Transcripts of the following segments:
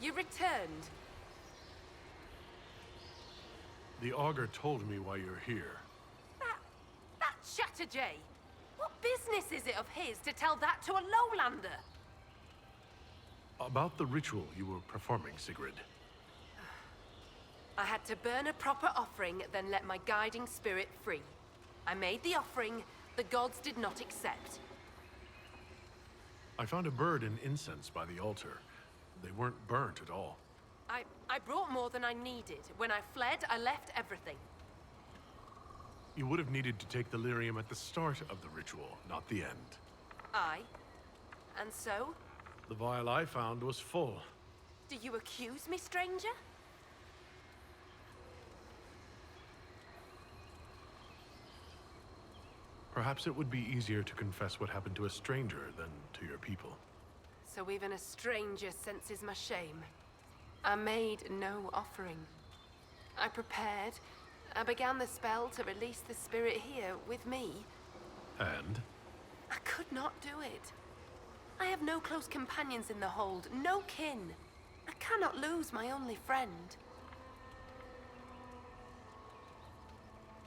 You returned. The Augur told me why you're here. That Chatterjay! What business is it of his to tell that to a lowlander? About the ritual you were performing, Sigrid. I had to burn a proper offering, then let my guiding spirit free. I made the offering, the gods did not accept. I found a bird and incense by the altar. They weren't burnt at all. I brought more than I needed. When I fled, I left everything. You would have needed to take the lyrium at the start of the ritual, not the end. Aye. And so? The vial I found was full. Do you accuse me, stranger? Perhaps it would be easier to confess what happened to a stranger than to your people. So even a stranger senses my shame. I made no offering. I prepared. I began the spell to release the spirit here with me. And? I could not do it. I have no close companions in the hold, no kin. I cannot lose my only friend.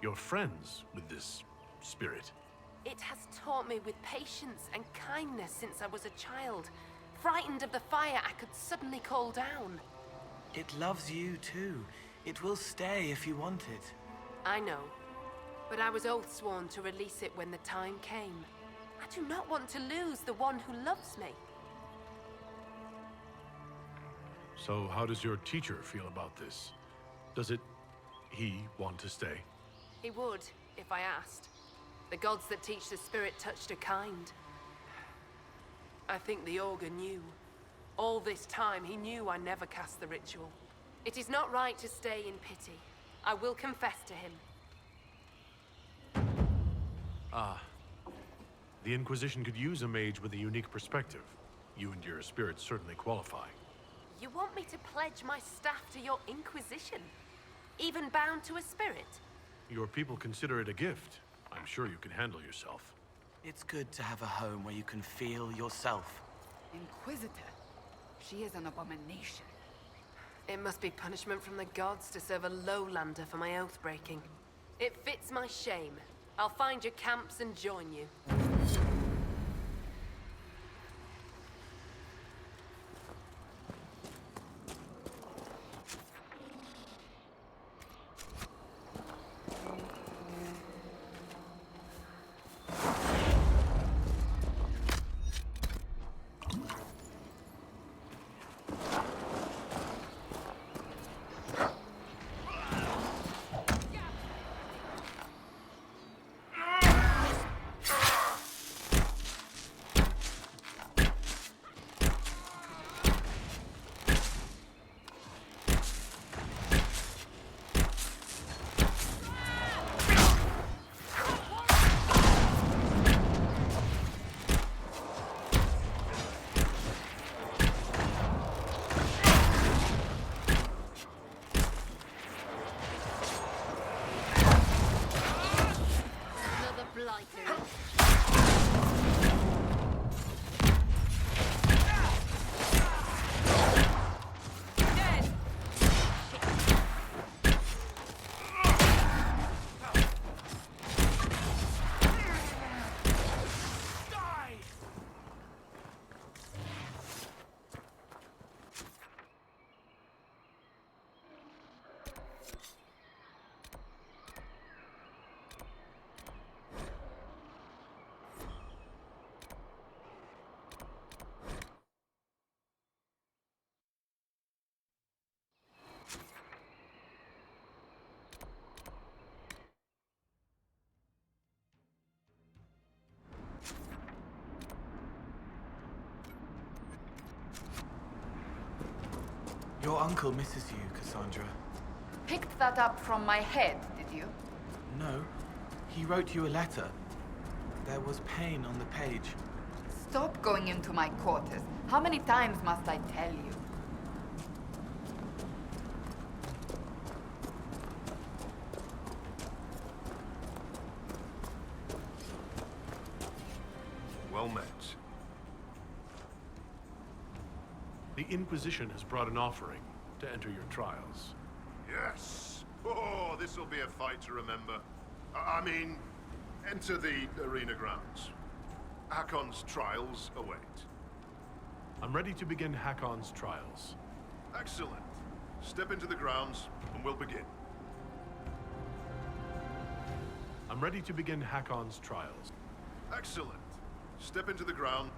You're friends with this spirit? It has taught me with patience and kindness since I was a child. Frightened of the fire I could suddenly call down. It loves you too. It will stay if you want it. I know, but I was oath-sworn to release it when the time came. I do not want to lose the one who loves me. So how does your teacher feel about this? Does he want to stay? He would, if I asked. The gods that teach the spirit touched are kind. I think the Augur knew. All this time, he knew I never cast the ritual. It is not right to stay in pity. I will confess to him. Ah. The Inquisition could use a mage with a unique perspective. You and your spirit certainly qualify. You want me to pledge my staff to your Inquisition? Even bound to a spirit? Your people consider it a gift. I'm sure you can handle yourself. It's good to have a home where you can feel yourself. Inquisitor? She is an abomination. It must be punishment from the gods to serve a lowlander for my oath-breaking. It fits my shame. I'll find your camps and join you. Your uncle misses you, Cassandra. Picked that up from my head, did you? No. He wrote you a letter. There was pain on the page. Stop going into my quarters. How many times must I tell you? Well met. The Inquisition has brought an offering to enter your trials. Yes! Oh, this'll be a fight to remember. I mean, enter the arena grounds. Hakon's trials await. I'm ready to begin Hakon's trials. Excellent. Step into the grounds, and we'll begin. I'm ready to begin Hakon's trials. Excellent. Step into the ground.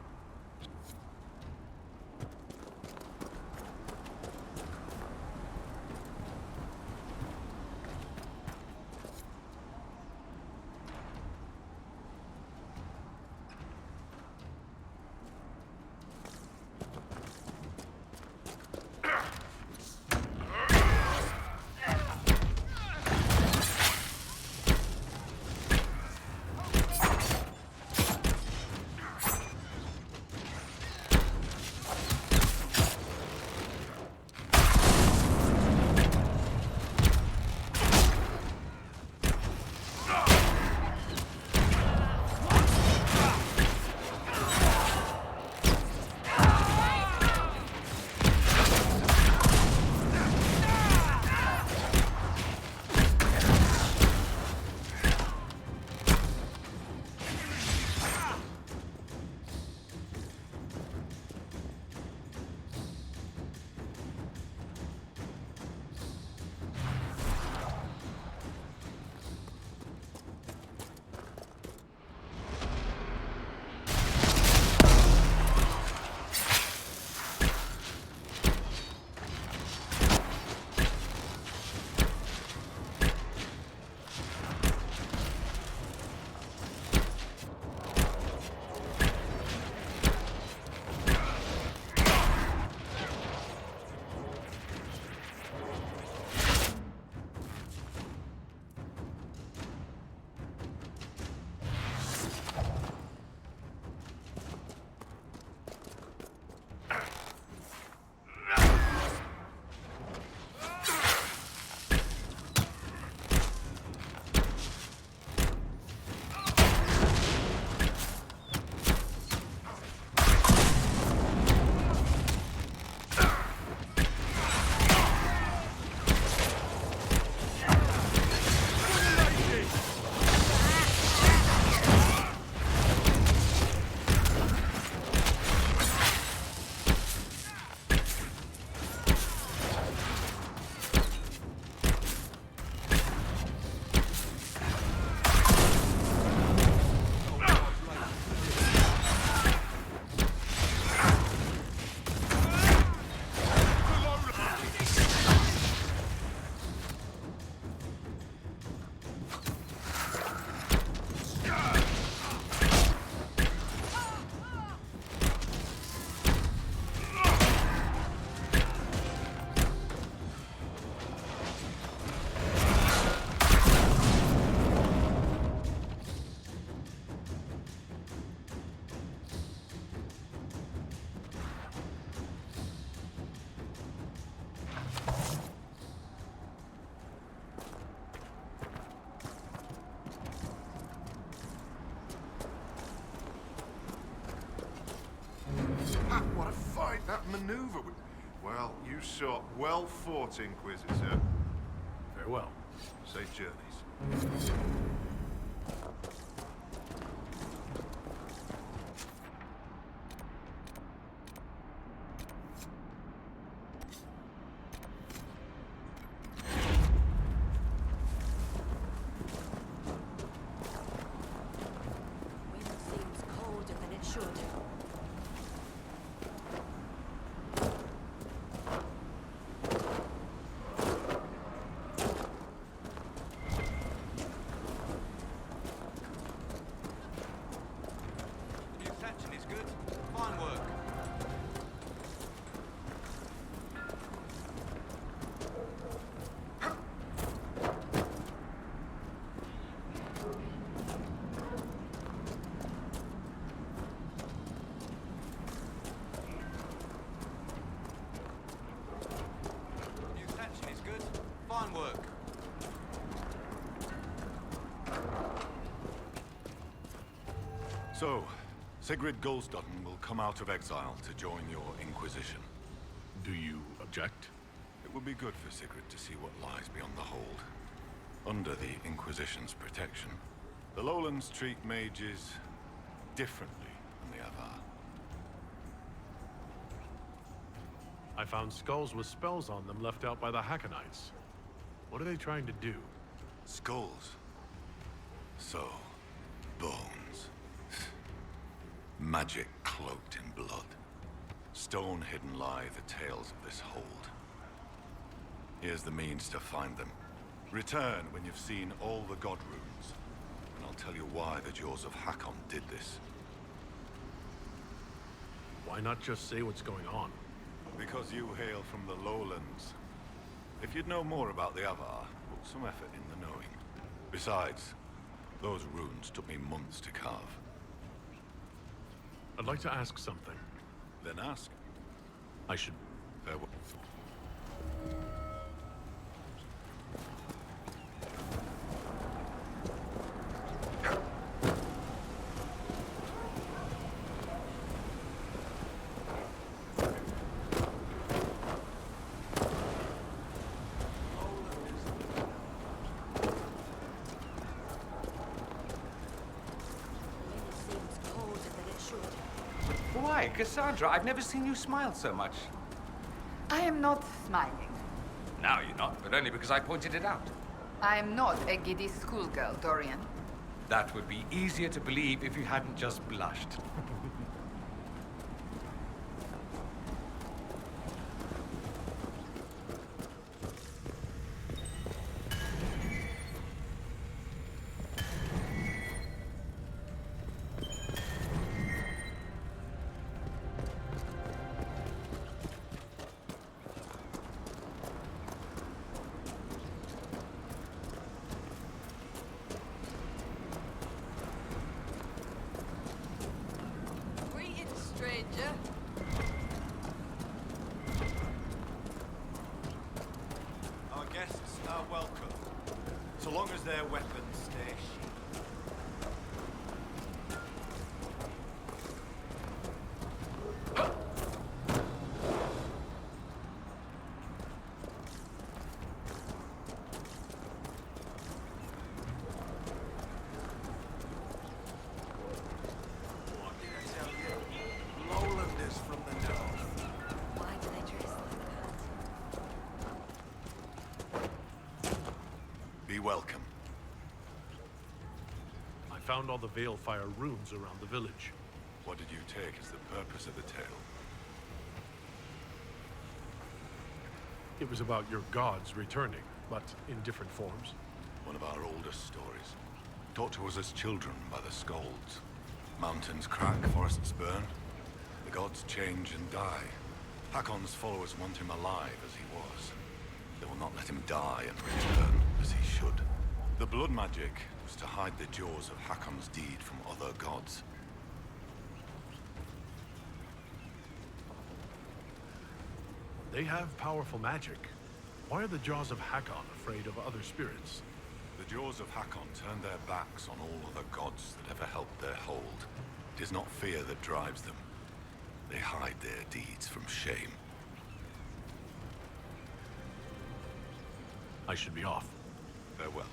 What a fight! That maneuver would... Well, you saw. Well fought, Inquisitor. Farewell. Safe journeys. Wind seems colder than it should. New thatching is good. Fine work. New thatching is good. Fine work. So, Sigrid Goldsdotten will come out of exile to join your Inquisition. Do you object? It would be good for Sigrid to see what lies beyond the hold. Under the Inquisition's protection, the Lowlands treat mages differently than the Avar. I found skulls with spells on them left out by the Hackonites. What are they trying to do? Skulls. So, bones. Magic cloaked in blood. Stone hidden lie the tales of this hold. Here's the means to find them. Return when you've seen all the god runes, and I'll tell you why the Jaws of Hakon did this. Why not just say what's going on? Because you hail from the Lowlands. If you'd know more about the Avar, put some effort in the knowing. Besides, those runes took me months to carve. I'd like to ask something. Then ask. I should... Farewell. It seems colder than it should. Why, Cassandra, I've never seen you smile so much. I am not smiling. Now you're not, but only because I pointed it out. I am not a giddy schoolgirl, Dorian. That would be easier to believe if you hadn't just blushed. Greetings, stranger. Our guests are welcome, so long as their weapons stay sheathed. What did I tell you? Lowlanders from the north. Why do they dress like that? Be welcome. I found all the Veilfire runes around the village. What did you take as the purpose of the tale? It was about your gods returning, but in different forms. One of our oldest stories. Taught to us as children by the Skalds. Mountains crack, forests burn. The gods change and die. Hakon's followers want him alive as he was. They will not let him die and return as he should. The blood magic was to hide the jaws of Hakon's deed from other gods. They have powerful magic. Why are the Jaws of Hakon afraid of other spirits? The jaws of Hakon turn their backs on all other gods that ever helped their hold. It is not fear that drives them. They hide their deeds from shame. I should be off. Farewell.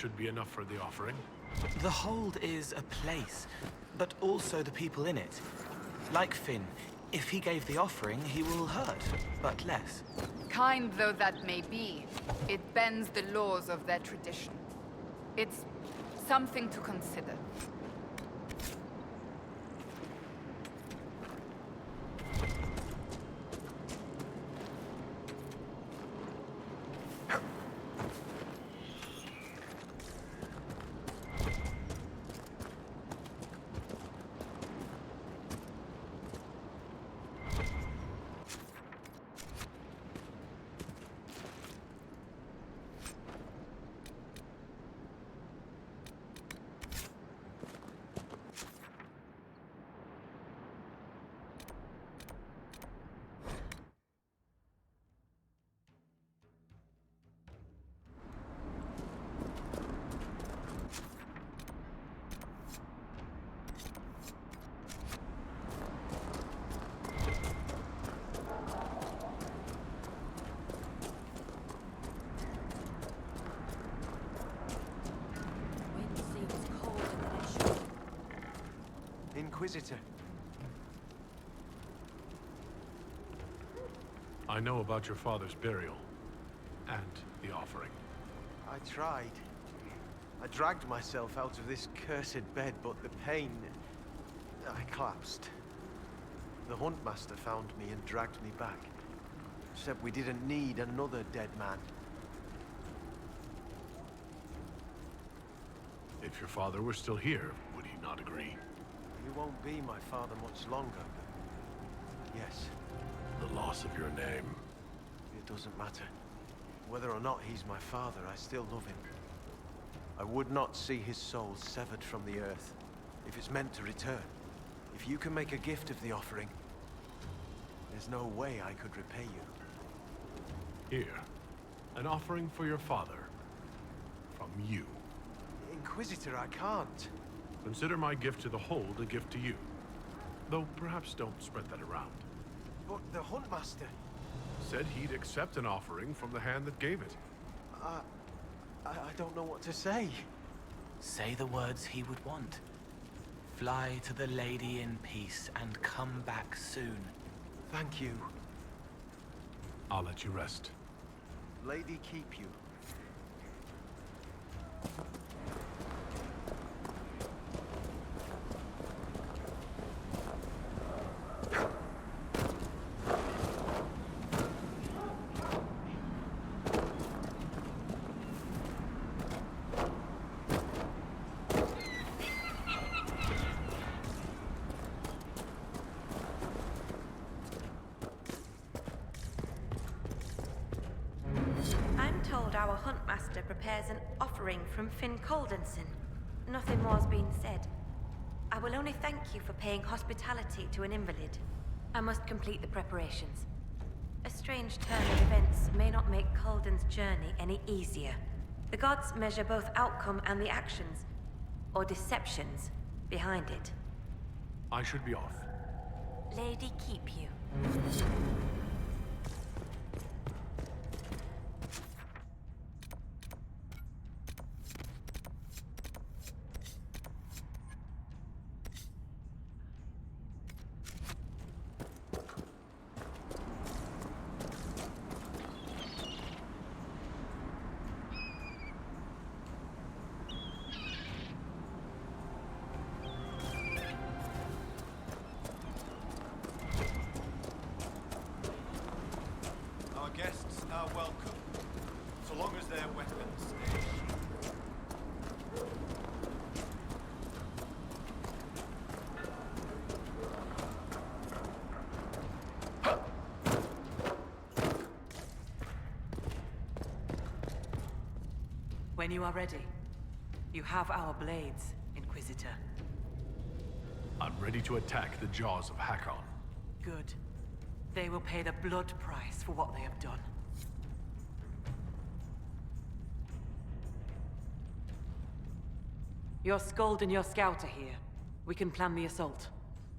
should be enough for the offering. The hold is a place, but also the people in it. Like Finn, if he gave the offering, he will hurt, but less. Kind though that may be, it bends the laws of their tradition. It's something to consider. Wind seems colder than it should. Inquisitor. I know about your father's burial. And the offering. I tried. I dragged myself out of this cursed bed, but the pain... I collapsed. The Huntmaster found me and dragged me back. Said we didn't need another dead man. If your father were still here, would he not agree? He won't be my father much longer. Yes, The loss of your name. it doesn't matter. Whether or not he's my father, I still love him. I would not see his soul severed from the earth, if it's meant to return. If you can make a gift of the offering, there's no way I could repay you. Here. An offering for your father. From you. Inquisitor, I can't. Consider my gift to the Hold a gift to you. Though perhaps don't spread that around. But the Huntmaster... Said he'd accept an offering from the hand that gave it. I don't know what to say. Say the words he would want. Fly to the lady in peace and come back soon. Thank you. I'll let you rest. Lady keep you. I'm told our Huntmaster prepares an offering from Finn Coldenson. Nothing more's been said. I will only thank you for paying hospitality to an invalid. I must complete the preparations. A strange turn of events may not make Colden's journey any easier. The gods measure both outcome and the actions, or deceptions, behind it. I should be off. Lady keep you. Our guests are welcome, so long as their weapons stay. When you are ready, you have our blades, Inquisitor. I'm ready to attack the jaws of Hakon. Good. They will pay the blood price for what they have done. Your Skald and your Scout are here. We can plan the assault.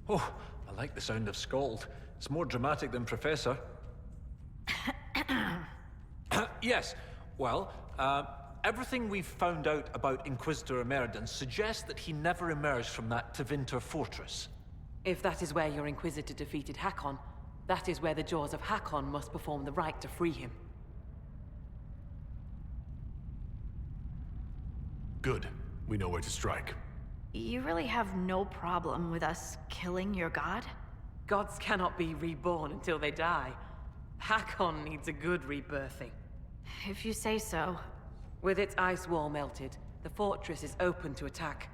Oh, I like the sound of Skald. It's more dramatic than Professor. Yes, well, Everything we've found out about Inquisitor Emeridan suggests that he never emerged from that Tevinter fortress. If that is where your Inquisitor defeated Hakon, that is where the Jaws of Hakon must perform the rite to free him. Good. We know where to strike. You really have no problem with us killing your god? Gods cannot be reborn until they die. Hakon needs a good rebirthing. If you say so. With its ice wall melted, the fortress is open to attack.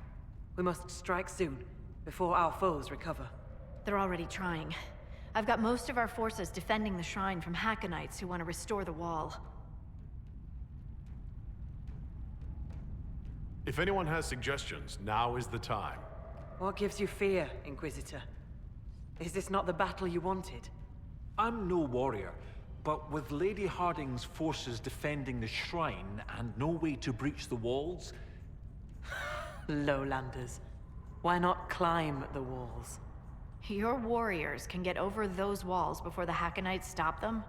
We must strike soon, before our foes recover. They're already trying. I've got most of our forces defending the shrine from Hakkonites who want to restore the wall. If anyone has suggestions, now is the time. What gives you fear, Inquisitor? Is this not the battle you wanted? I'm no warrior, but with Lady Harding's forces defending the shrine and no way to breach the walls... Lowlanders. Why not climb the walls? Your warriors can get over those walls before the Hakkonites stop them?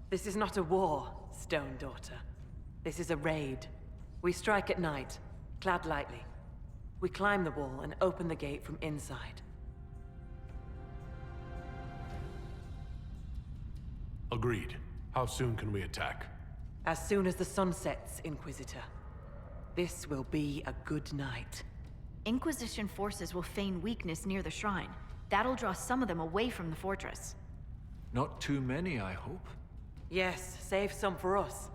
This is not a war, Stone Daughter. This is a raid. We strike at night, clad lightly. We climb the wall and open the gate from inside. Agreed. How soon can we attack? As soon as the sun sets, Inquisitor. This will be a good night. Inquisition forces will feign weakness near the shrine. That'll draw some of them away from the fortress. Not too many, I hope. Yes, save some for us.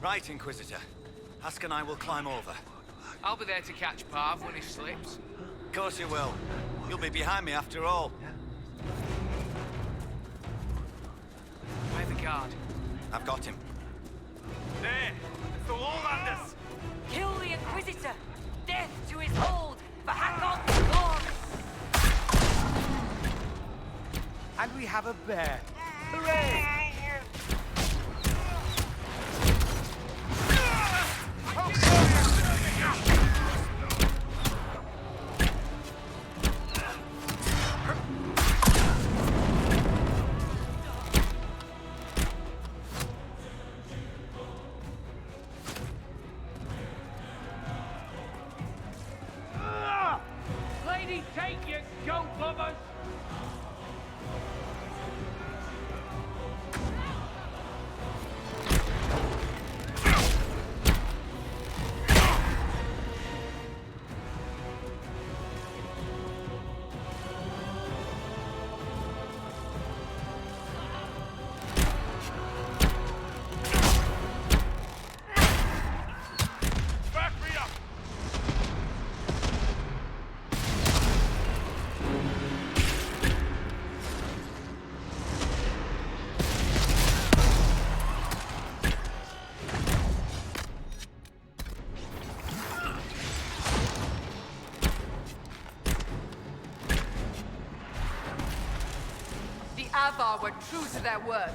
Right, Inquisitor. Husk and I will climb over. I'll be there to catch Parv when he slips. Of course you will. You'll be behind me after all. Where's the guard? I've got him. There! It's the Lowlanders! Kill the Inquisitor! Death to his hold! For Hakon's glory! And we have a bear. Hooray! Lady, take your goat lovers! Avar were true to their word.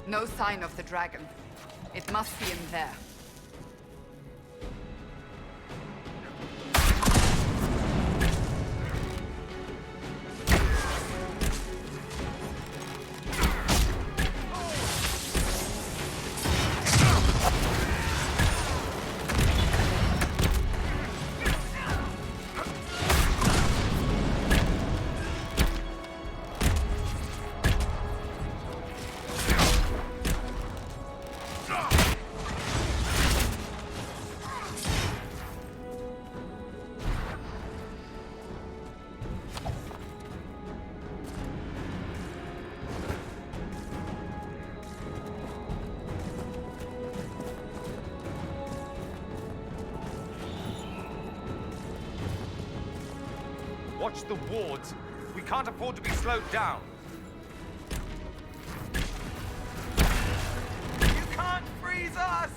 No sign of the dragon. It must be in there. Watch the wards. We can't afford to be slowed down. You can't freeze us!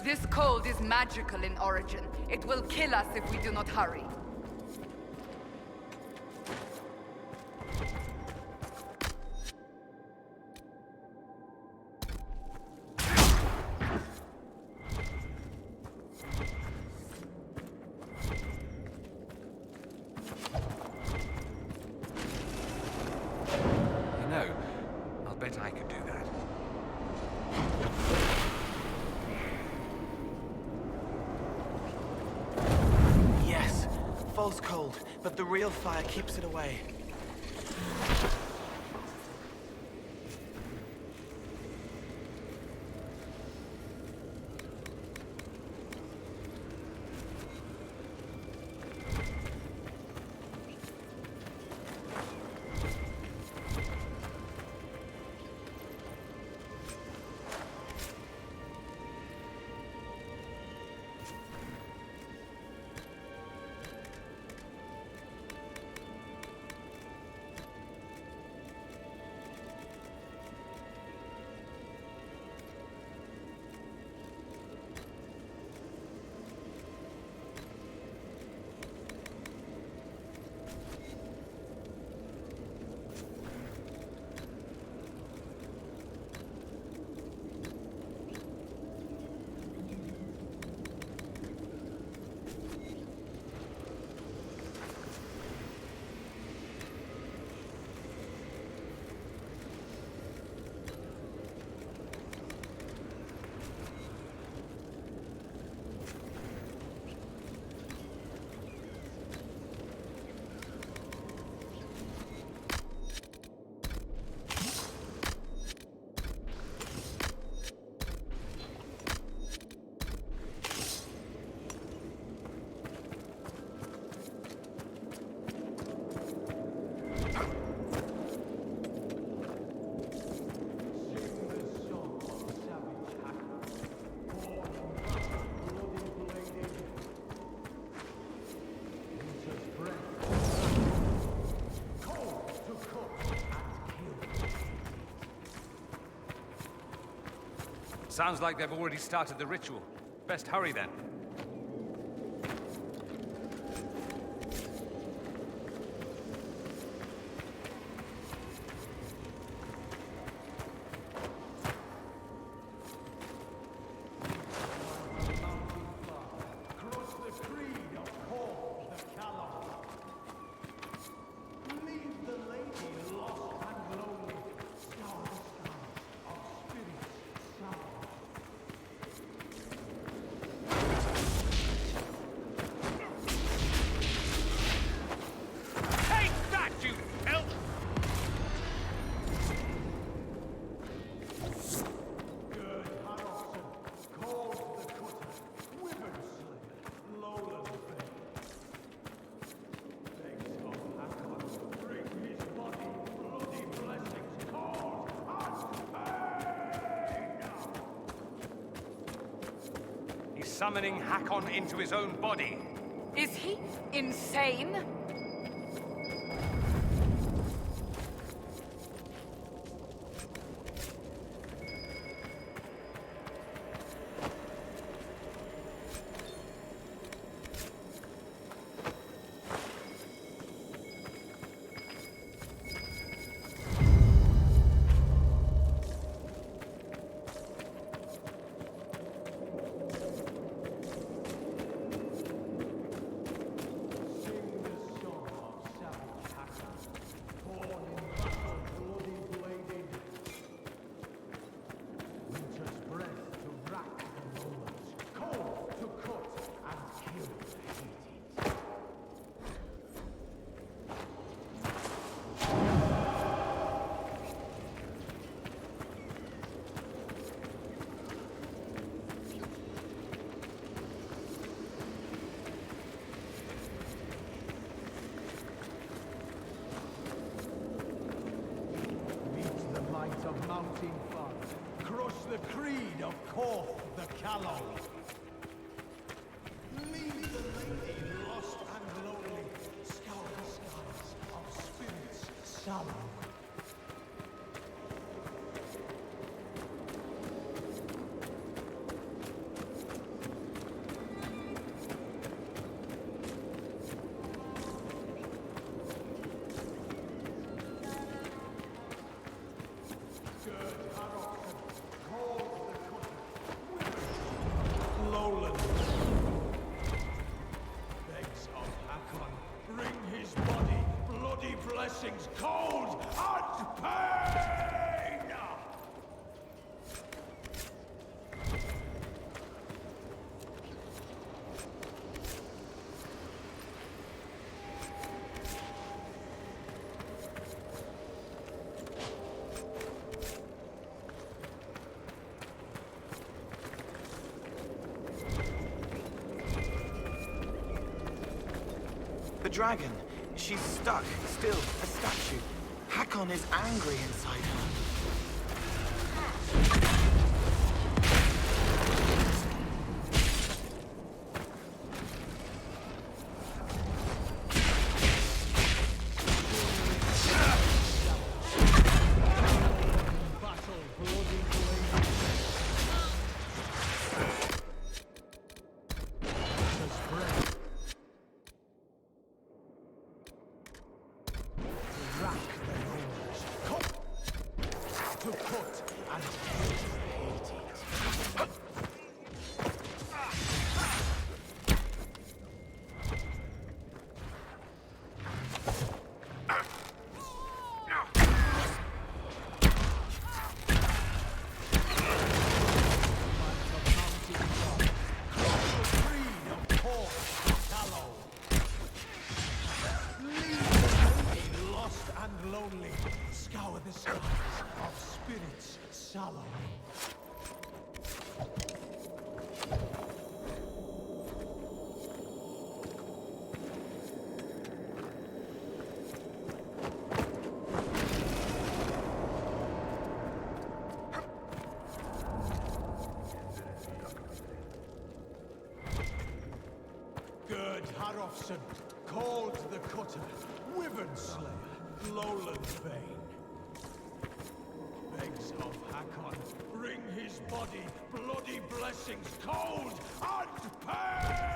This cold is magical in origin. It will kill us if we do not hurry. You know, I'll bet I could do that. Yes, false cold, but the real fire keeps it away. Sounds like they've already started the ritual. Best hurry then. Summoning Hakon into his own body. Is he insane? Crush the creed of Korth the Callow. Leave the lady lost and lonely. Scour the skies of spirits sullen. Bring his body, bloody blessings, cold and pain! The dragon. She's stuck, still, a statue. Hakon is angry inside her. Scour the skies of spirits sallow. Gerd Harofsson, called the Cutter, Wyvern Slayer, Lowland Bane. Begs of Hakon, bring his body, bloody blessings, cold and pain!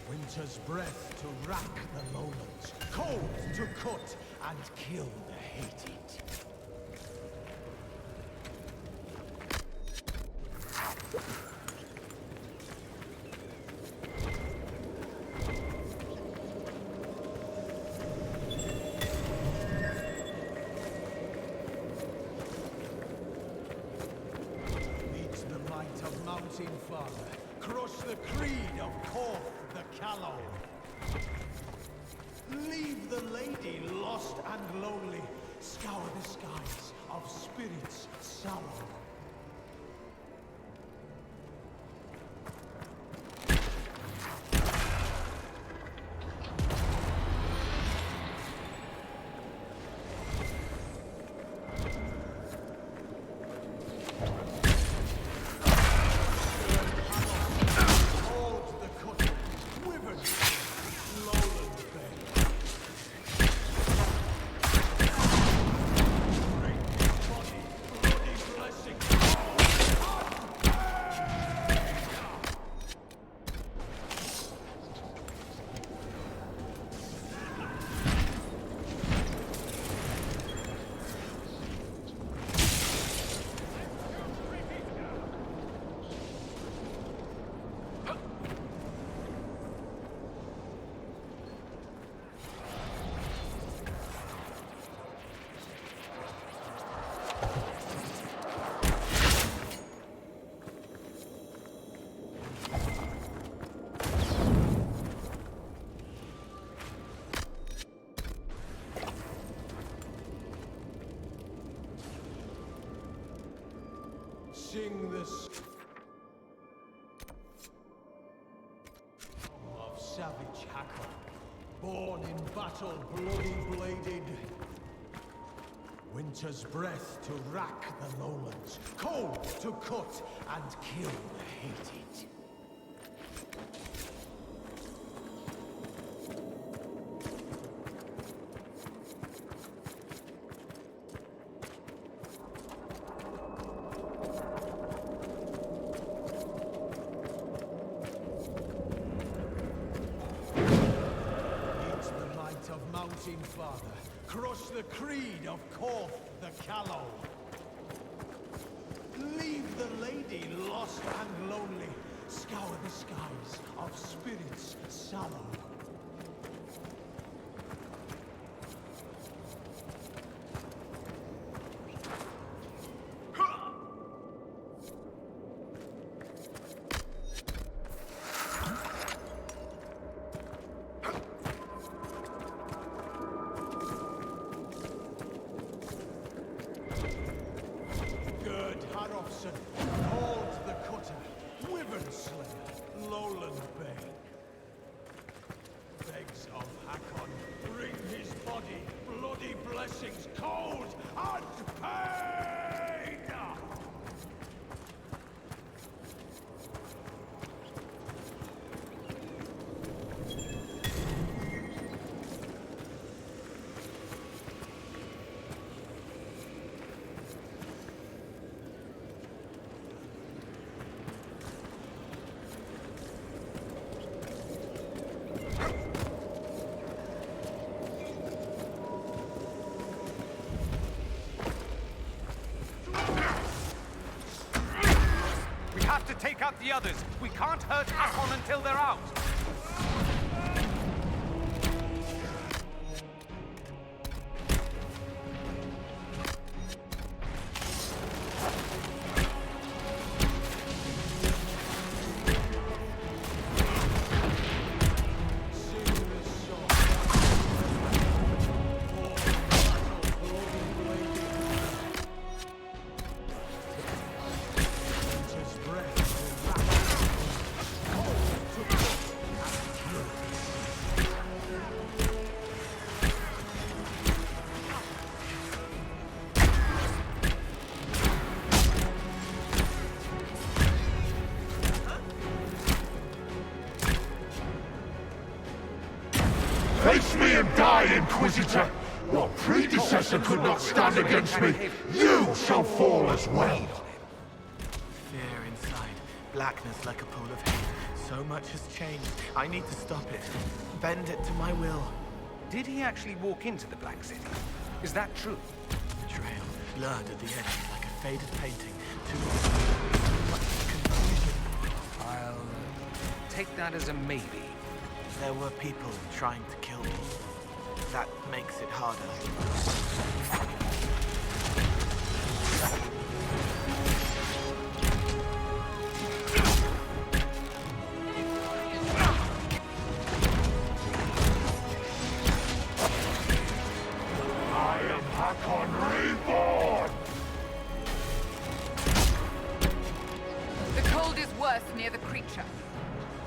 Winter's breath to rack the lowlands, cold to cut and kill the hated. Meet the might of Mountain Father. Crush the creed of Korth the Callow. Leave the lady lost and lonely. Scour the skies of spirits sallow. Sing this of savage Hakon, born in battle, bloody bladed. Winter's breath to rack the lowlands, cold to cut and kill the hated. Mountain Father, crush the creed of Korth the Callow. Leave the lady lost and lonely, scour the skies of spirits sallow. Hold the cutter, Wyvern Slayer, Lowland Bane. Begs of Hakon, bring his body, bloody blessings, cold and pain! To take out the others. We can't hurt Hakon until they're out. Face me and die, Inquisitor! Your predecessor could not stand against me. You shall fall as well! Fear inside, blackness like a pool of hate. So much has changed. I need to stop it. Bend it to my will. Did he actually walk into the Black City? Is that true? Betrayal, blurred at the edges like a faded painting. Too much confusion. I'll take that as a maybe. There were people trying to kill me. That makes it harder. I am Hakon Reborn! The cold is worse near the creature.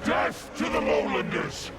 Death to the Lowlanders!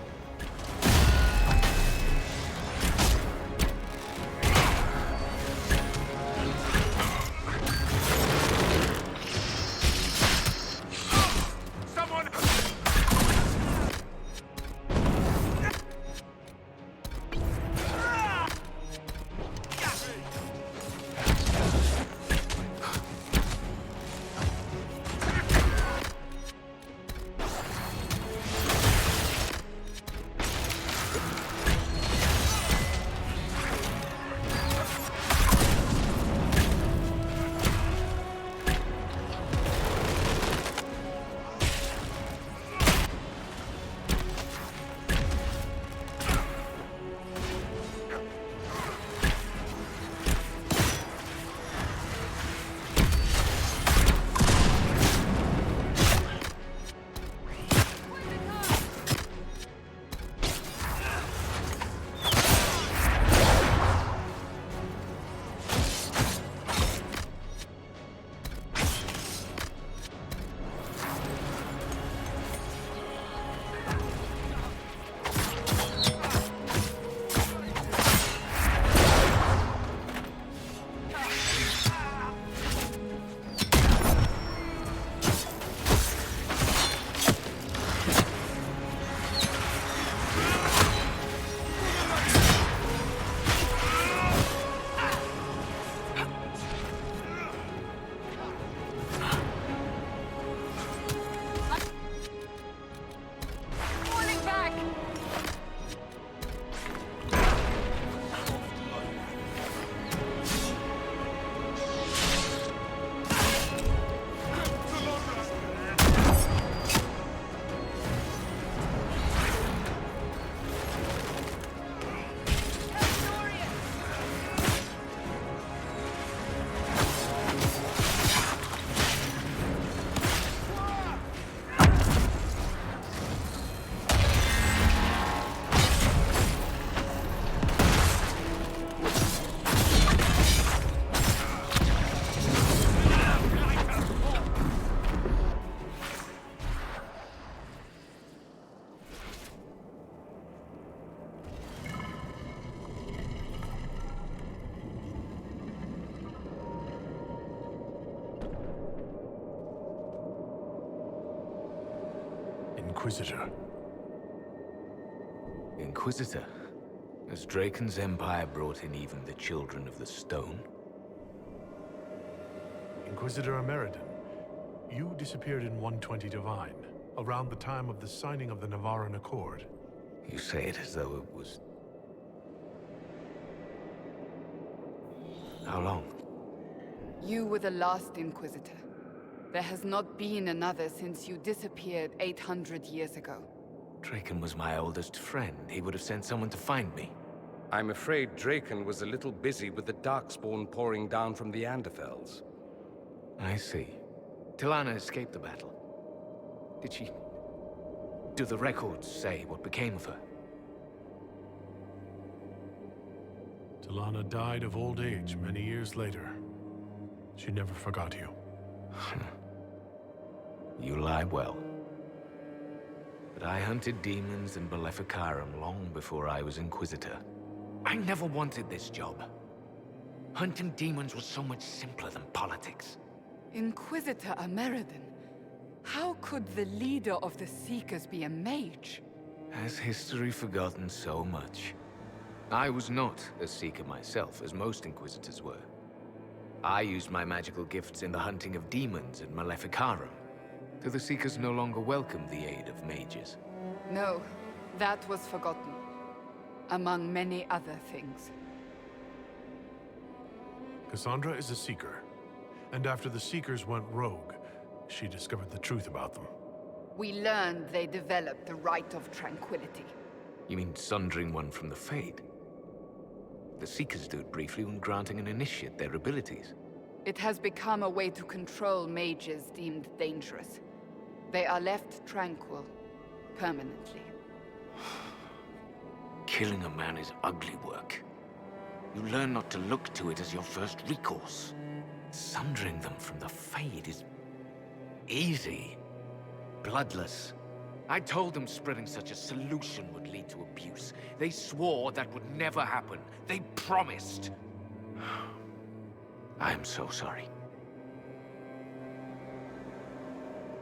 Inquisitor. Inquisitor? Has Draken's empire brought in even the Children of the Stone? Inquisitor Ameridan, you disappeared in 120 Divine, around the time of the signing of the Navaran Accord. You say it as though it was... How long? You were the last Inquisitor. There has not been another since you disappeared 800 years ago. Draken was my oldest friend. He would have sent someone to find me. I'm afraid Draken was a little busy with the Darkspawn pouring down from the Anderfels. I see. Tilana escaped the battle. Did she... Do the records say what became of her? Tilana died of old age many years later. She never forgot you. You lie well. But I hunted demons in Maleficarum long before I was Inquisitor. I never wanted this job. Hunting demons was so much simpler than politics. Inquisitor Ameridan? How could the leader of the Seekers be a mage? Has history forgotten so much? I was not a Seeker myself, as most Inquisitors were. I used my magical gifts in the hunting of demons in Maleficarum. Do the Seekers no longer welcome the aid of mages? No, that was forgotten. Among many other things. Cassandra is a Seeker. And after the Seekers went rogue, she discovered the truth about them. We learned they developed the Rite of Tranquility. You mean sundering one from the Fade? The Seekers do it briefly when granting an initiate their abilities. It has become a way to control mages deemed dangerous. They are left tranquil, permanently. Killing a man is ugly work. You learn not to look to it as your first recourse. Sundering them from the Fade is... easy. Bloodless. I told them spreading such a solution would lead to abuse. They swore that would never happen. They promised. I am so sorry.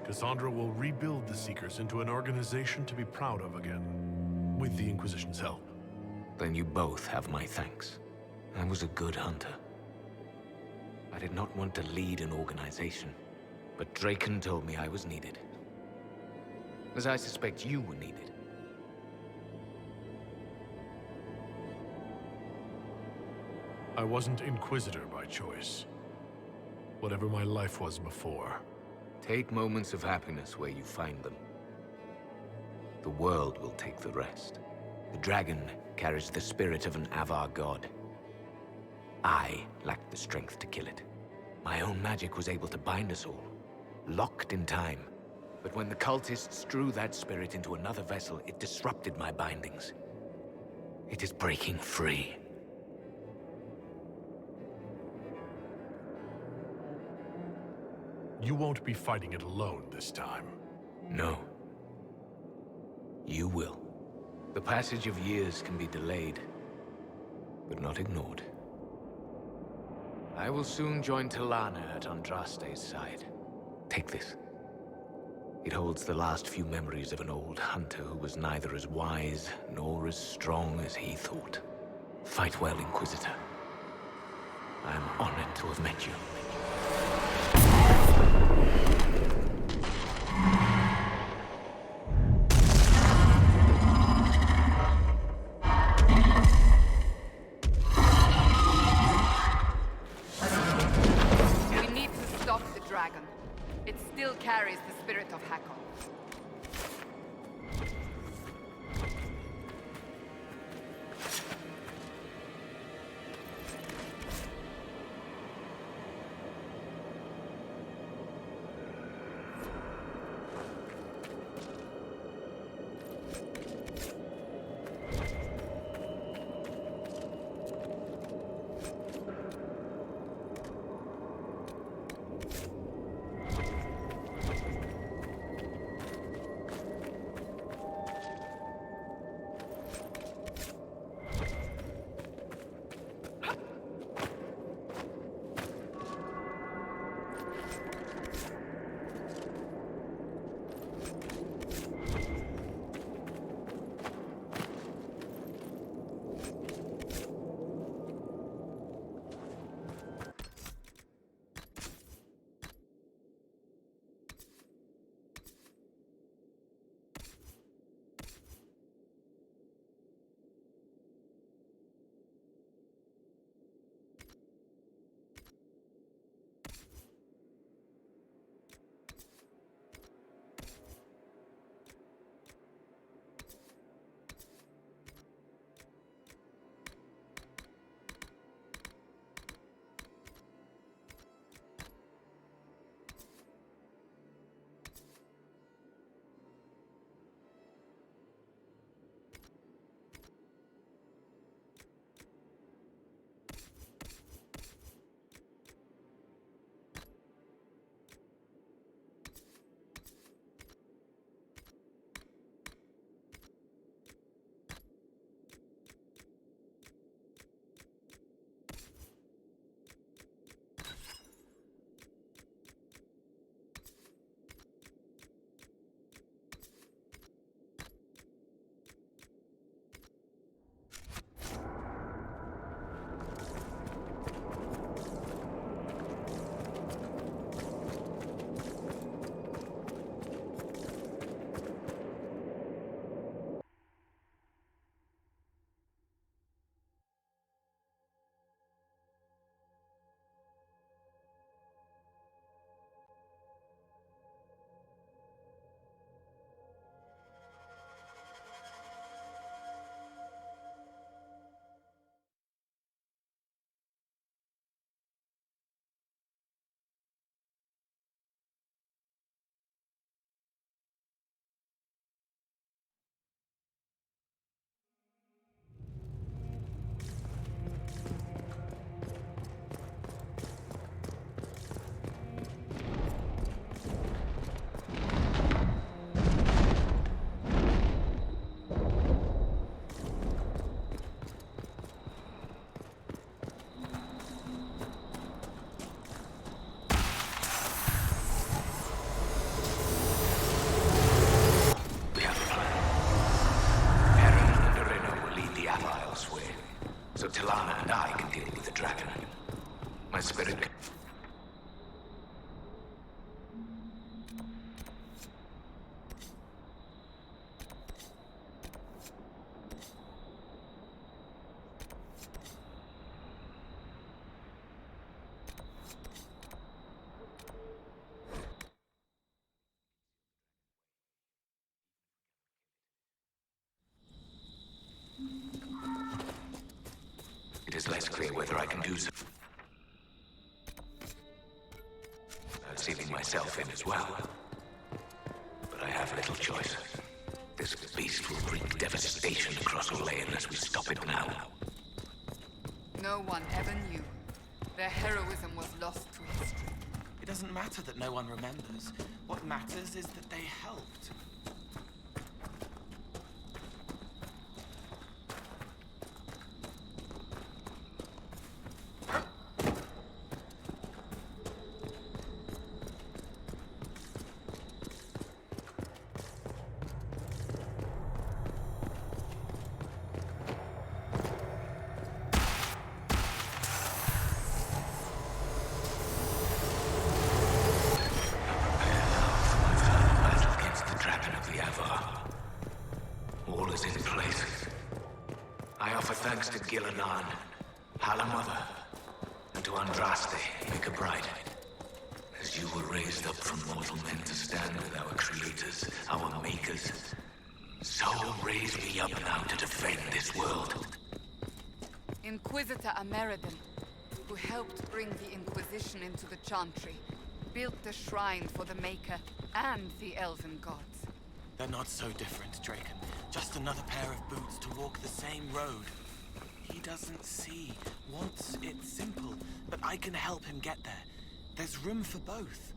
Cassandra will rebuild the Seekers into an organization to be proud of again, with the Inquisition's help. Then you both have my thanks. I was a good hunter. I did not want to lead an organization, but Draken told me I was needed. As I suspect you were needed. I wasn't Inquisitor by choice. Whatever my life was before. Take moments of happiness where you find them. The world will take the rest. The dragon carries the spirit of an Avar god. I lacked the strength to kill it. My own magic was able to bind us all, locked in time. But when the cultists drew that spirit into another vessel, it disrupted my bindings. It is breaking free. You won't be fighting it alone this time. No. You will. The passage of years can be delayed, but not ignored. I will soon join Tilana at Andraste's side. Take this. It holds the last few memories of an old hunter who was neither as wise nor as strong as he thought. Fight well, Inquisitor. I am honored to have met you. We need to stop the dragon. It still carries the spirit of Hakon. I can do so. Sealing myself in as well. But I have little choice. This beast will wreak devastation across Olay unless we stop it now. No one ever knew. Their heroism was lost to history. It doesn't matter that no one remembers. What matters is that they helped. Thanks to Gillinan, Halamother, and to Andraste, Maker Bride. As you were raised up from mortal men to stand with our creators, our makers, so raise me up now to defend this world. Inquisitor Ameridan, who helped bring the Inquisition into the Chantry, built the shrine for the Maker and the Elven gods. They're not so different, Draken. Just another pair of boots to walk the same road. He doesn't see, wants it simple, but I can help him get there. There's room for both.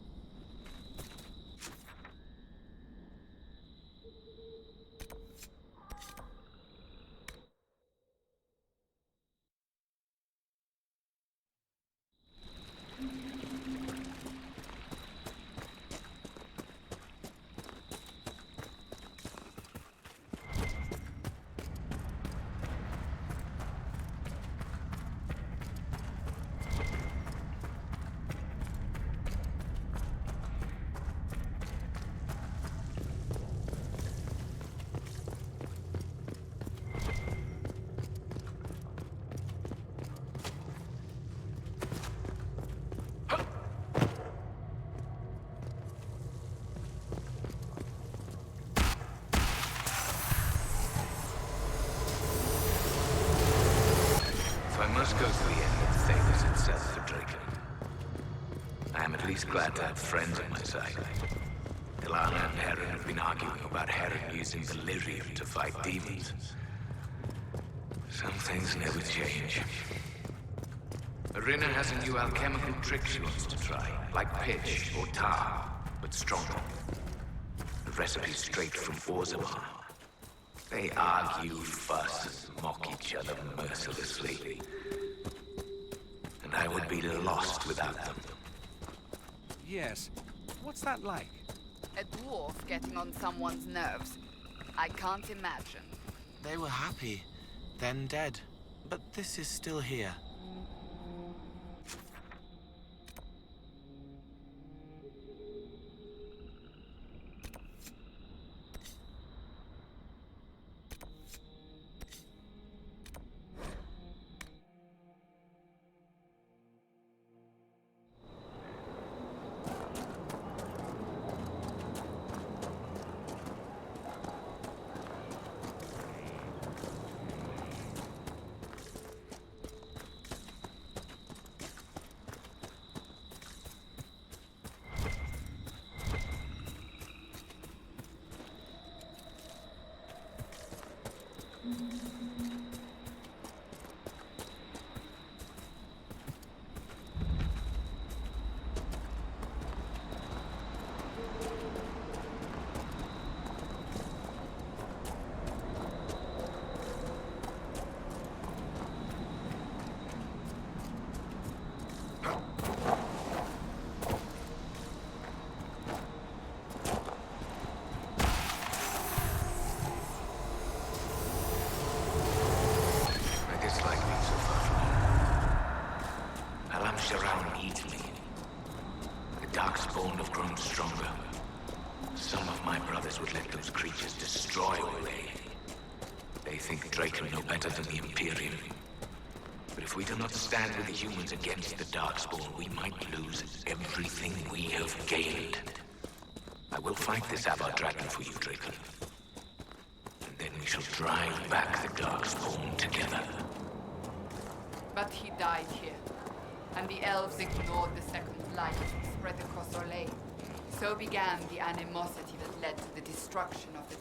Must go to the end of Thalos itself for Draken. I am at least glad to have friends on my side. Ilana and Heron have been arguing about Heron using delirium to fight demons. Some things never change. Irina has a new alchemical trick she wants to try, like pitch or tar, but stronger. The recipe's straight from Orzammar. They argue, fuss, and mock each other mercilessly. And I would be lost without them. Yes. What's that like? A dwarf getting on someone's nerves. I can't imagine. They were happy, then dead. But this is still here. Stand with the humans against the Darkspawn, we might lose everything we have gained. I will fight this Avar Dragon for you, Draken. And then we shall drive back the Darkspawn together. But he died here, and the elves ignored the second light spread across Orlais. So began the animosity that led to the destruction of the...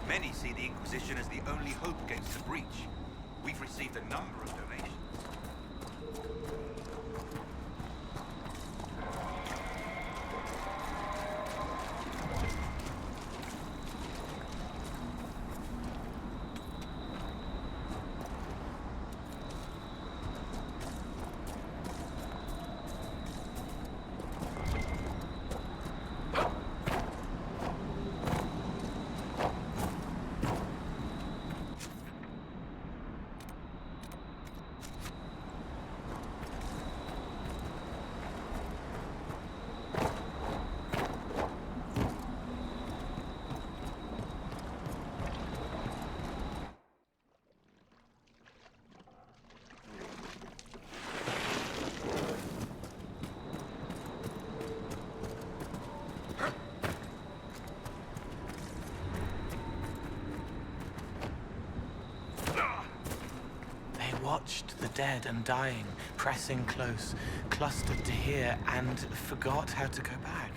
Many see the Inquisition as the only hope against the breach. We've received a number of donations. Watched the dead and dying, pressing close, clustered to here, and forgot how to go back.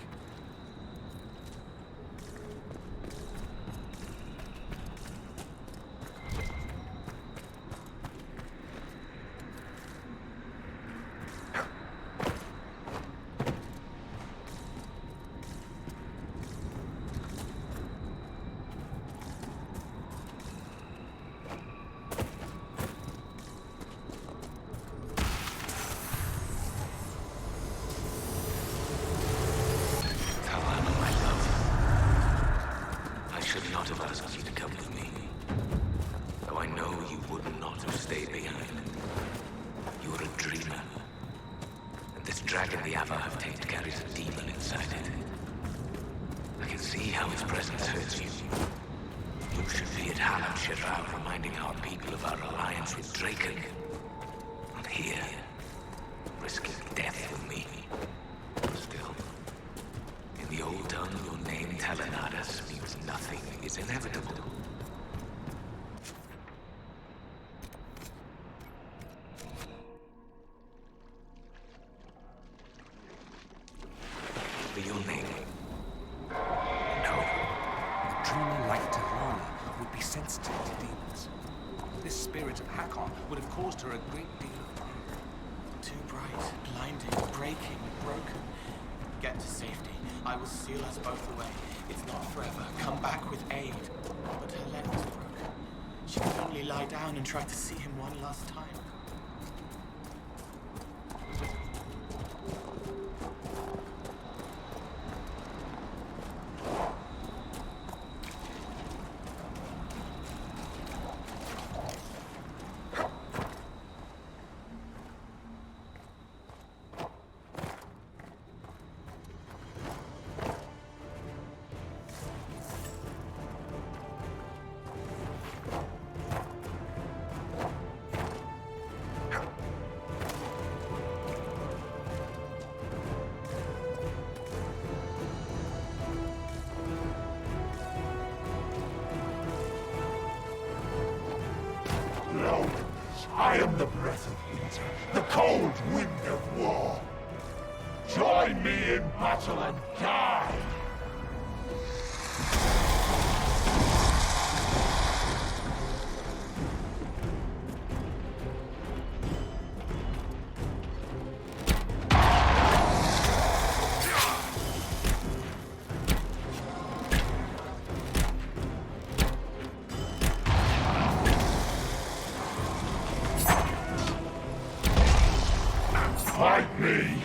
For your name? No. Dreaming sensitive to demons. This spirit of Hakon would have caused her a great deal of pain. Too bright, blinding, breaking, broken. Get to safety. I will seal us both away. It's not forever. Come back with aid. But her leg was broken. She could only lie down and try to see him one last time. I am the breath of heat, the cold wind of war. Join me in battle and die! Fight me!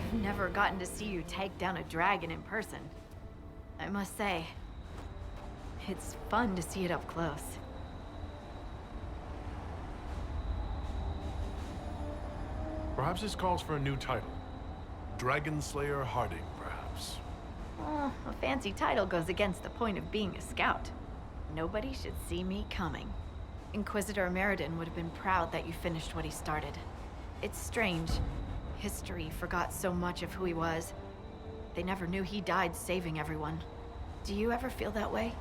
I've never gotten to see you take down a dragon in person. I must say, it's fun to see it up close. Perhaps this calls for a new title. Dragon Slayer Harding, perhaps. Well, a fancy title goes against the point of being a scout. Nobody should see me coming. Inquisitor Meriden would have been proud that you finished what he started. It's strange. History forgot so much of who he was. They never knew he died saving everyone. Do you ever feel that way?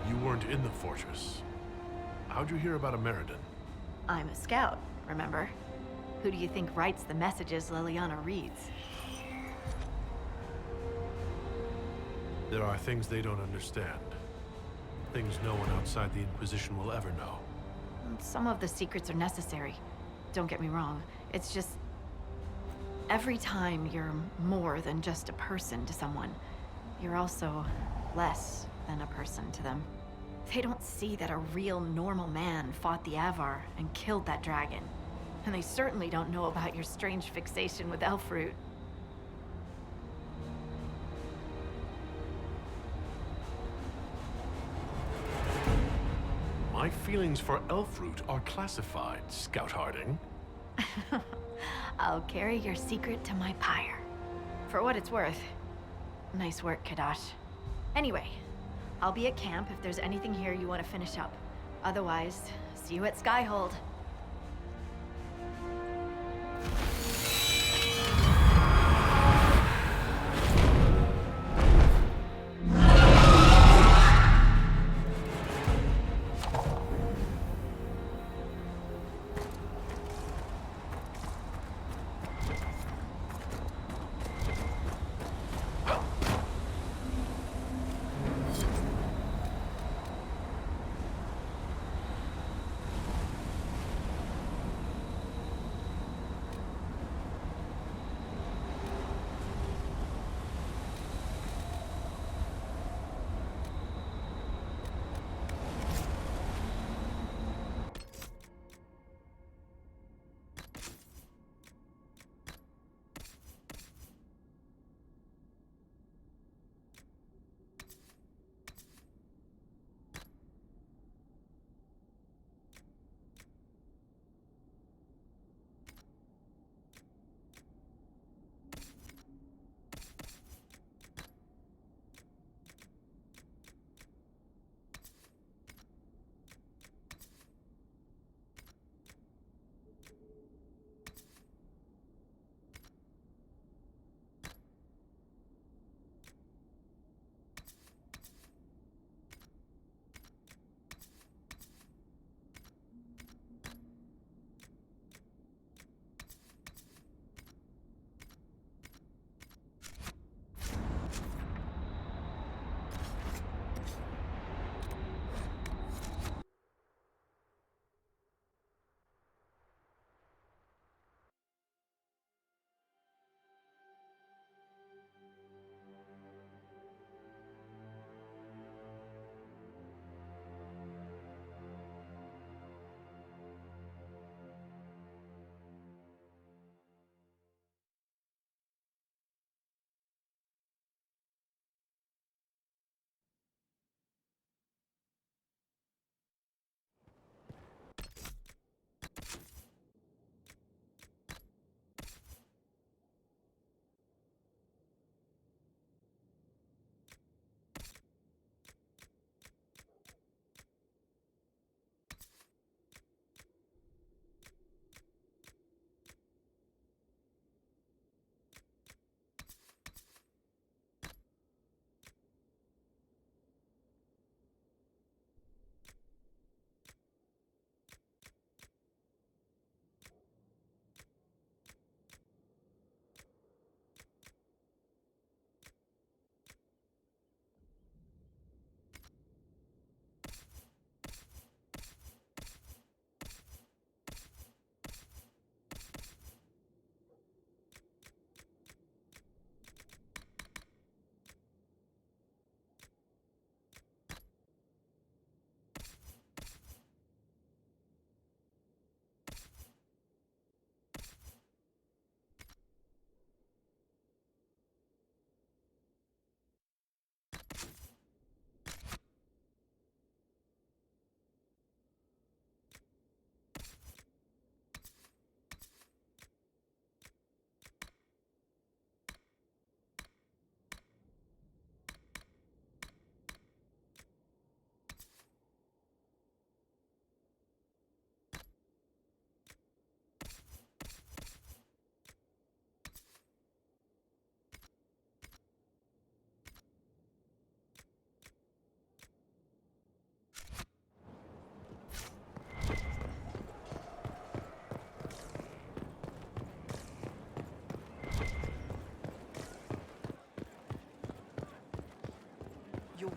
You weren't in the fortress. How'd you hear about a Meriden? I'm a scout, remember? Who do you think writes the messages Liliana reads? There are things they don't understand. Things no one outside the Inquisition will ever know. Some of the secrets are necessary. Don't get me wrong. It's just... every time you're more than just a person to someone, you're also less than a person to them. They don't see that a real normal man fought the Avar and killed that dragon. And they certainly don't know about your strange fixation with Elfroot. My feelings for Elfroot are classified, Scout Harding. I'll carry your secret to my pyre. For what it's worth. Nice work, Kadash. Anyway, I'll be at camp if there's anything here you want to finish up. Otherwise, see you at Skyhold.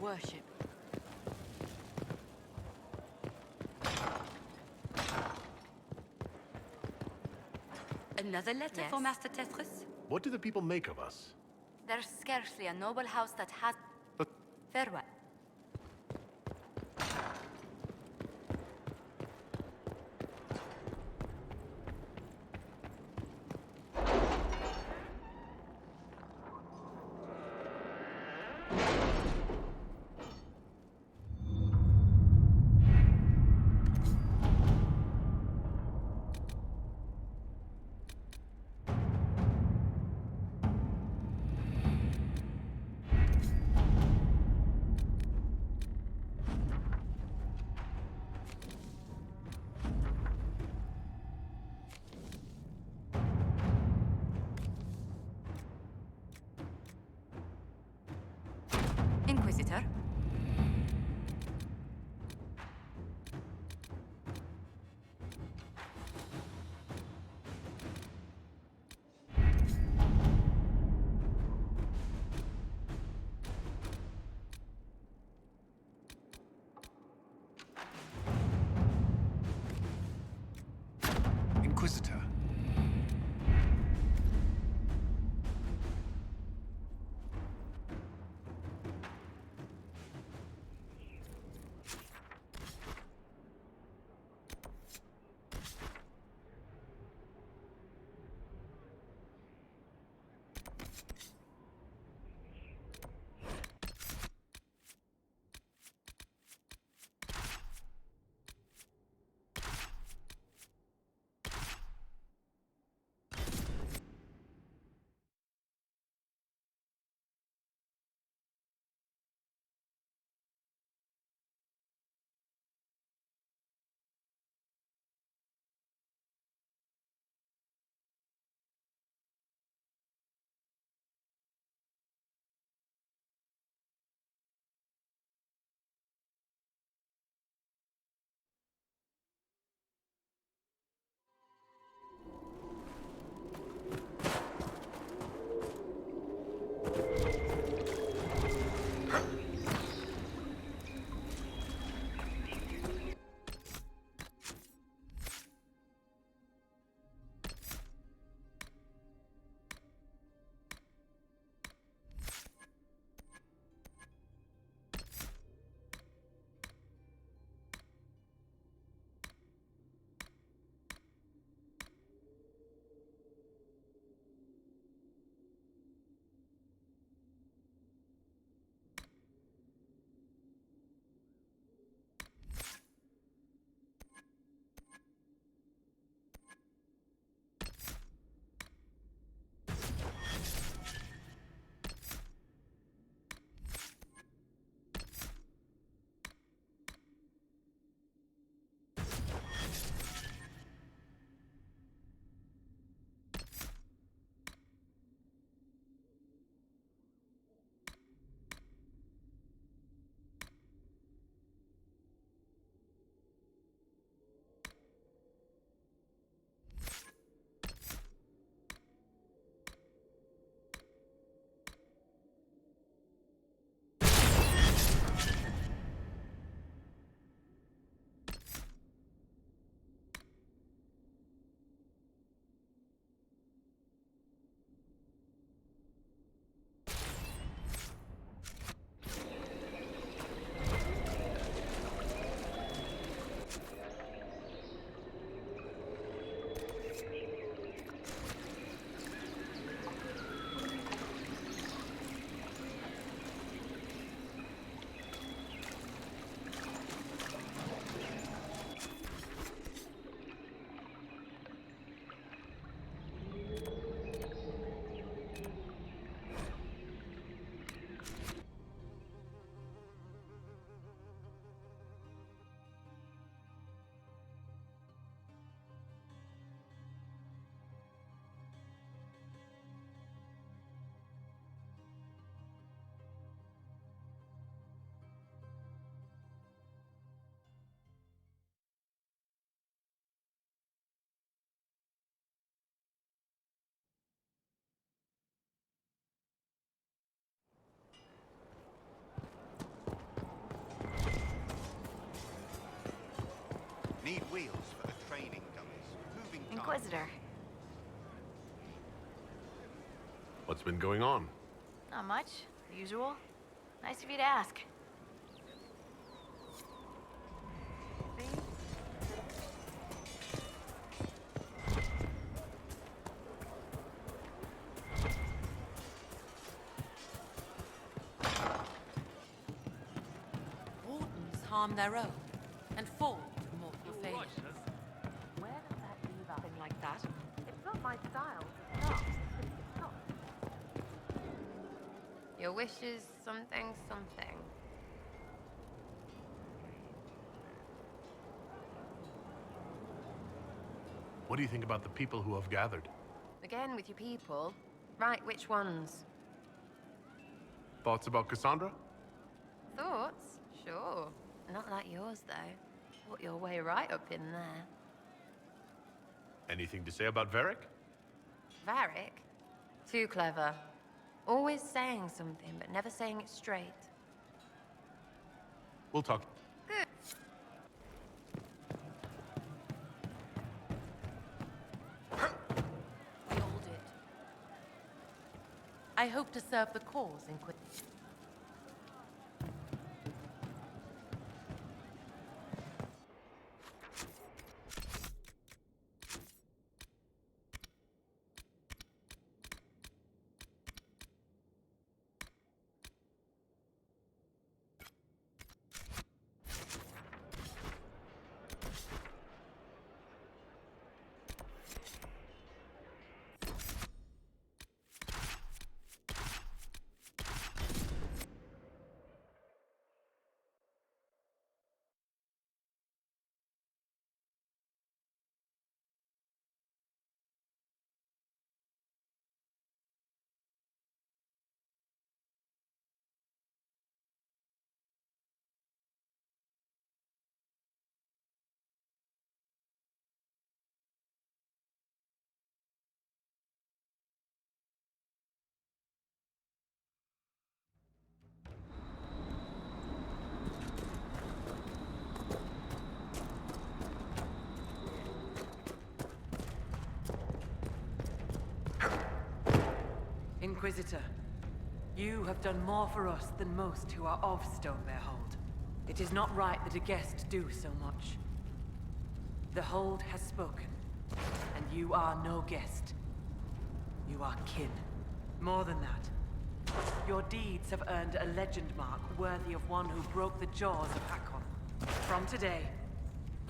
worship. Another letter for Master Tetris? What do the people make of us? There's scarcely a noble house that has... Farewell. Inquisitor? Inquisitor. Need wheels for the training dummies. Moving targets. Inquisitor. What's been going on? Not much. Usual. Nice of you to ask. Wardens harm their own and fall to mortal failures. Where does that leave up in like that? It's not my style. No. It's not. Your wish is something, something. What do you think about the people who have gathered? Again with your people. Right, which ones? Thoughts about Cassandra? Thoughts? Sure. Not like yours, though. Fought your way right up in there. Anything to say about Varric? Varric? Too clever. Always saying something, but never saying it straight. We'll talk. Good. We all did. I hope to serve the cause in quick. Inquisitor, you have done more for us than most who are of Stonebearhold. It is not right that a guest do so much. The Hold has spoken, and you are no guest. You are kin. More than that, your deeds have earned a legend mark worthy of one who broke the jaws of Hakon. From today,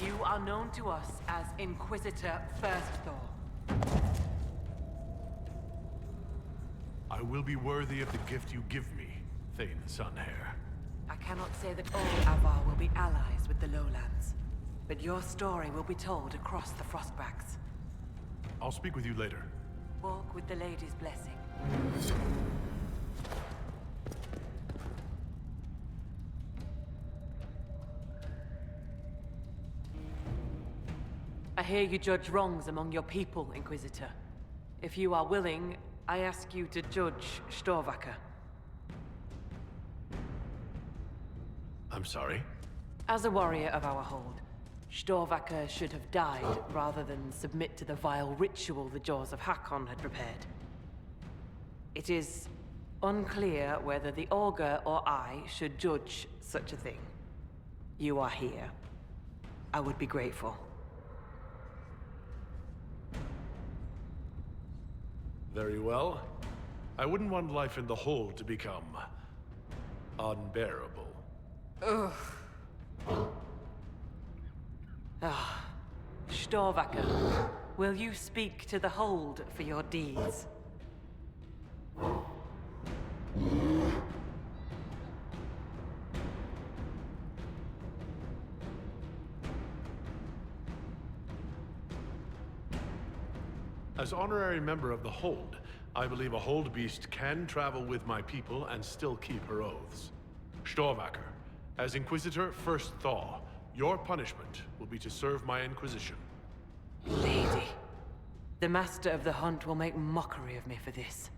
you are known to us as Inquisitor Firstthor. I will be worthy of the gift you give me, Thane Sunhair. I cannot say that all Avar will be allies with the Lowlands, but your story will be told across the Frostbacks. I'll speak with you later. Walk with the lady's blessing. I hear you judge wrongs among your people, Inquisitor. If you are willing, I ask you to judge Storvaker. I'm sorry? As a warrior of our hold, Storvaker should have died rather than submit to the vile ritual the Jaws of Hakon had prepared. It is unclear whether the Augur or I should judge such a thing. You are here. I would be grateful. Very well. I wouldn't want life in the Hold to become unbearable. Ugh. Ah, Storvaker, will you speak to the Hold for your deeds? As honorary member of the Hold, I believe a Hold Beast can travel with my people and still keep her oaths. Storvaker, as Inquisitor First Thaw, your punishment will be to serve my Inquisition. Lady, the Master of the Hunt will make mockery of me for this.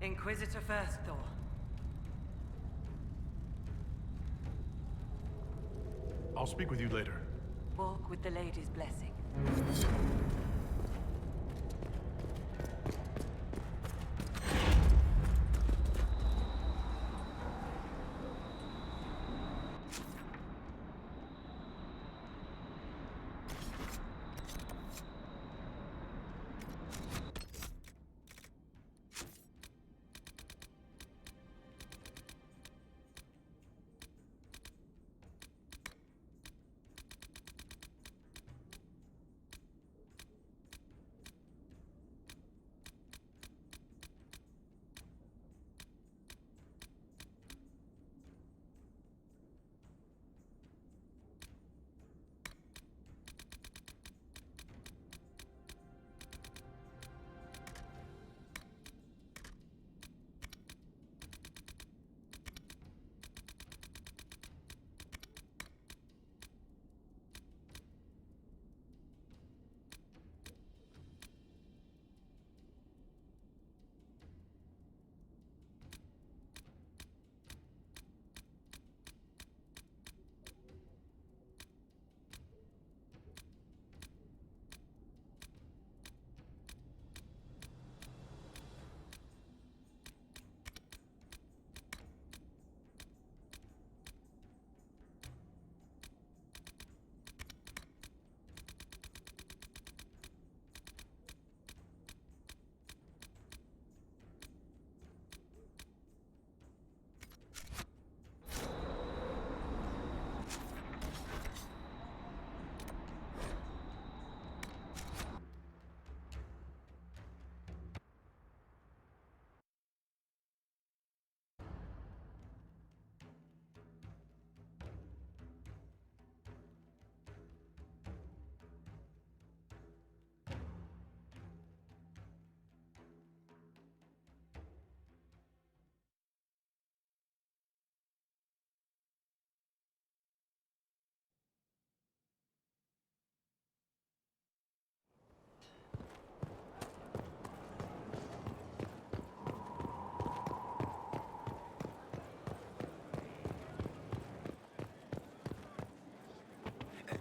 Inquisitor first, Thor. I'll speak with you later. Walk with the lady's blessing.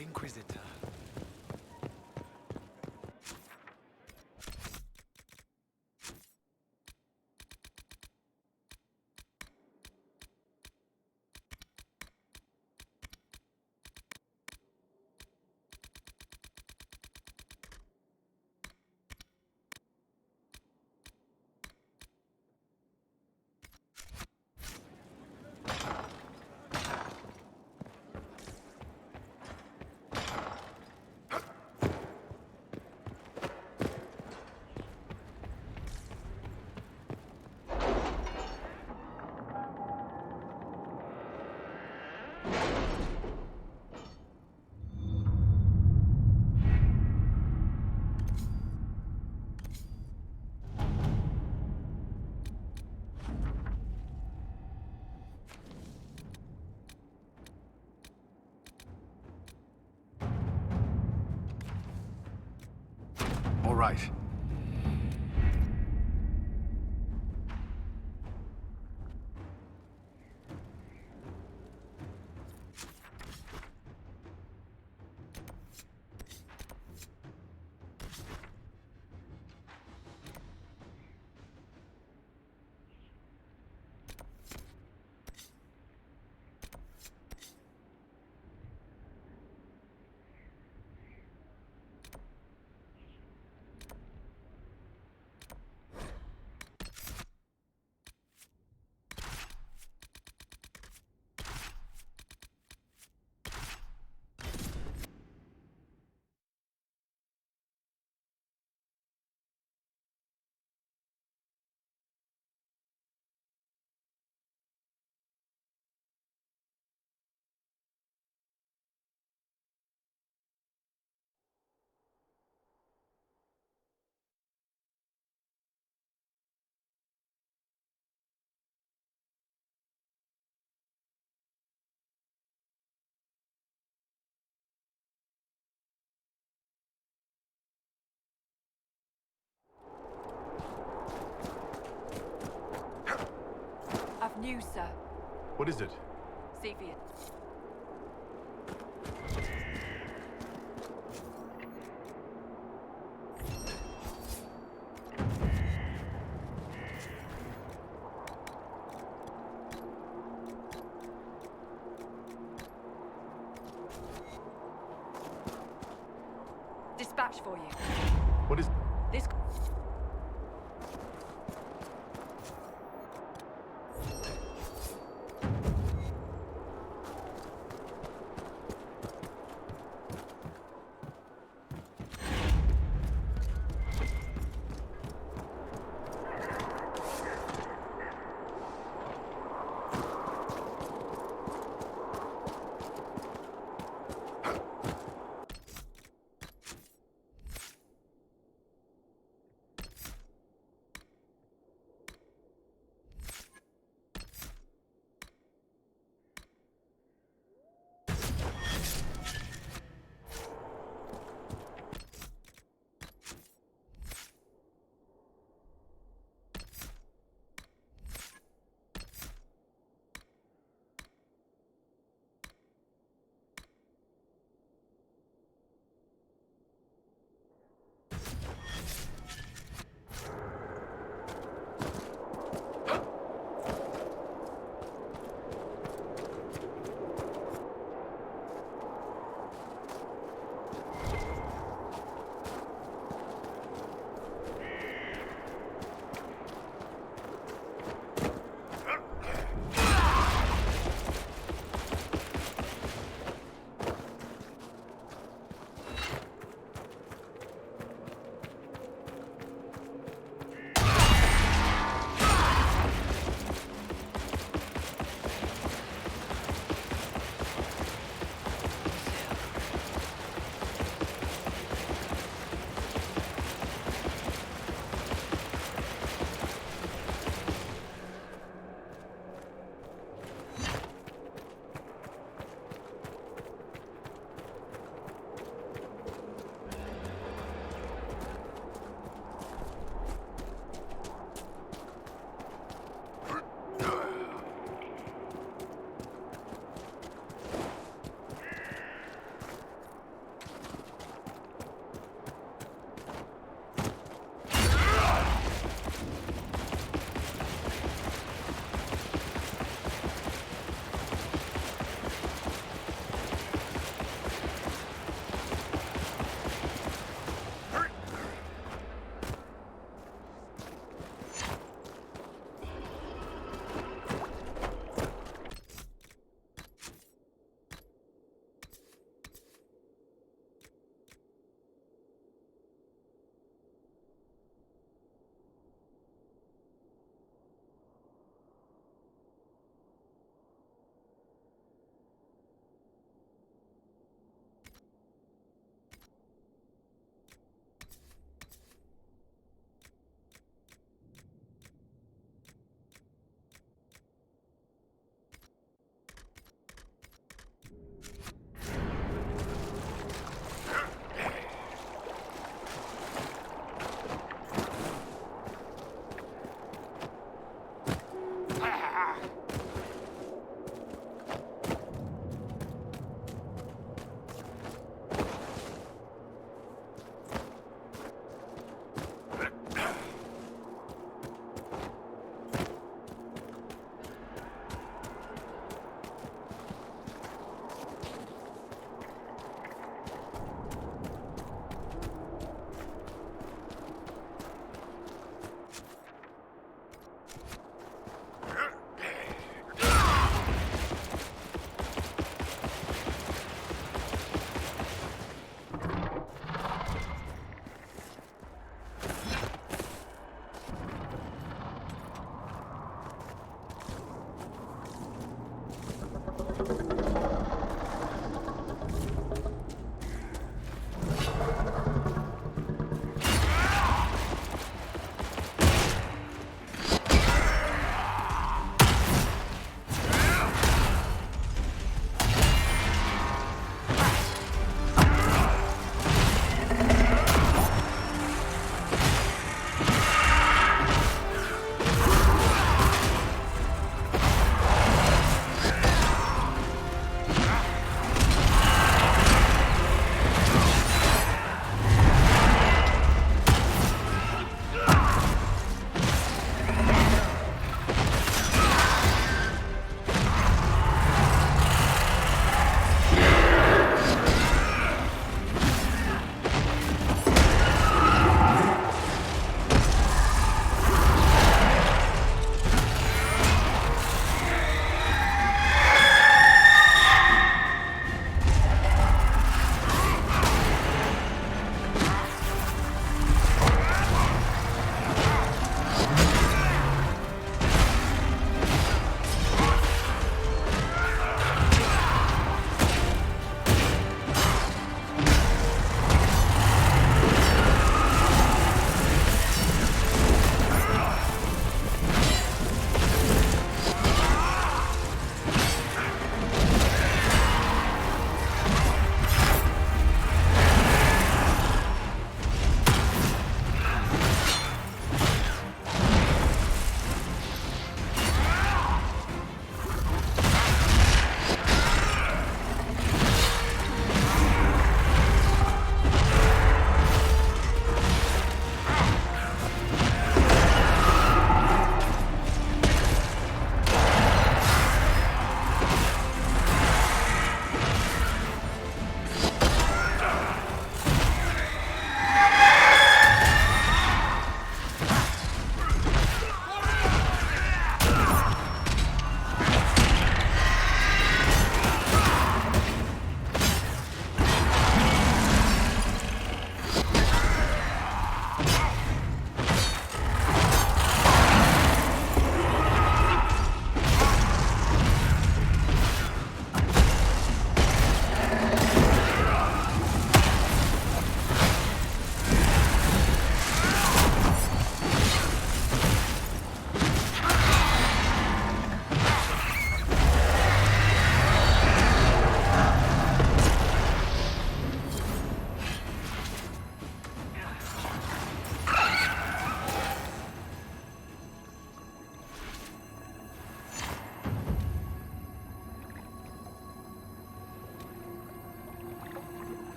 Inquisitor. All right. news, sir. What is it? See for you. Dispatch for you. What is... This...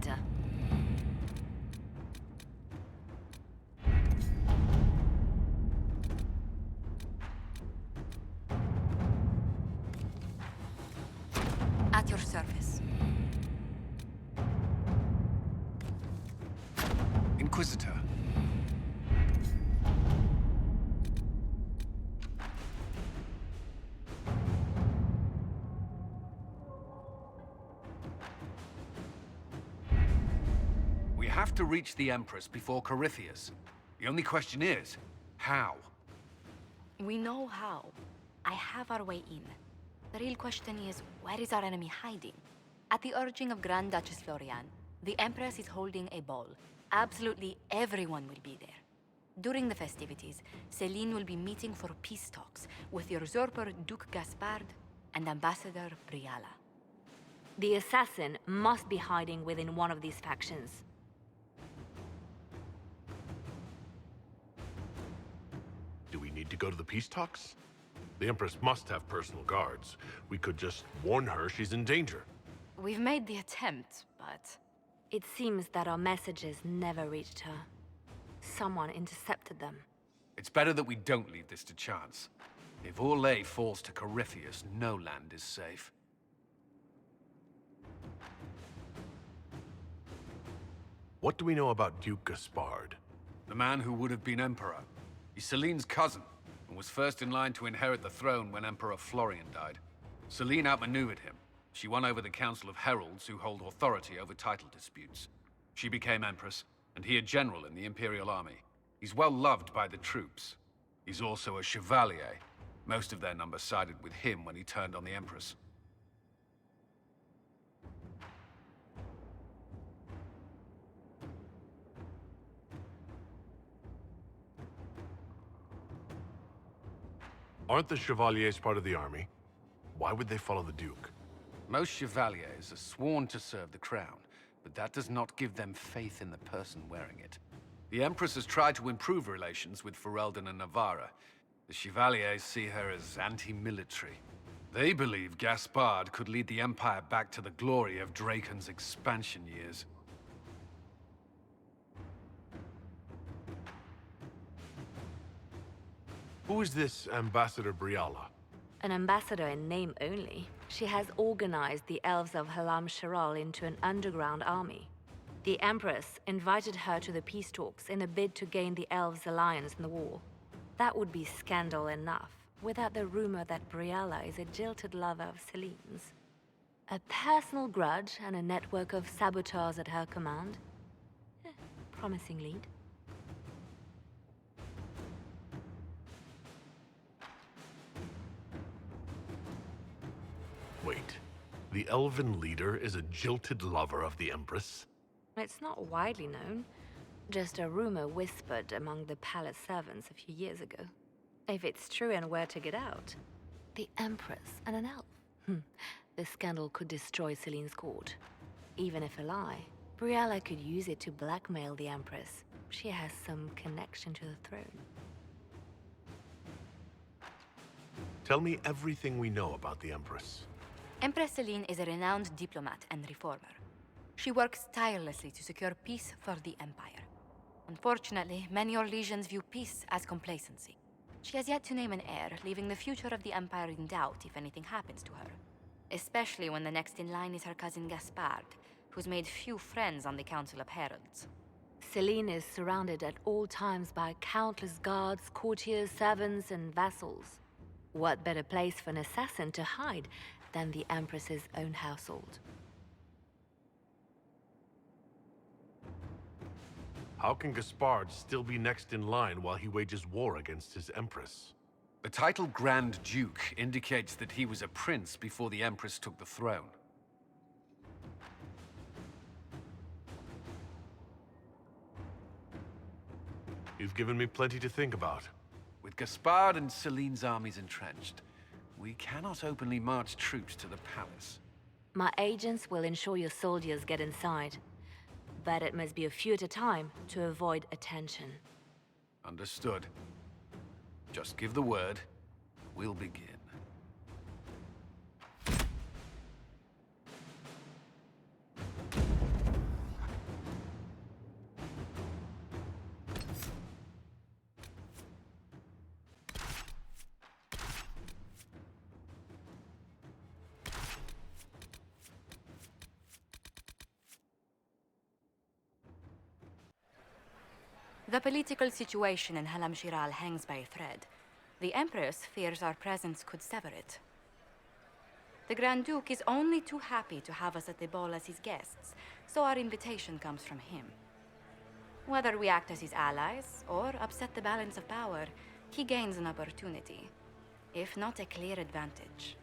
Inquisitor. At your service. Inquisitor. We have to reach the Empress before Corypheus. The only question is, how? We know how. I have our way in. The real question is, where is our enemy hiding? At the urging of Grand Duchess Florian, the Empress is holding a ball. Absolutely everyone will be there. During the festivities, Celine will be meeting for peace talks with the usurper Duke Gaspard and Ambassador Briala. The assassin must be hiding within one of these factions. Do we need to go to the peace talks? The Empress must have personal guards. We could just warn her she's in danger. We've made the attempt, but... It seems that our messages never reached her. Someone intercepted them. It's better that we don't leave this to chance. If Orlais falls to Corypheus, no land is safe. What do we know about Duke Gaspard? The man who would have been Emperor. He's Celine's cousin, and was first in line to inherit the throne when Emperor Florian died. Celine outmaneuvered him. She won over the Council of Heralds, who hold authority over title disputes. She became Empress, and he a general in the Imperial Army. He's well loved by the troops. He's also a Chevalier. Most of their number sided with him when he turned on the Empress. Aren't the Chevaliers part of the army? Why would they follow the Duke? Most Chevaliers are sworn to serve the crown, but that does not give them faith in the person wearing it. The Empress has tried to improve relations with Ferelden and Navarra. The Chevaliers see her as anti-military. They believe Gaspard could lead the Empire back to the glory of Draken's expansion years. Who is this Ambassador Briala? An ambassador in name only. She has organized the elves of Halam Sharal into an underground army. The Empress invited her to the peace talks in a bid to gain the elves' alliance in the war. That would be scandal enough, without the rumor that Briala is a jilted lover of Celine's. A personal grudge and a network of saboteurs at her command. Promising lead. Wait, the elven leader is a jilted lover of the Empress? It's not widely known. Just a rumor whispered among the palace servants a few years ago. If it's true and were to get out, the Empress and an elf. The scandal could destroy Celine's court. Even if a lie, Briala could use it to blackmail the Empress. She has some connection to the throne. Tell me everything we know about the Empress. Empress Celine is a renowned diplomat and reformer. She works tirelessly to secure peace for the Empire. Unfortunately, many Orlesians view peace as complacency. She has yet to name an heir, leaving the future of the Empire in doubt if anything happens to her. Especially when the next in line is her cousin Gaspard, who's made few friends on the Council of Heralds. Celine is surrounded at all times by countless guards, courtiers, servants, and vassals. What better place for an assassin to hide than the Empress's own household? How can Gaspard still be next in line while he wages war against his Empress? The title Grand Duke indicates that he was a prince before the Empress took the throne. You've given me plenty to think about. With Gaspard and Celine's armies entrenched, we cannot openly march troops to the palace. My agents will ensure your soldiers get inside. But it must be a few at a time to avoid attention. Understood. Just give the word. We'll begin. The political situation in Halam Shiral hangs by a thread. The Empress fears our presence could sever it. The Grand Duke is only too happy to have us at the ball as his guests, so our invitation comes from him. Whether we act as his allies or upset the balance of power, he gains an opportunity, if not a clear advantage.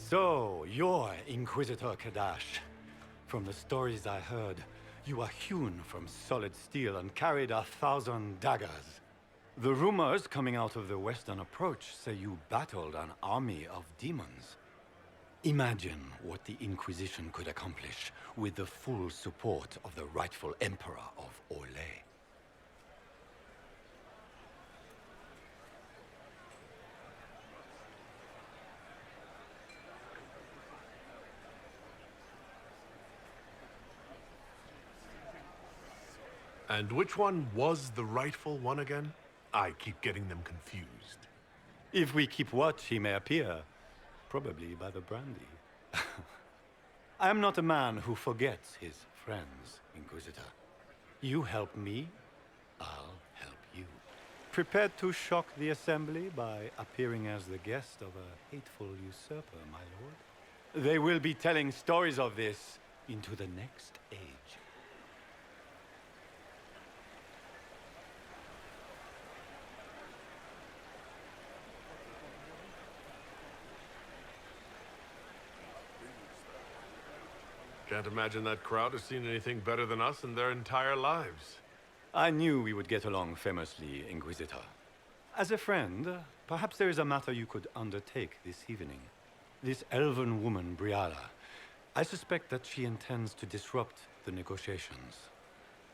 So, you're Inquisitor Kadash. From the stories I heard, you are hewn from solid steel and carried 1,000 daggers. The rumors coming out of the western approach say you battled an army of demons. Imagine what the Inquisition could accomplish with the full support of the rightful Emperor of Orlais. And which one was the rightful one again? I keep getting them confused. If we keep watch, he may appear. Probably by the brandy. I am not a man who forgets his friends, Inquisitor. You help me, I'll help you. Prepared to shock the Assembly by appearing as the guest of a hateful usurper, my lord? They will be telling stories of this into the next age. Can't imagine that crowd has seen anything better than us in their entire lives. I knew we would get along famously, Inquisitor. As a friend, perhaps there is a matter you could undertake this evening. This elven woman, Briala, I suspect that she intends to disrupt the negotiations.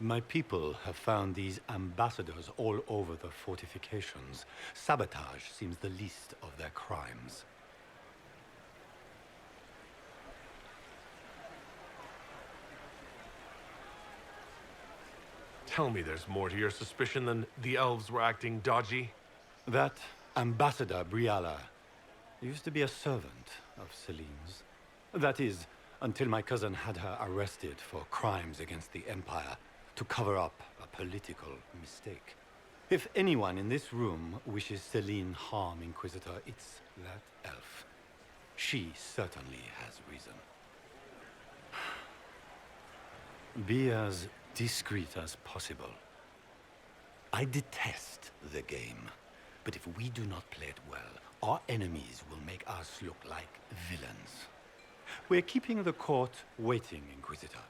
My people have found these ambassadors all over the fortifications. Sabotage seems the least of their crimes. Tell me there's more to your suspicion than the elves were acting dodgy. That Ambassador Briala used to be a servant of Celine's. That is, until my cousin had her arrested for crimes against the Empire to cover up a political mistake. If anyone in this room wishes Celine harm, Inquisitor, it's that elf. She certainly has reason. Be as discreet as possible. I detest the game, but if we do not play it well, our enemies will make us look like villains. We're keeping the court waiting, Inquisitor.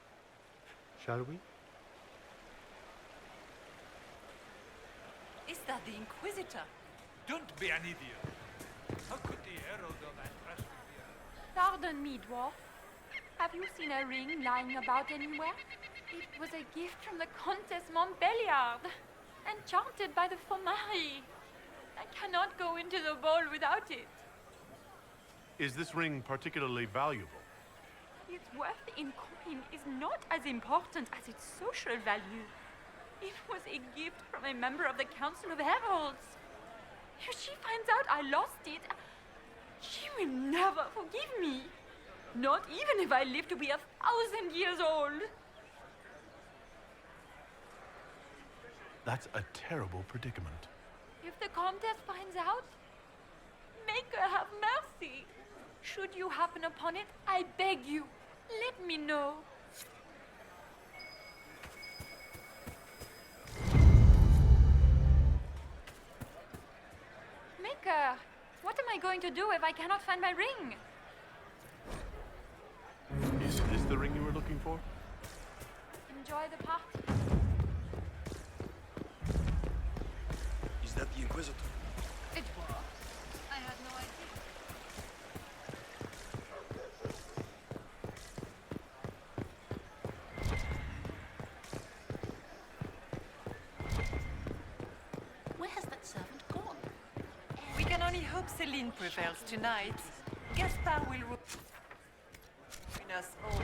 Shall we? Is that the Inquisitor? Don't be an idiot. How could the herald of that press be Pardon me, Dwarf. Have you seen a ring lying about anywhere? It was a gift from the Countess Montbelliard, enchanted by the Fomari. I cannot go into the ball without it. Is this ring particularly valuable? Its worth in coin is not as important as its social value. It was a gift from a member of the Council of Heralds. If she finds out I lost it, she will never forgive me. Not even if I live to be 1,000 years old. That's a terrible predicament. If the Comtesse finds out, make her have mercy. Should you happen upon it, I beg you, let me know. Maker, what am I going to do if I cannot find my ring? Is this the ring you were looking for? Enjoy the party. Is that the Inquisitor? It was. I had no idea. Where has that servant gone? We can only hope Celine prevails tonight. Gaspard will ruin us all.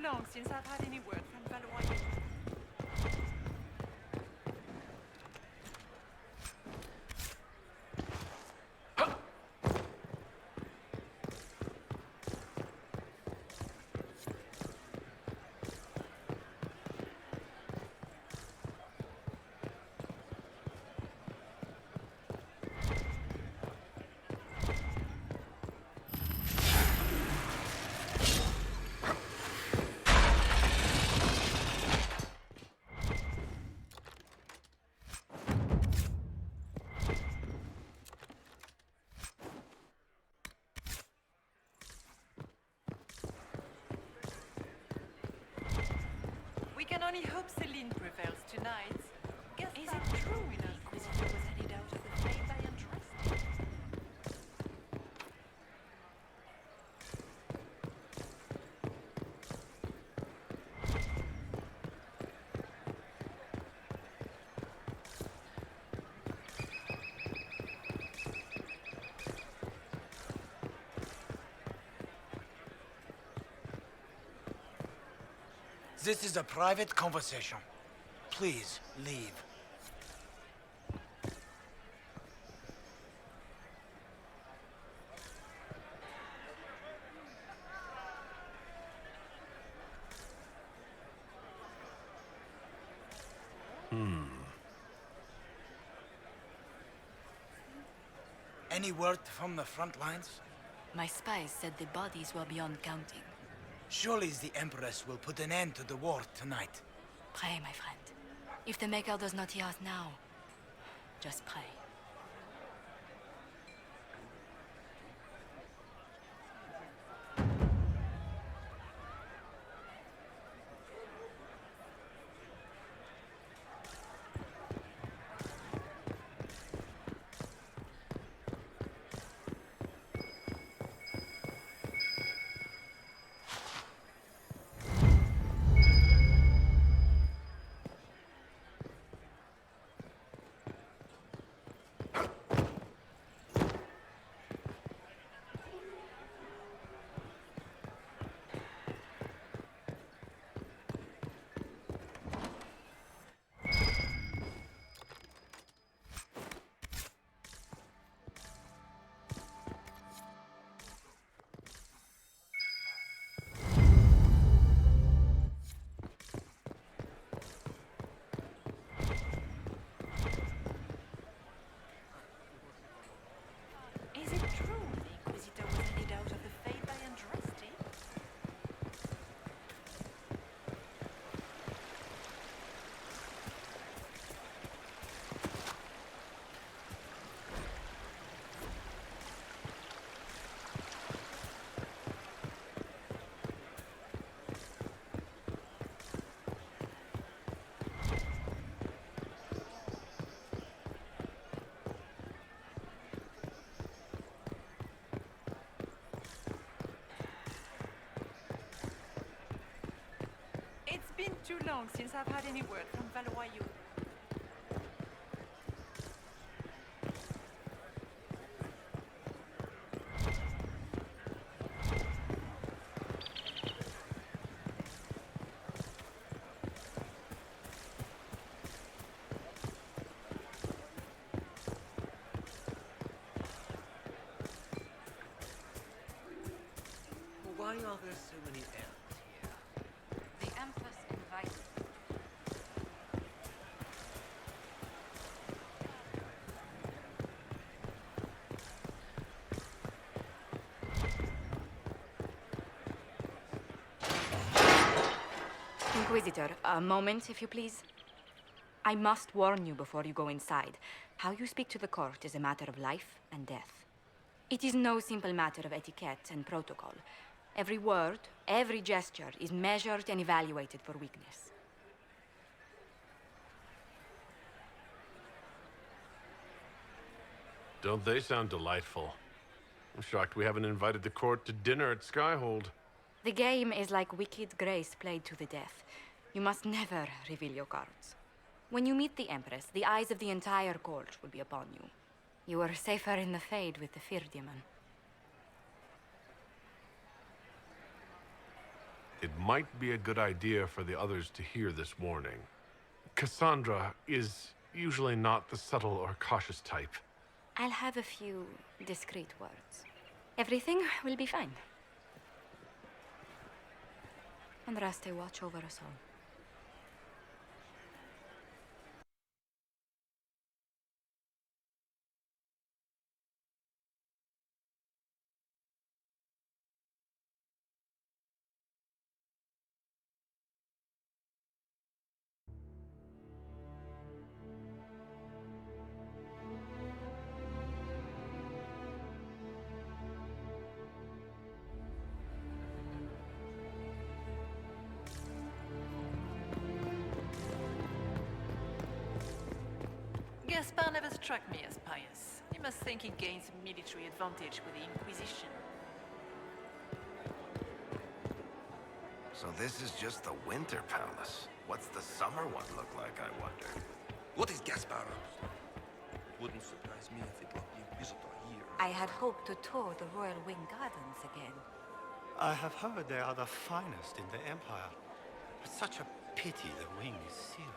long since I've had any word from Valois. We can only hope Celine prevails tonight. Is it true the Inquisitor was headed out of the faith I entrusted? This is a private conversation. Please, leave. Any word from the front lines? My spies said the bodies were beyond counting. Surely the Empress will put an end to the war tonight. Pray, my friend. If the Maker does not hear us now, just pray. Is it true the Inquisitor was headed out of the faith I entrusted? It's been too long since I've had any word from Valois. Why are there so many elves here? The Empress invited. Inquisitor, a moment, if you please. I must warn you before you go inside. How you speak to the court is a matter of life and death. It is no simple matter of etiquette and protocol. Every word, every gesture is measured and evaluated for weakness. Don't they sound delightful? I'm shocked we haven't invited the court to dinner at Skyhold. The game is like Wicked Grace played to the death. You must never reveal your cards. When you meet the Empress, the eyes of the entire court will be upon you. You are safer in the Fade with the Fear Demon. It might be a good idea for the others to hear this warning. Cassandra is usually not the subtle or cautious type. I'll have a few discreet words. Everything will be fine. And Raste watch over us all. Gaspar never struck me as pious. You must think he gains military advantage with the Inquisition. So this is just the Winter Palace. What's the summer one look like, I wonder? What is Gaspar up to? Wouldn't surprise me if it brought the Inquisitor here. I had hoped to tour the Royal Wing Gardens again. I have heard they are the finest in the Empire. It's such a pity the wing is sealed.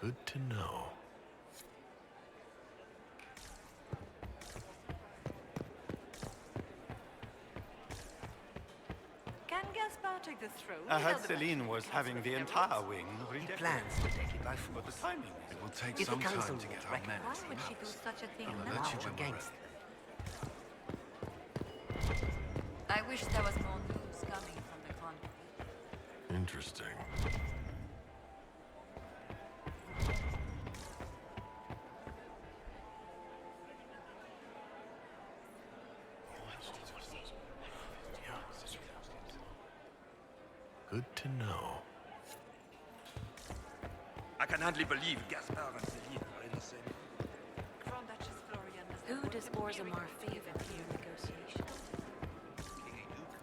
Good to know. Can Gaspar take the throne? I heard without the Celine was having the entire wing redecorated. Plans to take it by force. But the timing is... It will take If the some council time to get our men. Why would she do such a thing I'll now? let you when we're Against ready. I wish there was more news coming from the convent. Interesting. Good to know. I can hardly believe Gaspar and Celine are in the same. Grand Duchess Florian has Who does Orzammar favor in your negotiations? King Aduke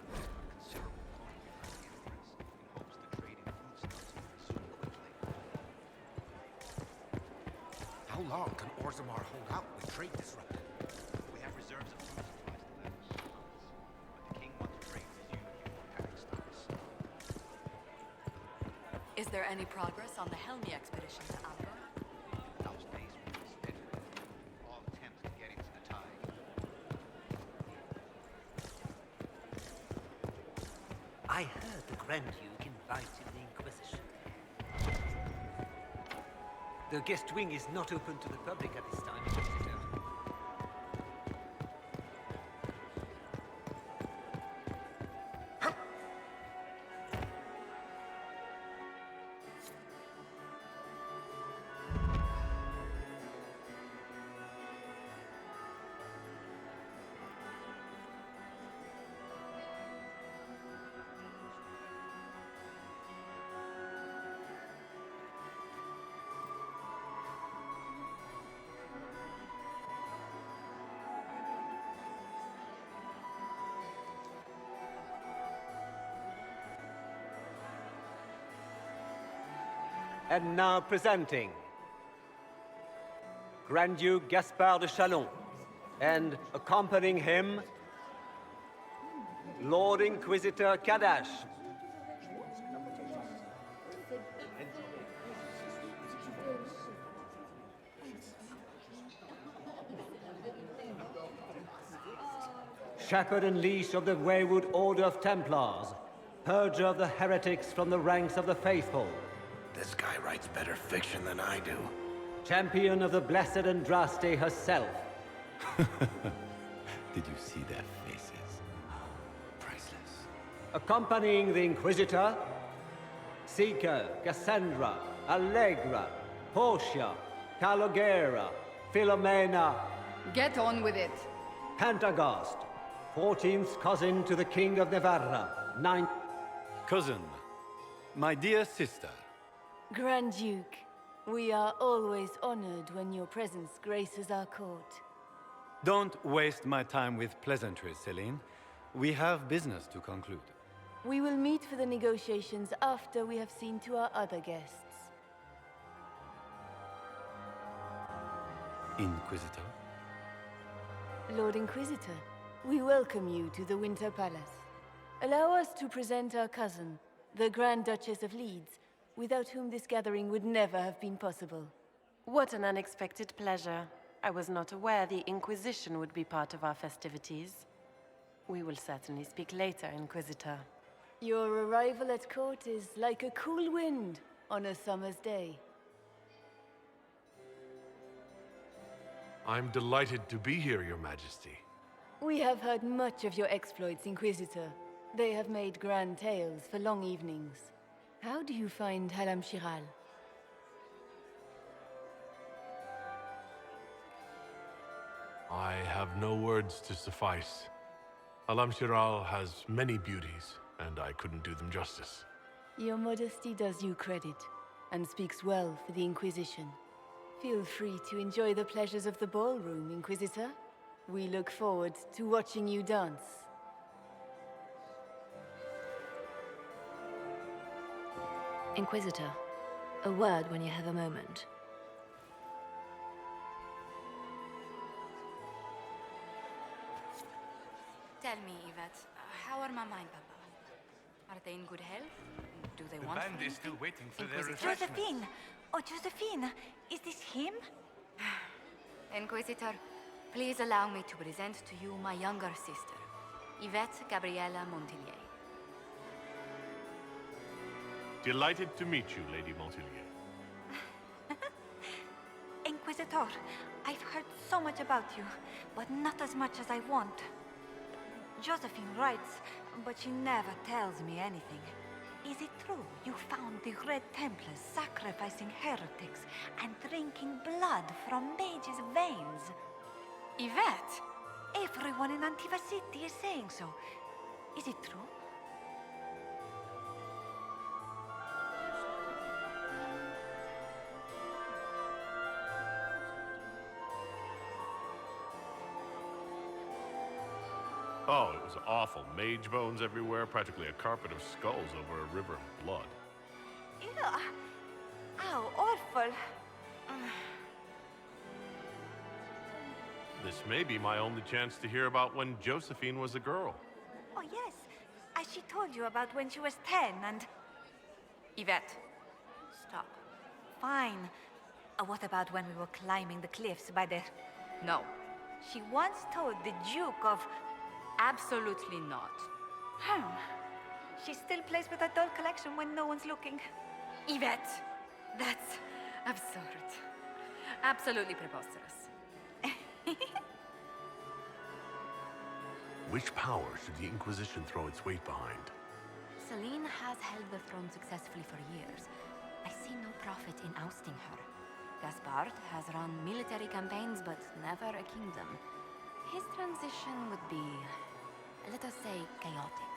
considerable quantity from the Empress in hopes the trade in foodstuffs will resume quickly. How long can Orzammar hold out with trade disrupted? We have reserves of food supplies to lend us months, but the king wants trade resumed before panic starts. Is there any progress on the Helmi expedition to Alba? Those days will be spent with all attempts to get into the tide. I heard the Grand Duke invited the Inquisition. The guest wing is not open to the public at this time, Inquisitor. And now presenting Grand Duke Gaspard de Chalon, and accompanying him, Lord Inquisitor Kadash. Shepherd and leash of the Wayward Order of Templars, purger of the heretics from the ranks of the faithful. This guy writes better fiction than I do. Champion of the Blessed Andraste herself. Did you see their faces? Priceless. Accompanying the Inquisitor, Seeker, Cassandra, Allegra, Portia, Calogera, Philomena. Get on with it. Pantagast, 14th cousin to the King of Navarra, 9th... Cousin, my dear sister. Grand Duke, we are always honored when your presence graces our court. Don't waste my time with pleasantries, Celine. We have business to conclude. We will meet for the negotiations after we have seen to our other guests. Inquisitor? Lord Inquisitor, we welcome you to the Winter Palace. Allow us to present our cousin, the Grand Duchess of Leeds, without whom this gathering would never have been possible. What an unexpected pleasure. I was not aware the Inquisition would be part of our festivities. We will certainly speak later, Inquisitor. Your arrival at court is like a cool wind on a summer's day. I'm delighted to be here, Your Majesty. We have heard much of your exploits, Inquisitor. They have made grand tales for long evenings. How do you find Halam Shiral? I have no words to suffice. Alam Shiral has many beauties, and I couldn't do them justice. Your modesty does you credit, and speaks well for the Inquisition. Feel free to enjoy the pleasures of the ballroom, Inquisitor. We look forward to watching you dance. Inquisitor, a word when you have a moment. Tell me, Yvette, how are Mama and Papa? Are they in good health? Do they want The band something? is still waiting for their Inquisitor. refreshments. Josephine! Oh, Josephine! Is this him? Inquisitor, please allow me to present to you my younger sister, Yvette Gabriella Montillier. Delighted to meet you, Lady Montillier. Inquisitor, I've heard so much about you, but not as much as I want. Josephine writes, but she never tells me anything. Is it true you found the Red Templars sacrificing heretics and drinking blood from mages' veins? Yvette! Everyone in Antiva City is saying so. Is it true? Oh, it was awful. Mage bones everywhere, practically a carpet of skulls over a river of blood. Ew. How awful. This may be my only chance to hear about when Josephine was a girl. Oh, yes. As she told you about when she was 10 and... Yvette, stop. Fine. What about when we were climbing the cliffs by the... No. She once told the Duke of... Absolutely not. She still plays with her doll collection when no one's looking. Yvette, that's absurd. Absolutely preposterous. Which power should the Inquisition throw its weight behind? Celine has held the throne successfully for years. I see no profit in ousting her. Gaspard has run military campaigns, but never a kingdom. His transition would be, let us say, chaotic.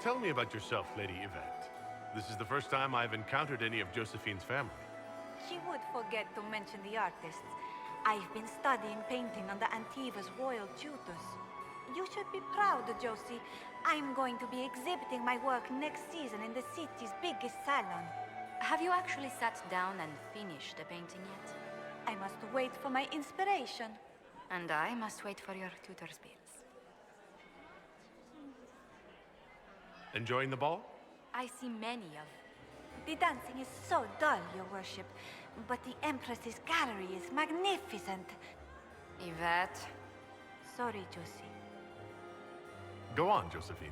Tell me about yourself, Lady Yvette. This is the first time I've encountered any of Josephine's family. She would forget to mention the artists. I've been studying painting under Antiva's royal tutors. You should be proud, Josie. I'm going to be exhibiting my work next season in the city's biggest salon. Have you actually sat down and finished the painting yet? I must wait for my inspiration. And I must wait for your tutor's bills. Enjoying the ball? I see many of... The dancing is so dull, Your Worship. But the Empress's gallery is magnificent. Yvette. Sorry, Josie. Go on, Josephine.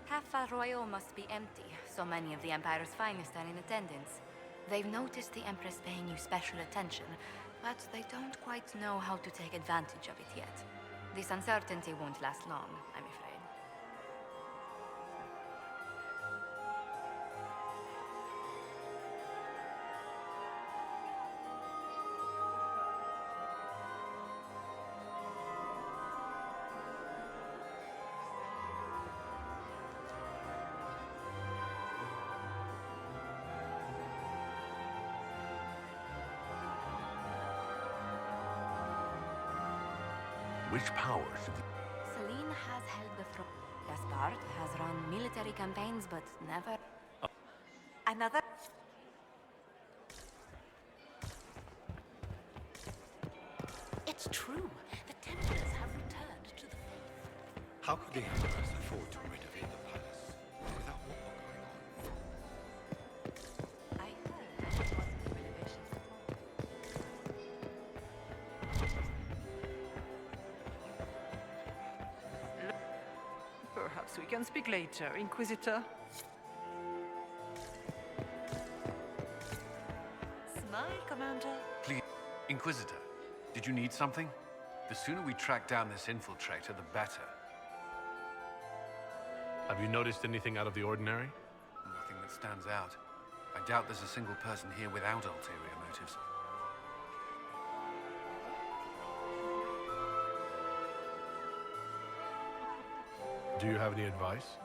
Half Royal must be empty. So many of the Empire's finest are in attendance. They've noticed the Empress paying you special attention, but they don't quite know how to take advantage of it yet. This uncertainty won't last long, I'm afraid. Which power should the... Celine has held the throne. Gaspard has run military campaigns, but never... Another? It's true. The Templars have returned to the faith. How could the Empress afford to renovate the palace without war going on? I heard there was a renovation. Perhaps we can speak later, Inquisitor. Smile, Commander. Please, Inquisitor, did you need something? The sooner we track down this infiltrator, the better. Have you noticed anything out of the ordinary? Nothing that stands out. I doubt there's a single person here without ulterior motives. Do you have any advice?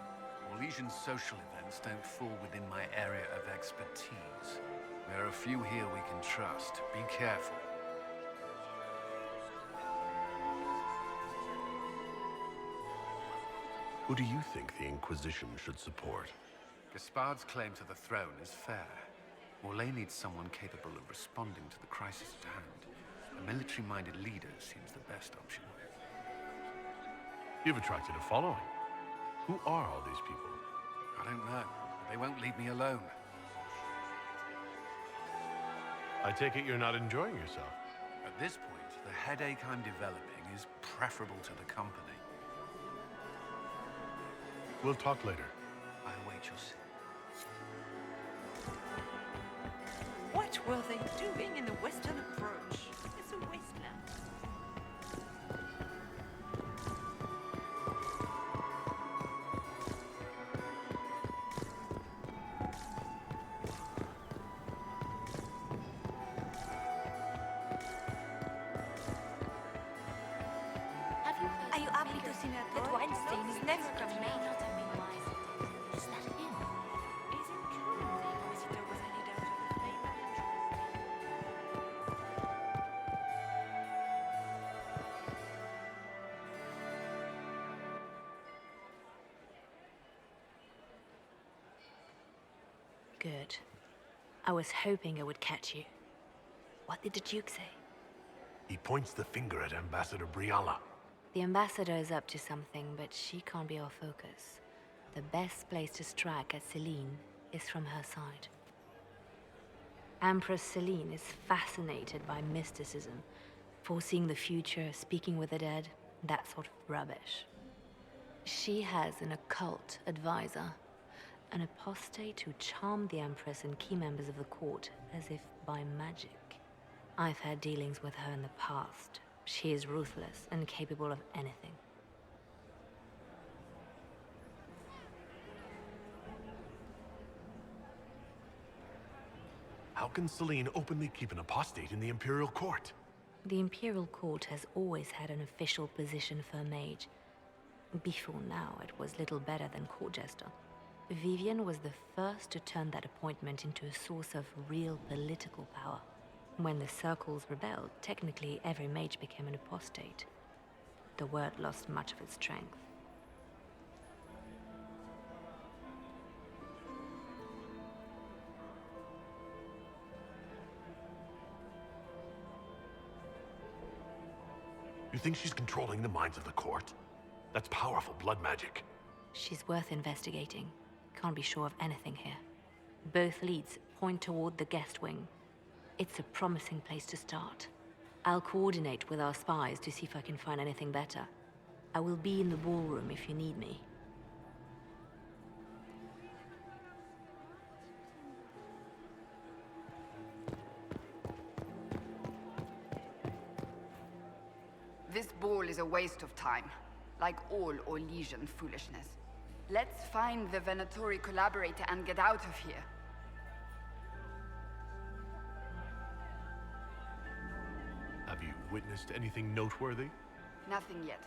Orlesian social events don't fall within my area of expertise. There are a few here we can trust. Be careful. Who do you think the Inquisition should support? Gaspard's claim to the throne is fair. Morlaix needs someone capable of responding to the crisis at hand. A military-minded leader seems the best option. You've attracted a following. Who are all these people? I don't know, but they won't leave me alone. I take it you're not enjoying yourself. At this point, the headache I'm developing is preferable to the company. We'll talk later. I await your sin. What were they doing in the western approach? It's a wasteland. Are you happy to see me at That Weinstein is never from coming me? out. Is that him? Is it true the Inquisitor was any doubt of the faith and interest? Good. I was hoping I would catch you. What did the Duke say? He points the finger at Ambassador Briala. The ambassador is up to something, but she can't be our focus. The best place to strike at Celine is from her side. Empress Celine is fascinated by mysticism, foreseeing the future, speaking with the dead, that sort of rubbish. She has an occult advisor, an apostate who charmed the Empress and key members of the court as if by magic. I've had dealings with her in the past. She is ruthless and capable of anything. How can Celine openly keep an apostate in the Imperial Court? The Imperial Court has always had an official position for a mage. Before now, it was little better than court jester. Vivian was the first to turn that appointment into a source of real political power. When the circles rebelled, technically every mage became an apostate. The word lost much of its strength. You think she's controlling the minds of the court? That's powerful blood magic. She's worth investigating. Can't be sure of anything here. Both leads point toward the guest wing. It's a promising place to start. I'll coordinate with our spies to see if I can find anything better. I will be in the ballroom if you need me. This ball is a waste of time, like all Orlesian foolishness. Let's find the Venatori collaborator and get out of here. Have you witnessed anything noteworthy? Nothing yet.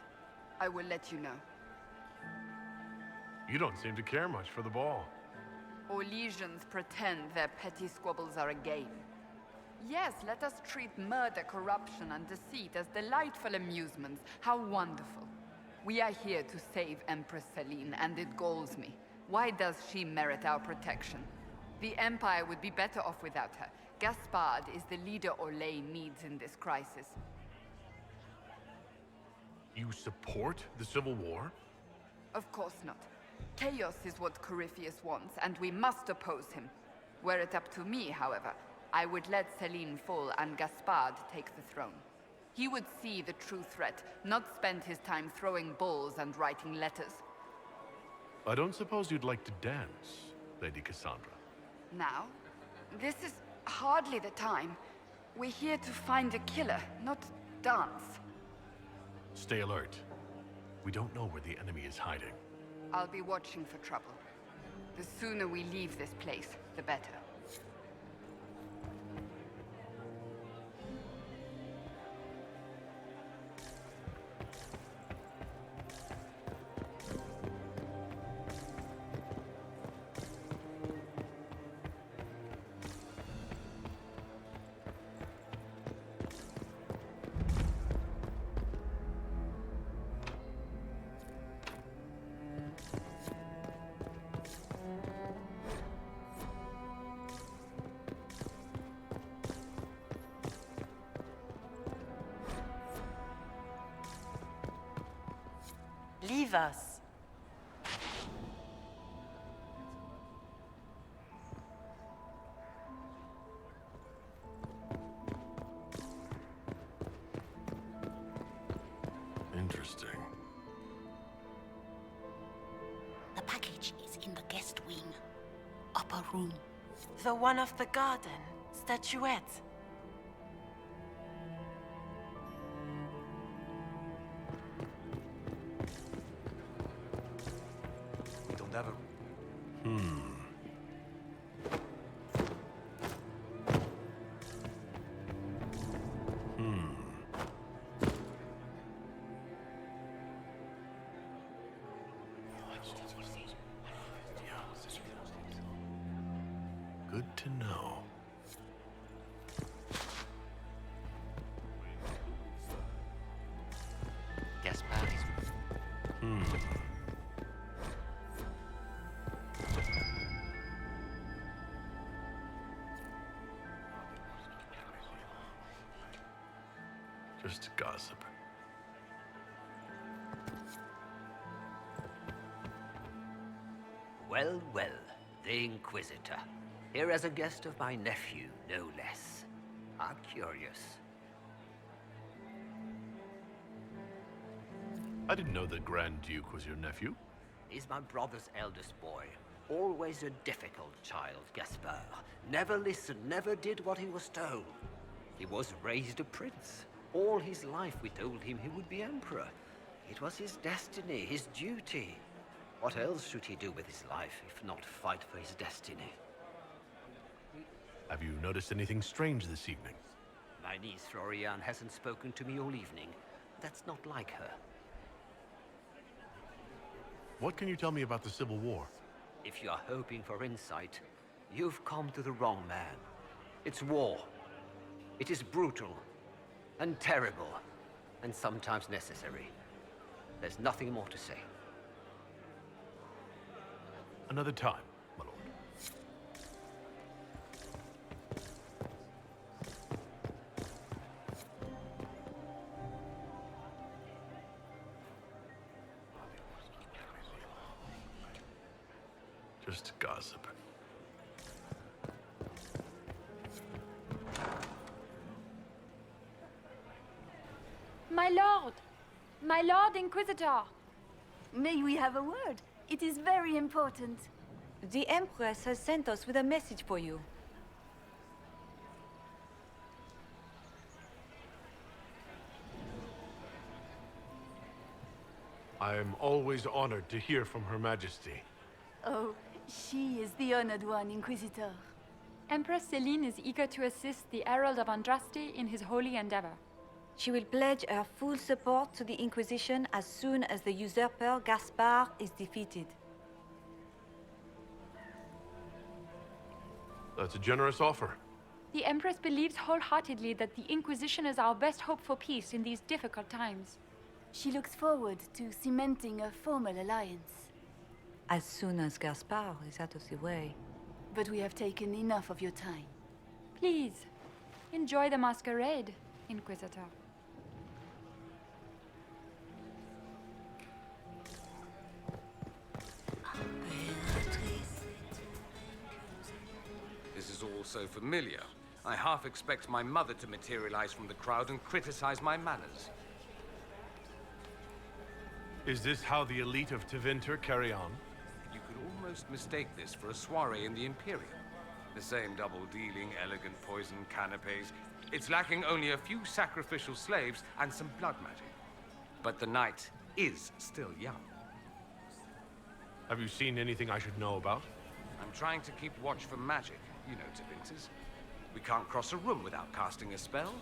I will let you know. You don't seem to care much for the ball. Orlesians pretend their petty squabbles are a game. Yes, let us treat murder, corruption, and deceit as delightful amusements. How wonderful. We are here to save Empress Celine, and it galls me. Why does she merit our protection? The Empire would be better off without her. Gaspard is the leader Orlais needs in this crisis. You support the Civil War? Of course not. Chaos is what Corypheus wants, and we must oppose him. Were it up to me, however, I would let Celine fall and Gaspard take the throne. He would see the true threat, not spend his time throwing balls and writing letters. I don't suppose you'd like to dance, Lady Cassandra. Now? This is hardly the time. We're here to find a killer, not dance. Stay alert. We don't know where the enemy is hiding. I'll be watching for trouble. The sooner we leave this place, the better. Leave us. Interesting. The package is in the guest wing. Upper room. The one of the garden. Statuette. We don't have a... Good to know. Gaspard is... Just gossip. Well, well, the Inquisitor. Here as a guest of my nephew, no less. I'm curious. I didn't know the Grand Duke was your nephew. He's my brother's eldest boy. Always a difficult child, Gaspard. Never listened, never did what he was told. He was raised a prince. All his life we told him he would be emperor. It was his destiny, his duty. What else should he do with his life if not fight for his destiny? Have you noticed anything strange this evening? My niece Florian hasn't spoken to me all evening. That's not like her. What can you tell me about the Civil War? If you are hoping for insight, you've come to the wrong man. It's war. It is brutal, and terrible, and sometimes necessary. There's nothing more to say. Another time, my lord. Just gossip. My lord! My lord Inquisitor! May we have a word? It is very important. The Empress has sent us with a message for you. I am always honored to hear from Her Majesty. Oh, she is the honored one, Inquisitor. Empress Celine is eager to assist the Herald of Andraste in his holy endeavor. She will pledge her full support to the Inquisition as soon as the usurper Gaspard is defeated. That's a generous offer. The Empress believes wholeheartedly that the Inquisition is our best hope for peace in these difficult times. She looks forward to cementing a formal alliance. As soon as Gaspard is out of the way. But we have taken enough of your time. Please, enjoy the masquerade, Inquisitor. This is all so familiar. I half expect my mother to materialize from the crowd and criticize my manners. Is this how the elite of Tevinter carry on? You could almost mistake this for a soiree in the Imperium. The same double-dealing, elegant poison canapes. It's lacking only a few sacrificial slaves and some blood magic. But the night is still young. Have you seen anything I should know about? I'm trying to keep watch for magic. You know Tevinters. We can't cross a room without casting a spell.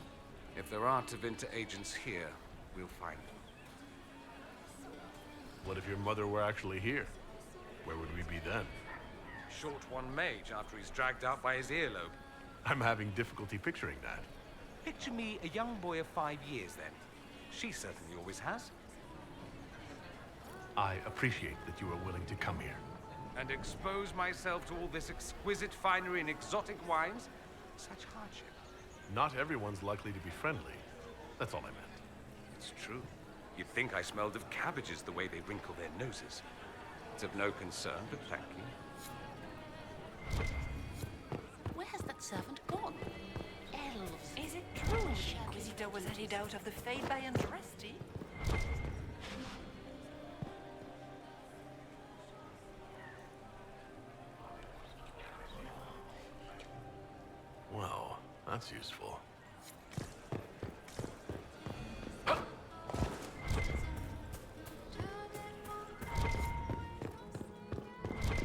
If there are Tevinter agents here, we'll find them. What if your mother were actually here? Where would we be then? Short one mage after he's dragged out by his earlobe. I'm having difficulty picturing that. Picture me a young boy of 5 years then. She certainly always has. I appreciate that you are willing to come here. And expose myself to all this exquisite finery and exotic wines? Such hardship. Not everyone's likely to be friendly. That's all I meant. It's true. You'd think I smelled of cabbages the way they wrinkle their noses. It's of no concern, but thank you. Where has that servant gone? Elves. Is it true the Inquisitor was headed out of the Fade by Andresti? Well, that's useful.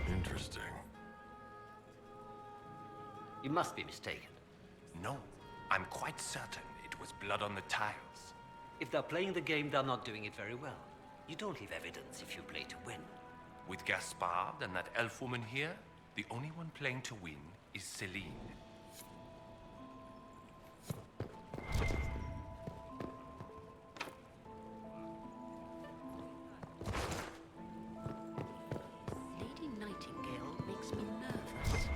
Interesting. You must be mistaken. No, I'm quite certain it was blood on the tiles. If they're playing the game, they're not doing it very well. You don't leave evidence if you play to win. With Gaspard and that elf woman here, the only one playing to win is Celine. Lady Nightingale makes me nervous.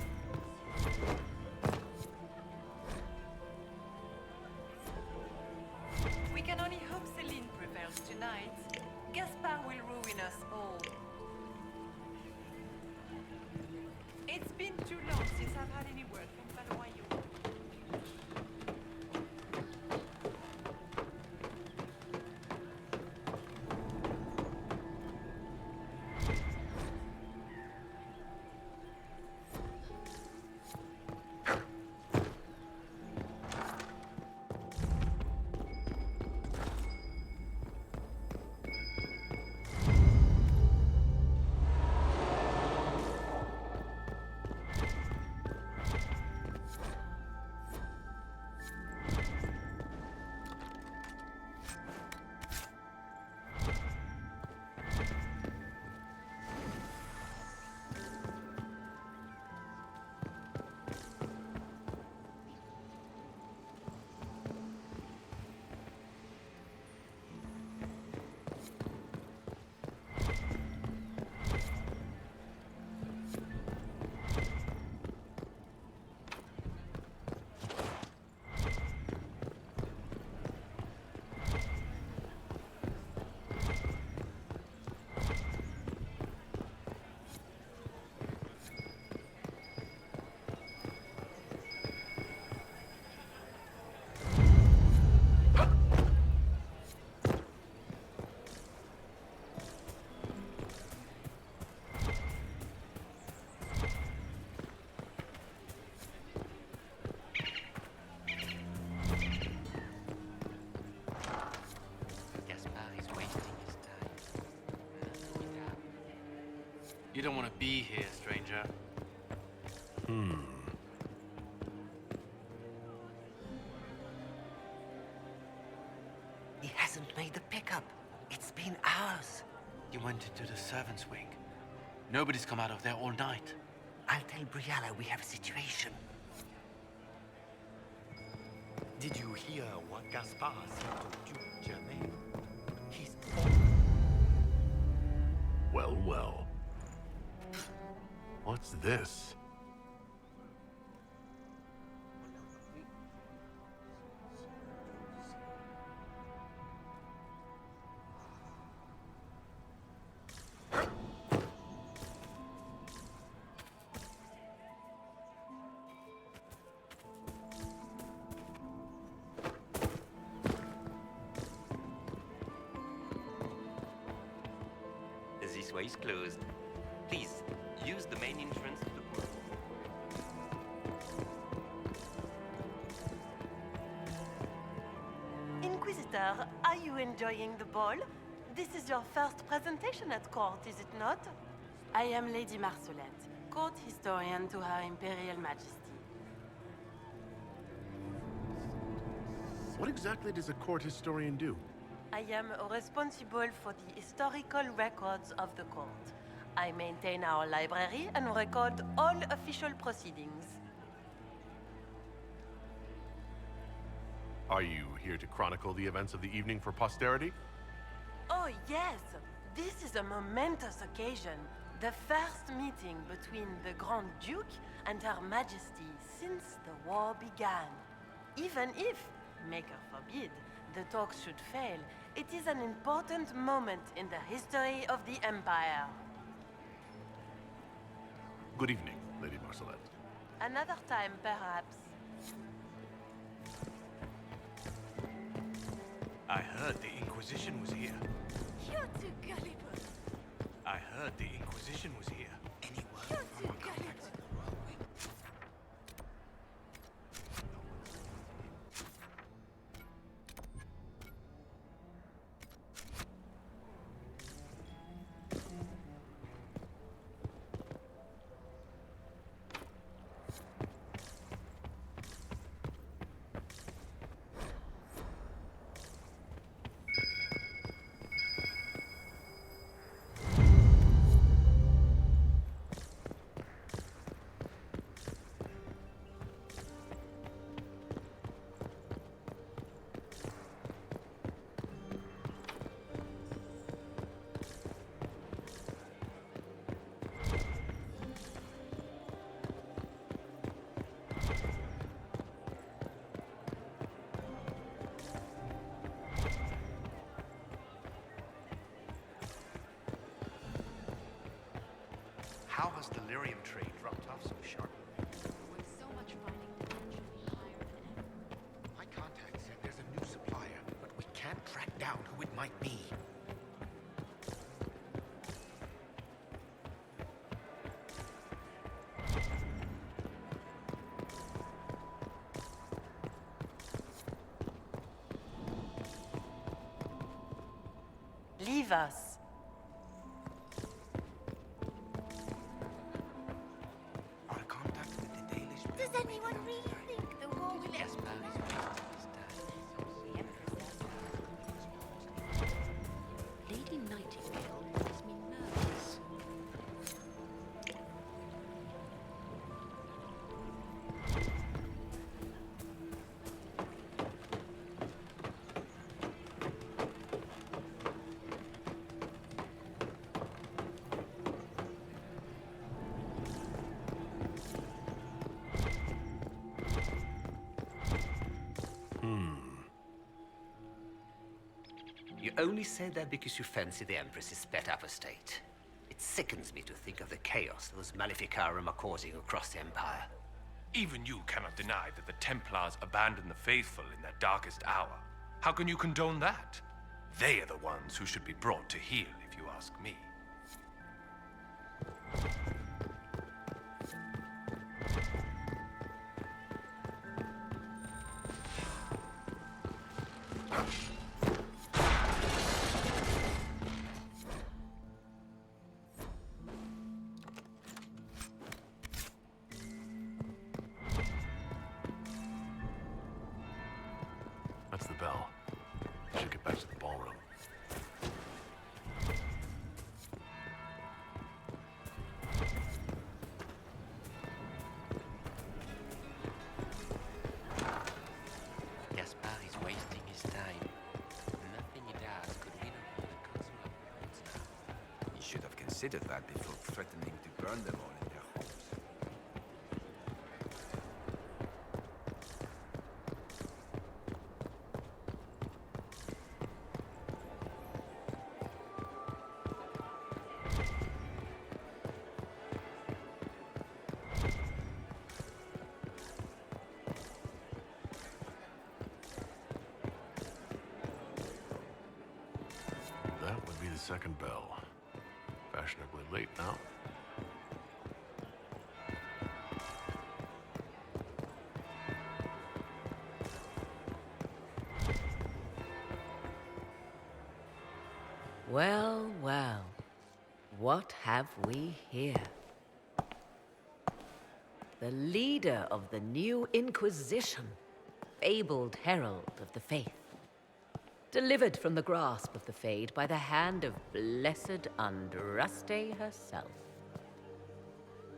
We can only hope Celine prevails tonight. Gaspard will ruin us all. It's been too long since I've had any word from Palawayo. You don't want to be here, stranger. He hasn't made the pickup. It's been hours. You went into the servants' wing. Nobody's come out of there all night. I'll tell Briala we have a situation. Did you hear what Gaspard said to Duke Germain? He's... Well, well. What's this? This way is closed. Please, use the main entrance to the pool. Inquisitor, are you enjoying the ball? This is your first presentation at court, is it not? I am Lady Marcelette, court historian to Her Imperial Majesty. What exactly does a court historian do? I am responsible for the historical records of the court. I maintain our library and record all official proceedings. Are you here to chronicle the events of the evening for posterity? Oh yes, this is a momentous occasion. The first meeting between the Grand Duke and Her Majesty since the war began. Even if, Maker forbid, the talks should fail, it is an important moment in the history of the Empire. Good evening, Lady Marcelette. Another time, perhaps. I heard the Inquisition was here. You're too gullible. I heard the Inquisition was here. You're too gullible. How has the lyrium trade dropped off so sharply? With so much fighting, tension is higher than ever. My contact said there's a new supplier, but we can't track down who it might be. Leave us. Does anyone really think the war will end tonight? Lady Nightingale makes me nervous. You only say that because you fancy the Empress's sped up estate. It sickens me to think of the chaos those Maleficarum are causing across the Empire. Even you cannot deny that the Templars abandoned the faithful in their darkest hour. How can you condone that? They are the ones who should be brought to heel, if you ask me. That's the bell. I should get back to the ballroom. considered that before threatening to burn them all in their homes. That would be the second bell. Fashionably late now. Well, well. What have we here? The leader of the new Inquisition, fabled herald of the faith. Delivered from the grasp of the Fade by the hand of blessed Andraste herself.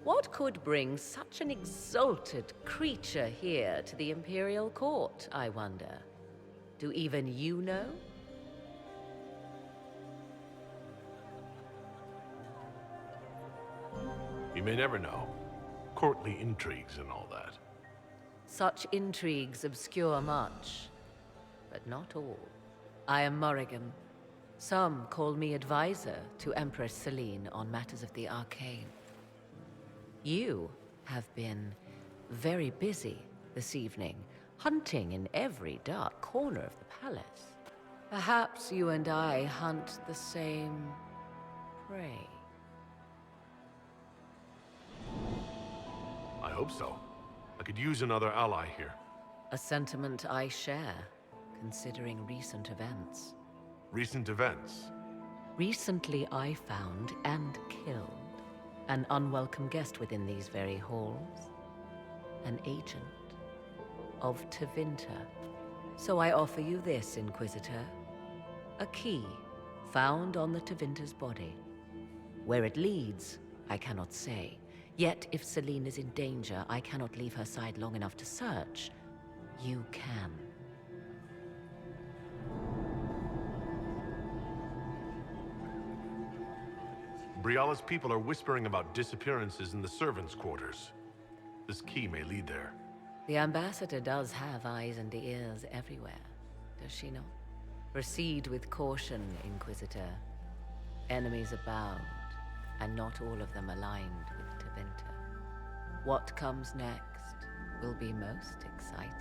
What could bring such an exalted creature here to the Imperial Court, I wonder? Do even you know? You may never know. Courtly intrigues and all that. Such intrigues obscure much, but not all. I am Morrigan. Some call me advisor to Empress Celine on matters of the arcane. You have been very busy this evening, hunting in every dark corner of the palace. Perhaps you and I hunt the same prey. I hope so. I could use another ally here. A sentiment I share, considering recent events. Recent events? Recently I found and killed an unwelcome guest within these very halls. An agent of Tevinter. So I offer you this, Inquisitor. A key found on the Tevinter's body. Where it leads, I cannot say. Yet if Celine is in danger, I cannot leave her side long enough to search. You can. Briala's people are whispering about disappearances in the servants' quarters. This key may lead there. The ambassador does have eyes and ears everywhere, does she not? Proceed with caution, Inquisitor. Enemies abound, and not all of them aligned with Tevinter. What comes next will be most exciting.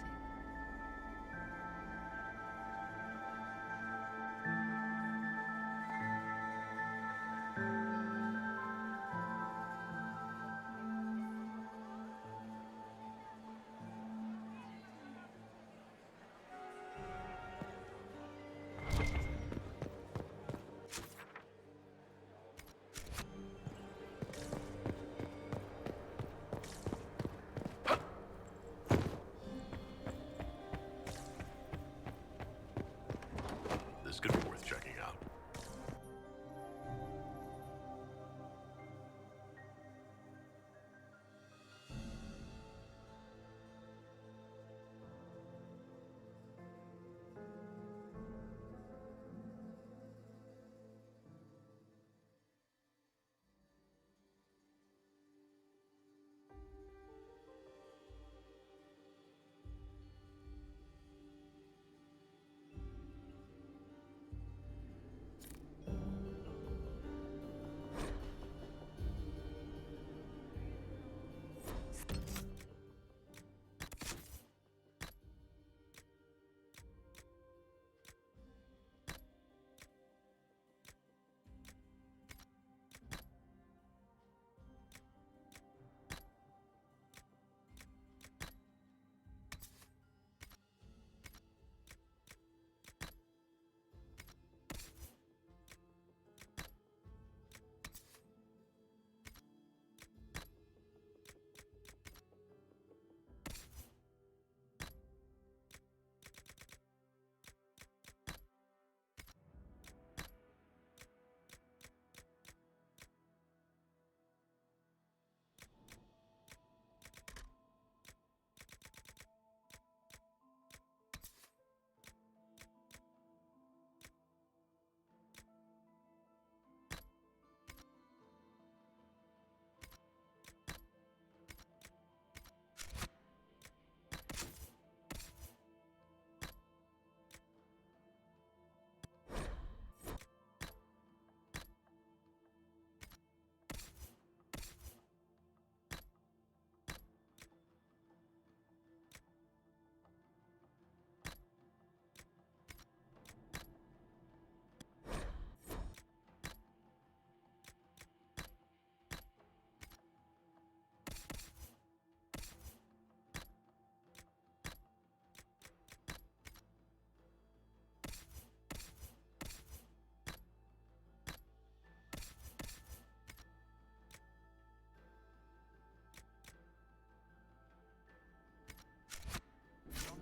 This could be worth checking out.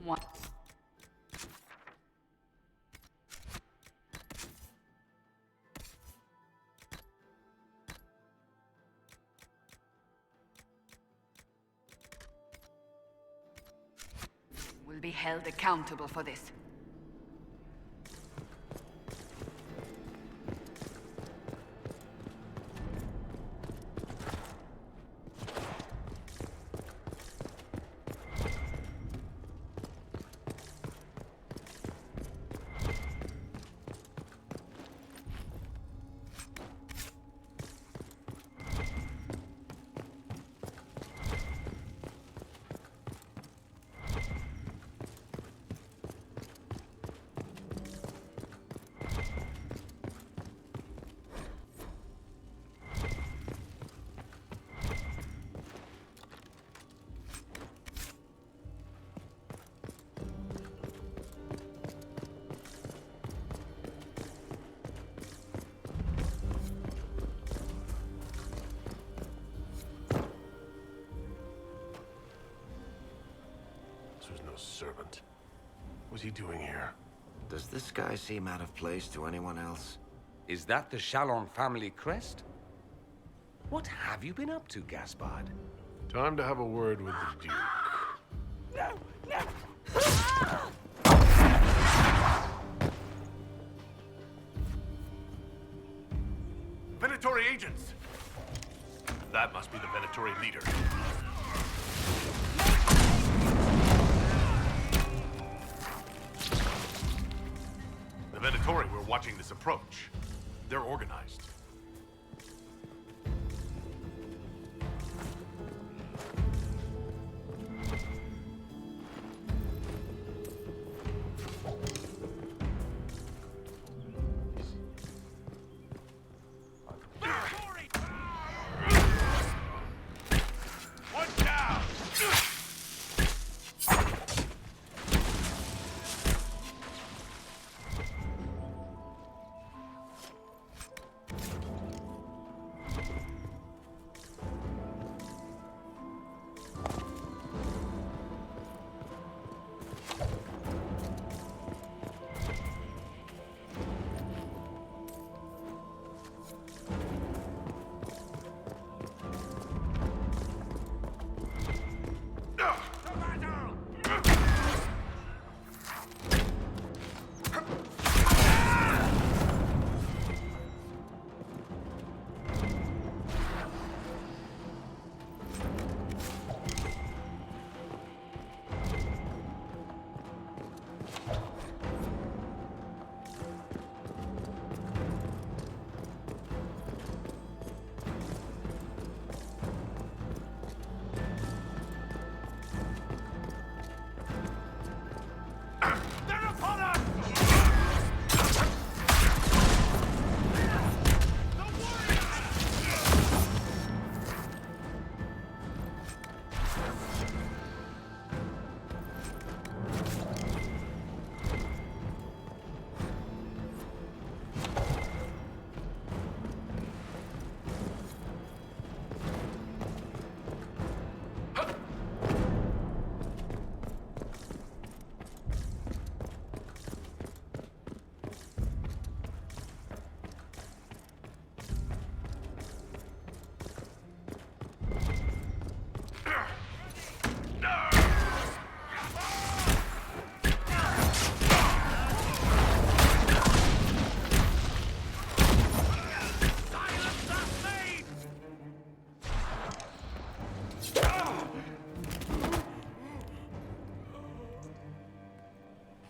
What? Will be held accountable for this. Servant. What's he doing here? Does this guy seem out of place to anyone else? Is that the Chalon family crest? What have you been up to, Gaspard? Time to have a word with the Duke. No! No! Venatori agents! That must be the Venatori leader. The Venatori were watching this approach. They're organized.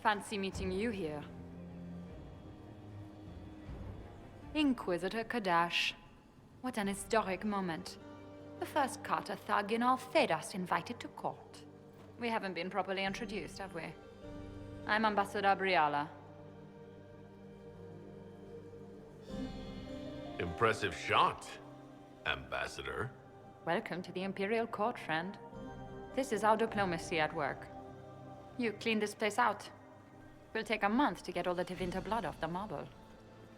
Fancy meeting you here. Inquisitor Kadash. What an historic moment. The first Carter thug in all Thedas invited to court. We haven't been properly introduced, have we? I'm Ambassador Briala. Impressive shot, Ambassador. Welcome to the Imperial Court, friend. This is our diplomacy at work. You cleaned this place out. Will take a month to get all the Tevinter blood off the marble.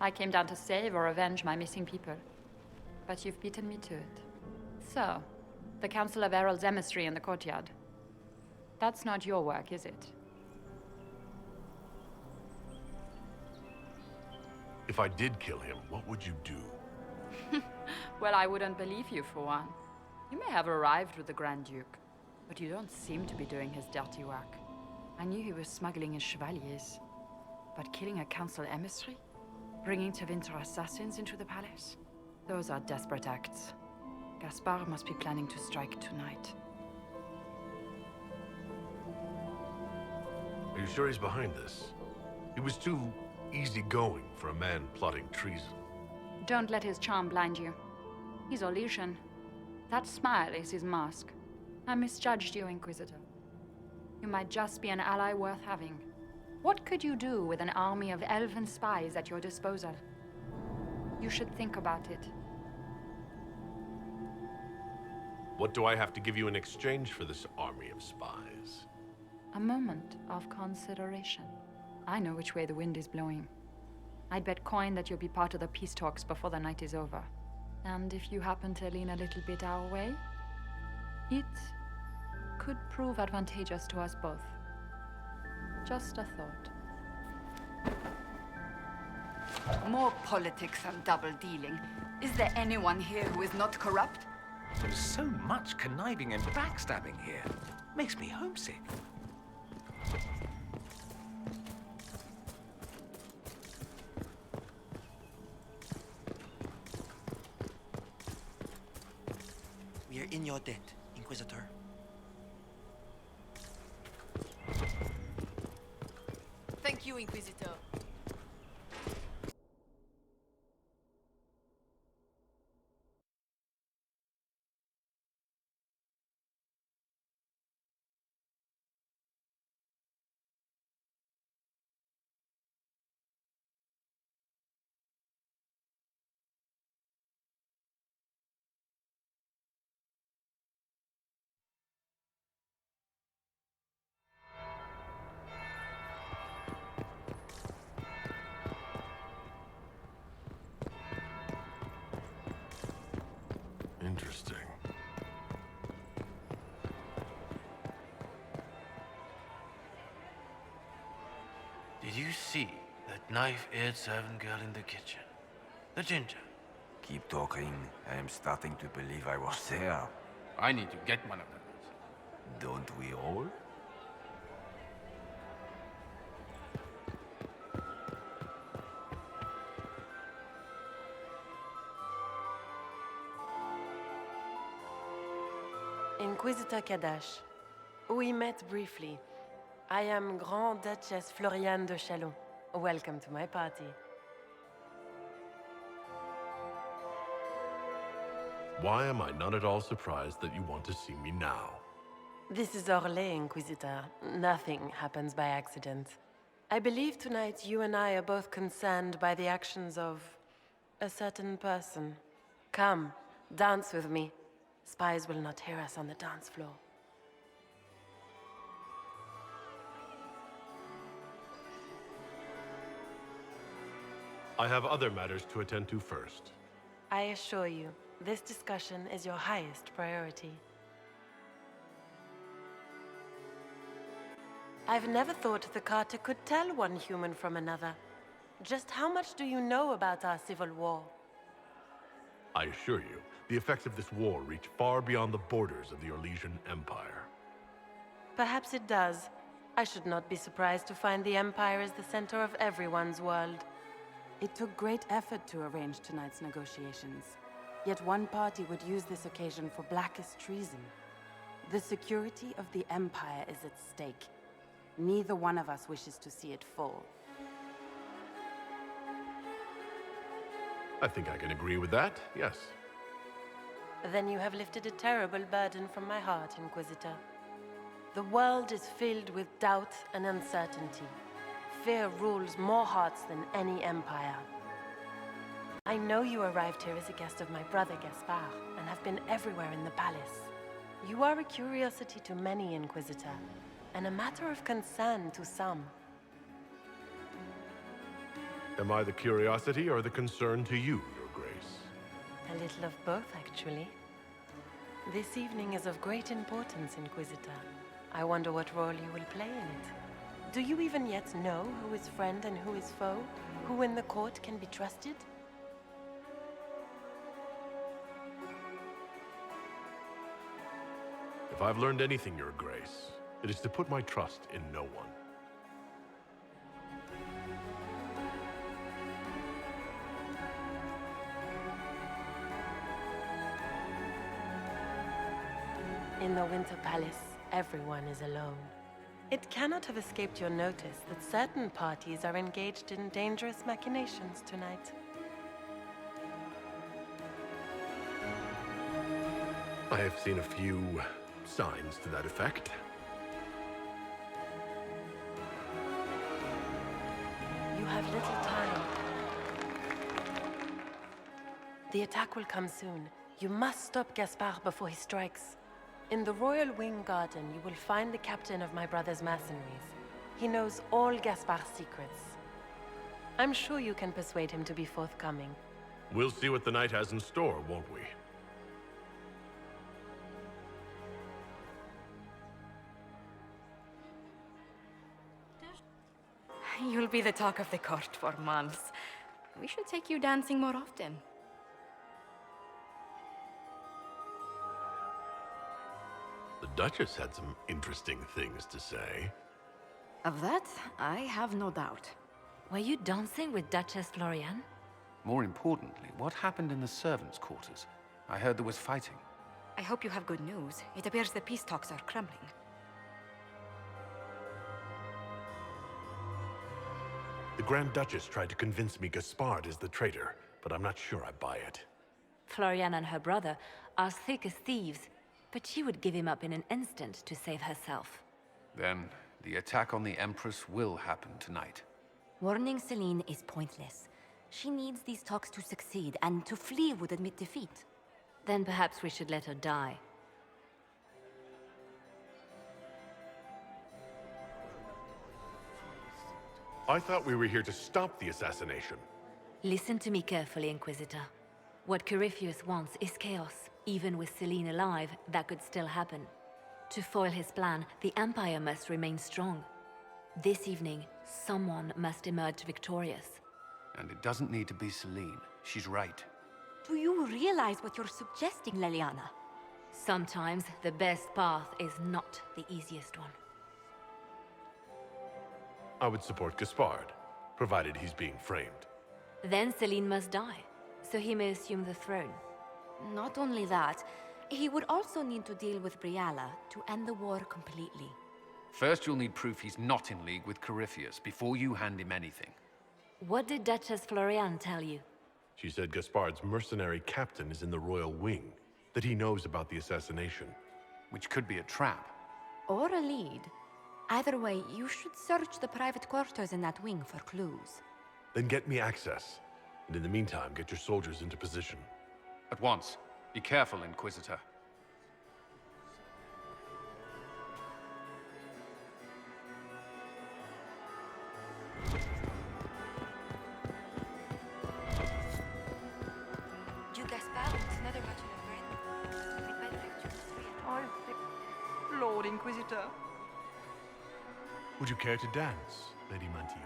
I came down to save or avenge my missing people. But you've beaten me to it. So, the Council of Herald's emissary in the courtyard. That's not your work, is it? If I did kill him, what would you do? Well, I wouldn't believe you for one. You may have arrived with the Grand Duke, but you don't seem to be doing his dirty work. I knew he was smuggling his chevaliers, but killing a council emissary? Bringing Tevinter assassins into the palace? Those are desperate acts. Gaspard must be planning to strike tonight. Are you sure he's behind this? He was too easygoing for a man plotting treason. Don't let his charm blind you. He's Orlesian. That smile is his mask. I misjudged you, Inquisitor. You might just be an ally worth having. What could you do with an army of elven spies at your disposal? You should think about it. What do I have to give you in exchange for this army of spies? A moment of consideration. I know which way the wind is blowing. I'd bet coin that you'll be part of the peace talks before the night is over. And if you happen to lean a little bit our way, it could prove advantageous to us both. Just a thought. More politics and double-dealing. Is there anyone here who is not corrupt? There's so much conniving and backstabbing here. Makes me homesick. We are in your debt, Inquisitor. Thank you, Inquisitor. Interesting. Did you see that knife-eared servant girl in the kitchen? The ginger. Keep talking. I am starting to believe I was there. I need to get one of those. Don't we all? Inquisitor Kadash. We met briefly. I am Grand Duchess Floriane de Chalon. Welcome to my party. Why am I not at all surprised that you want to see me now? This is Orlais, Inquisitor. Nothing happens by accident. I believe tonight you and I are both concerned by the actions of a certain person. Come, dance with me. Spies will not hear us on the dance floor. I have other matters to attend to first. I assure you, this discussion is your highest priority. I've never thought the Carter could tell one human from another. Just how much do you know about our civil war? I assure you, the effects of this war reach far beyond the borders of the Orlesian Empire. Perhaps it does. I should not be surprised to find the Empire is the center of everyone's world. It took great effort to arrange tonight's negotiations. Yet one party would use this occasion for blackest treason. The security of the Empire is at stake. Neither one of us wishes to see it fall. I think I can agree with that, yes. Then you have lifted a terrible burden from my heart, Inquisitor. The world is filled with doubt and uncertainty. Fear rules more hearts than any empire. I know you arrived here as a guest of my brother Gaspard, and have been everywhere in the palace. You are a curiosity to many, Inquisitor, and a matter of concern to some. Am I the curiosity or the concern to you, Your Grace? A little of both, actually. This evening is of great importance, Inquisitor. I wonder what role you will play in it. Do you even yet know who is friend and who is foe? Who in the court can be trusted? If I've learned anything, Your Grace, it is to put my trust in no one. In the Winter Palace, everyone is alone. It cannot have escaped your notice that certain parties are engaged in dangerous machinations tonight. I have seen a few signs to that effect. You have little time. The attack will come soon. You must stop Gaspard before he strikes. In the Royal Wing Garden, you will find the captain of my brother's mercenaries. He knows all Gaspard's secrets. I'm sure you can persuade him to be forthcoming. We'll see what the night has in store, won't we? You'll be the talk of the court for months. We should take you dancing more often. The Duchess had some interesting things to say. Of that, I have no doubt. Were you dancing with Duchess Florian? More importantly, what happened in the servants' quarters? I heard there was fighting. I hope you have good news. It appears the peace talks are crumbling. The Grand Duchess tried to convince me Gaspard is the traitor, but I'm not sure I buy it. Florian and her brother are thick as thieves, but she would give him up in an instant to save herself. Then, the attack on the Empress will happen tonight. Warning Celine is pointless. She needs these talks to succeed, and to flee would admit defeat. Then perhaps we should let her die. I thought we were here to stop the assassination. Listen to me carefully, Inquisitor. What Corypheus wants is chaos. Even with Celine alive, that could still happen. To foil his plan, the Empire must remain strong. This evening, someone must emerge victorious. And it doesn't need to be Celine. She's right. Do you realize what you're suggesting, Leliana? Sometimes the best path is not the easiest one. I would support Gaspard, provided he's being framed. Then Celine must die, so he may assume the throne. Not only that, he would also need to deal with Briala to end the war completely. First, you'll need proof he's not in league with Corypheus before you hand him anything. What did Duchess Florian tell you? She said Gaspard's mercenary captain is in the Royal Wing, that he knows about the assassination. Which could be a trap. Or a lead. Either way, you should search the private quarters in that wing for clues. Then get me access. And in the meantime, get your soldiers into position. At once. Be careful, Inquisitor. Du Gaspard wants another bottle of red. We'd better lecture the three at once. Lord Inquisitor. Would you care to dance, Lady Mantillon?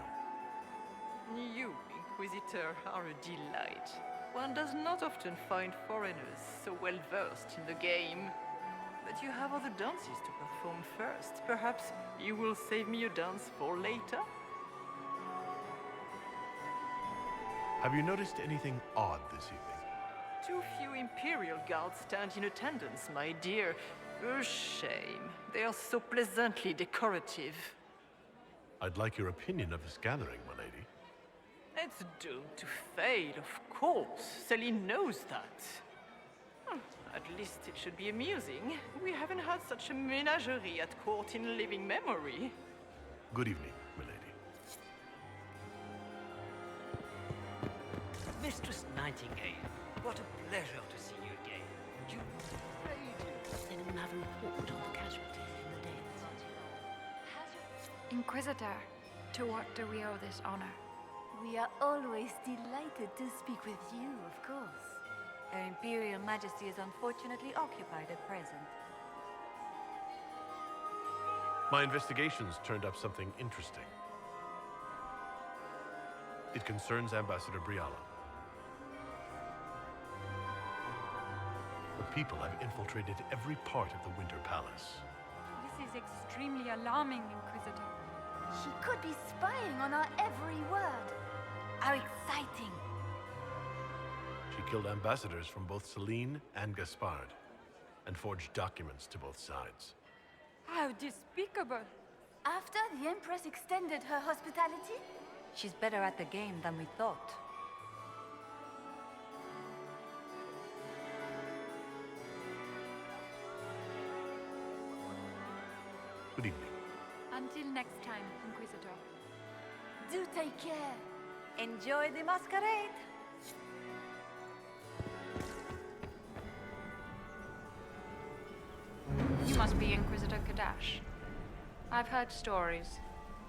You, Inquisitor, are a delight. One does not often find foreigners so well versed in the game. But you have other dances to perform first. Perhaps you will save me a dance for later? Have you noticed anything odd this evening? Too few Imperial guards stand in attendance, my dear. A shame. They are so pleasantly decorative. I'd like your opinion of this gathering, my lady. It's doomed to fail, of course. Celine knows that. At least it should be amusing. We haven't had such a menagerie at court in living memory. Good evening, my lady. Mistress Nightingale, what a pleasure to see you again. You Does anyone have a report on the casualties in the Danes? Inquisitor, to what do we owe this honor? We are always delighted to speak with you, of course. Her Imperial Majesty is unfortunately occupied at present. My investigations turned up something interesting. It concerns Ambassador Briala. The people have infiltrated every part of the Winter Palace. This is extremely alarming, Inquisitor. She could be spying on our every word. How exciting. She killed ambassadors from both Celine and Gaspard, and forged documents to both sides. How despicable! After the Empress extended her hospitality? She's better at the game than we thought. Good evening. Until next time, Inquisitor. Do take care. Enjoy the masquerade! You must be Inquisitor Kadash. I've heard stories.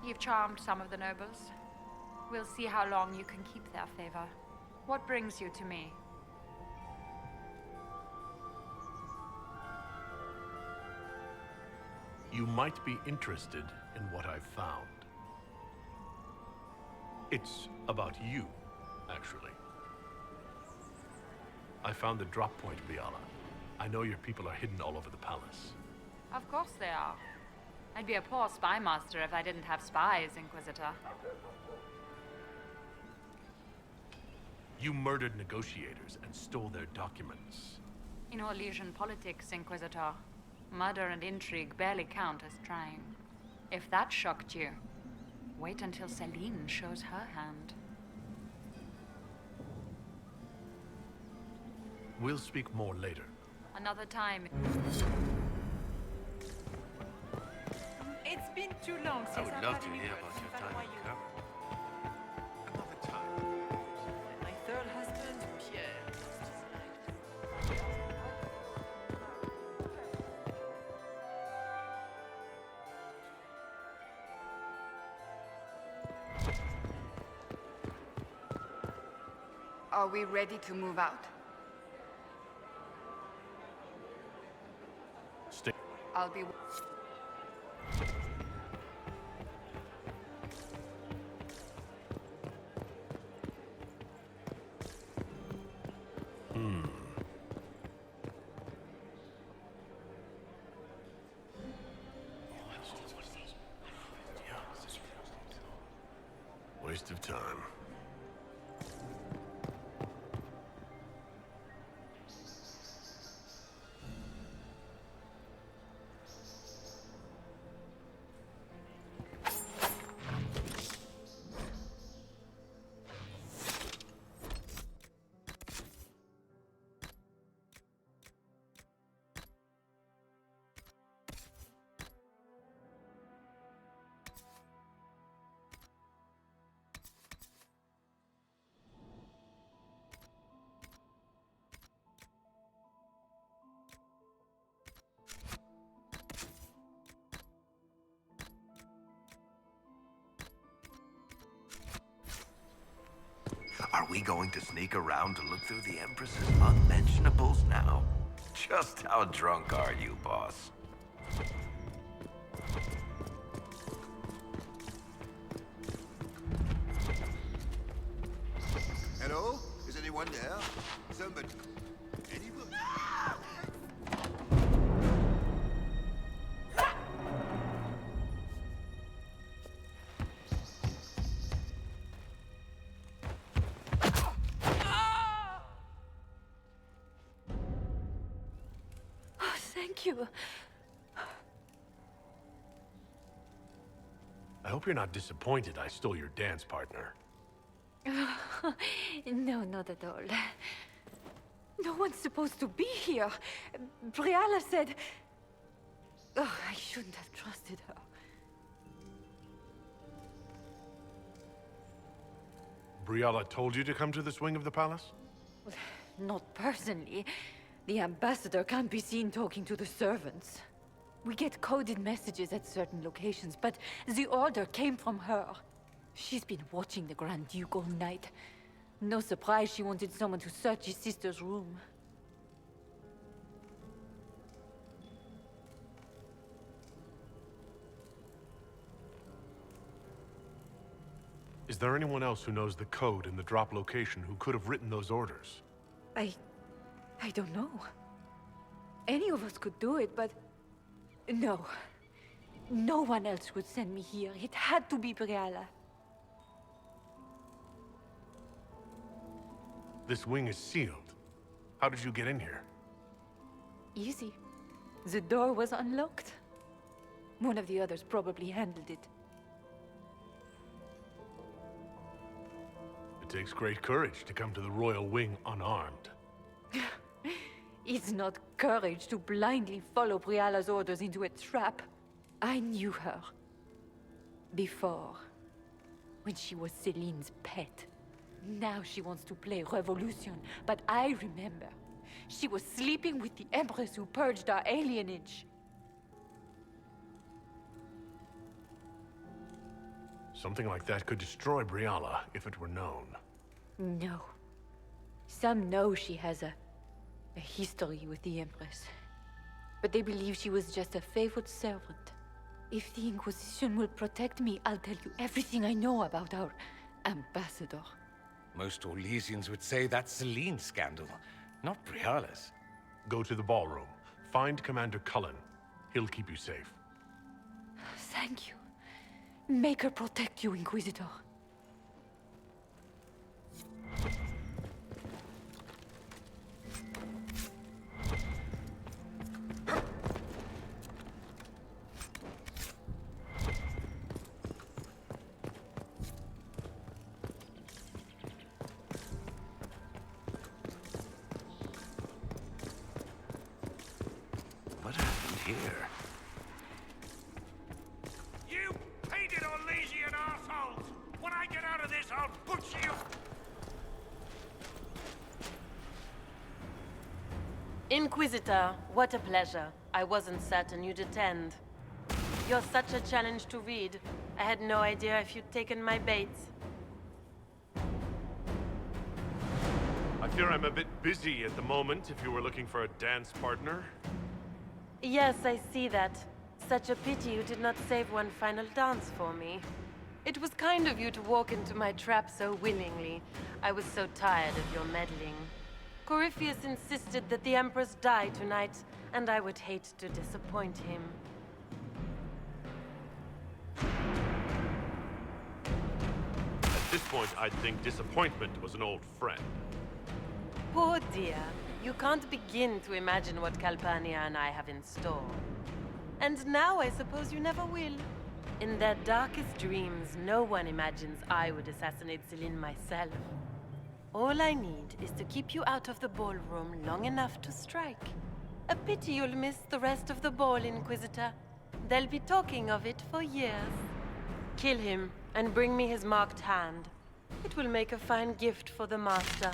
You've charmed some of the nobles. We'll see how long you can keep their favor. What brings you to me? You might be interested in what I've found. It's about you, actually. I found the drop point, Briala. I know your people are hidden all over the palace. Of course they are. I'd be a poor spy master if I didn't have spies, Inquisitor. You murdered negotiators and stole their documents. In Orlesian politics, Inquisitor, murder and intrigue barely count as trying. If that shocked you, wait until Celine shows her hand. We'll speak more later. Another time. It's been too long I since would I've love had to any hear about your time in cover. Another time. My third husband, Pierre. Are we ready to move out? Stay. I'll be... Waste of time. Are we going to sneak around to look through the Empress's unmentionables now? Just how drunk are you, boss? Hello? Is anyone there? Somebody... Anybody? Thank you. I hope you're not disappointed I stole your dance partner. No, not at all. No one's supposed to be here. Briala said... Oh, I shouldn't have trusted her. Briala told you to come to this wing of the palace? Not personally. The ambassador can't be seen talking to the servants. We get coded messages at certain locations, but the order came from her. She's been watching the Grand Duke all night. No surprise she wanted someone to search his sister's room. there anyone else who knows the code and the drop location who could have written those orders? I don't know. Any of us could do it, but... No. No one else would send me here. It had to be Briala. This wing is sealed. How did you get in here? Easy. The door was unlocked. One of the others probably handled it. It takes great courage to come to the Royal Wing unarmed. It's not courage to blindly follow Briala's orders into a trap. I knew her. Before. When she was Celine's pet. Now she wants to play revolution, but I remember. She was sleeping with the Empress who purged our alienage. Something like that could destroy Briala if it were known. No. Some know she has a history with the Empress. But they believe she was just a favored servant. If the Inquisition will protect me, I'll tell you everything I know about our ambassador. Most Orlesians would say that's Celine's scandal, not Briala's. Go to the ballroom. Find Commander Cullen. He'll keep you safe. Thank you. Make her protect you, Inquisitor. What happened here? You painted Orlesian assholes! When I get out of this, I'll butcher you! Inquisitor, what a pleasure. I wasn't certain you'd attend. You're such a challenge to read. I had no idea if you'd taken my bait. I fear I'm a bit busy at the moment if you were looking for a dance partner. Yes, I see that. Such a pity you did not save one final dance for me. It was kind of you to walk into my trap so willingly. I was so tired of your meddling. Corypheus insisted that the Empress die tonight, and I would hate to disappoint him. At this point, I'd think disappointment was an old friend. Poor dear. You can't begin to imagine what Calpurnia and I have in store. And now I suppose you never will. In their darkest dreams, no one imagines I would assassinate Celine myself. All I need is to keep you out of the ballroom long enough to strike. A pity you'll miss the rest of the ball, Inquisitor. They'll be talking of it for years. Kill him and bring me his marked hand. It will make a fine gift for the Master.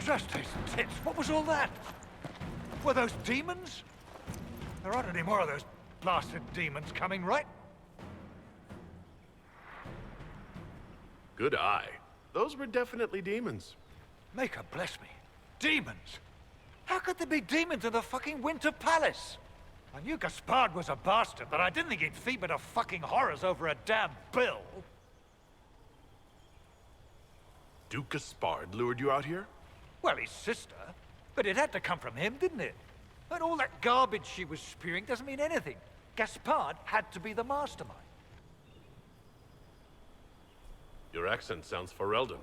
Just his tits. What was all that? Were those demons? There aren't any more of those blasted demons coming, right? Good eye. Those were definitely demons. Maker bless me. Demons? How could there be demons in the fucking Winter Palace? I knew Gaspard was a bastard, but I didn't think he'd feed me to fucking horrors over a damn bill. Duke Gaspard lured you out here? Well, his sister. But it had to come from him, didn't it? And all that garbage she was spewing doesn't mean anything. Gaspard had to be the mastermind. Your accent sounds Ferelden.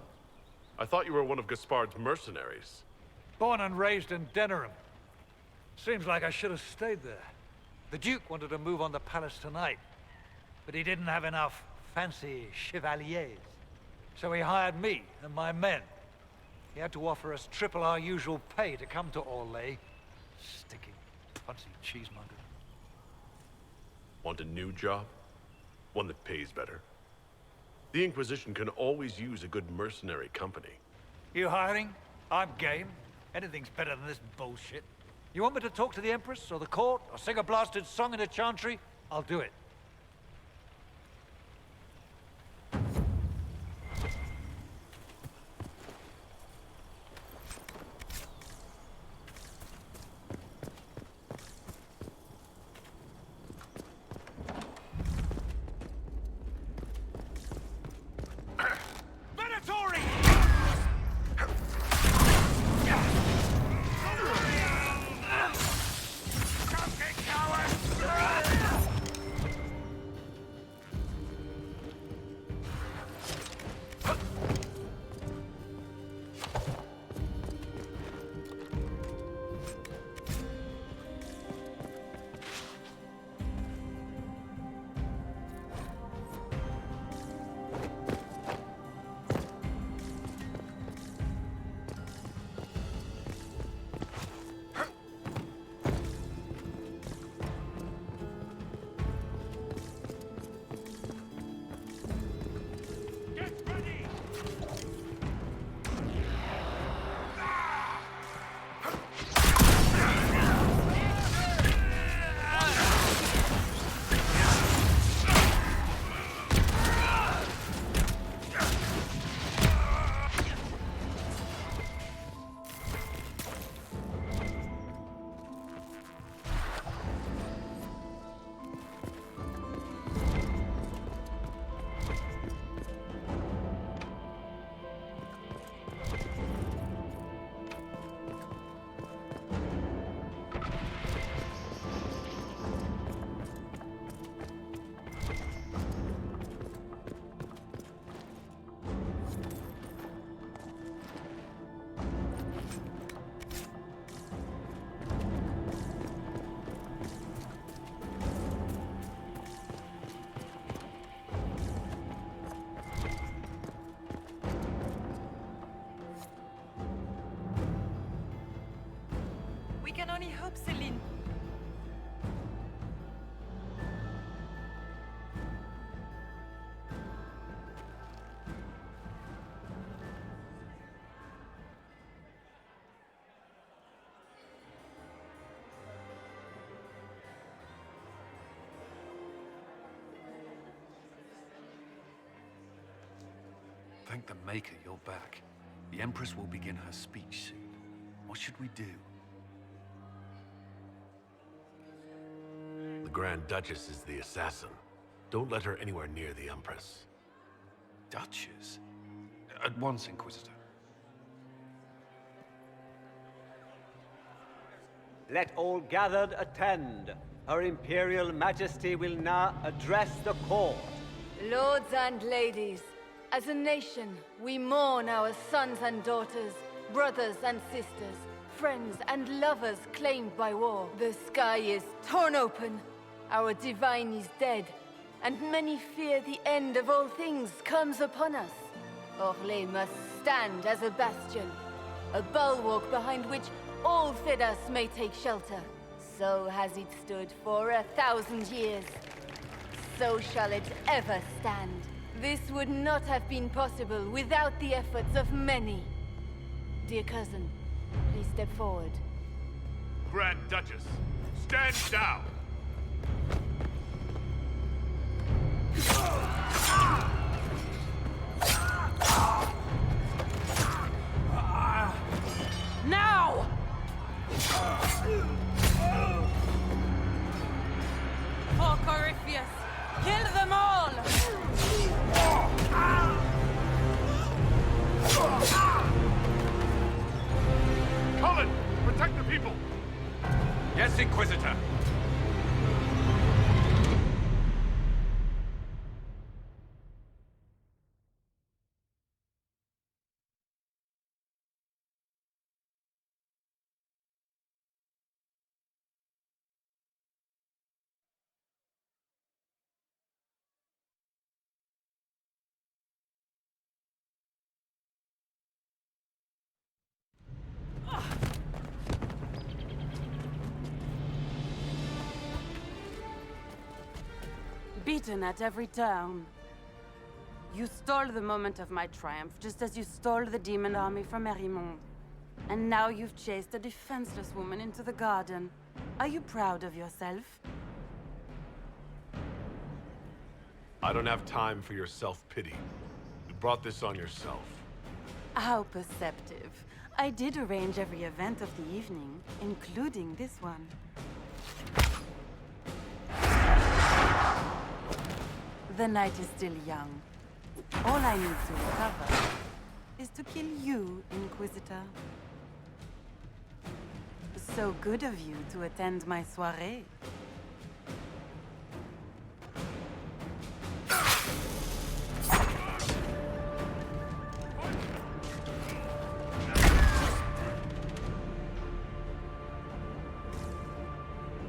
I thought you were one of Gaspard's mercenaries. Born and raised in Denerim. Seems like I should have stayed there. The Duke wanted to move on the palace tonight, but he didn't have enough fancy chevaliers. So he hired me and my men. He had to offer us triple our usual pay to come to Orlais. Sticking, punsy cheesemonger. Want a new job? One that pays better? The Inquisition can always use a good mercenary company. You hiring? I'm game. Anything's better than this bullshit. You want me to talk to the Empress, or the court, or sing a blasted song in a chantry? I'll do it. We can only hope, Celine. Thank the Maker you're back. The Empress will begin her speech soon. What should we do? The Grand Duchess is the assassin. Don't let her anywhere near the Empress. Duchess? At once, Inquisitor. Let all gathered attend. Her Imperial Majesty will now address the court. Lords and ladies, as a nation, we mourn our sons and daughters, brothers and sisters, friends and lovers claimed by war. The sky is torn open, our divine is dead, and many fear the end of all things comes upon us. Orlais must stand as a bastion, a bulwark behind which all Fedas may take shelter. So has it stood for 1,000 years. So shall it ever stand. This would not have been possible without the efforts of many. Dear cousin, please step forward. Grand Duchess, stand down! Now! For Corypheus, kill them all! Cullen, protect the people! Yes, Inquisitor. beaten at every turn. You stole the moment of my triumph, just as you stole the demon army from Merimond. And now you've chased a defenseless woman into the garden. Are you proud of yourself? I don't have time for your self-pity. You brought this on yourself. How perceptive. I did arrange every event of the evening, including this one. The night is still young. All I need to recover is to kill you, Inquisitor. So good of you to attend my soirée.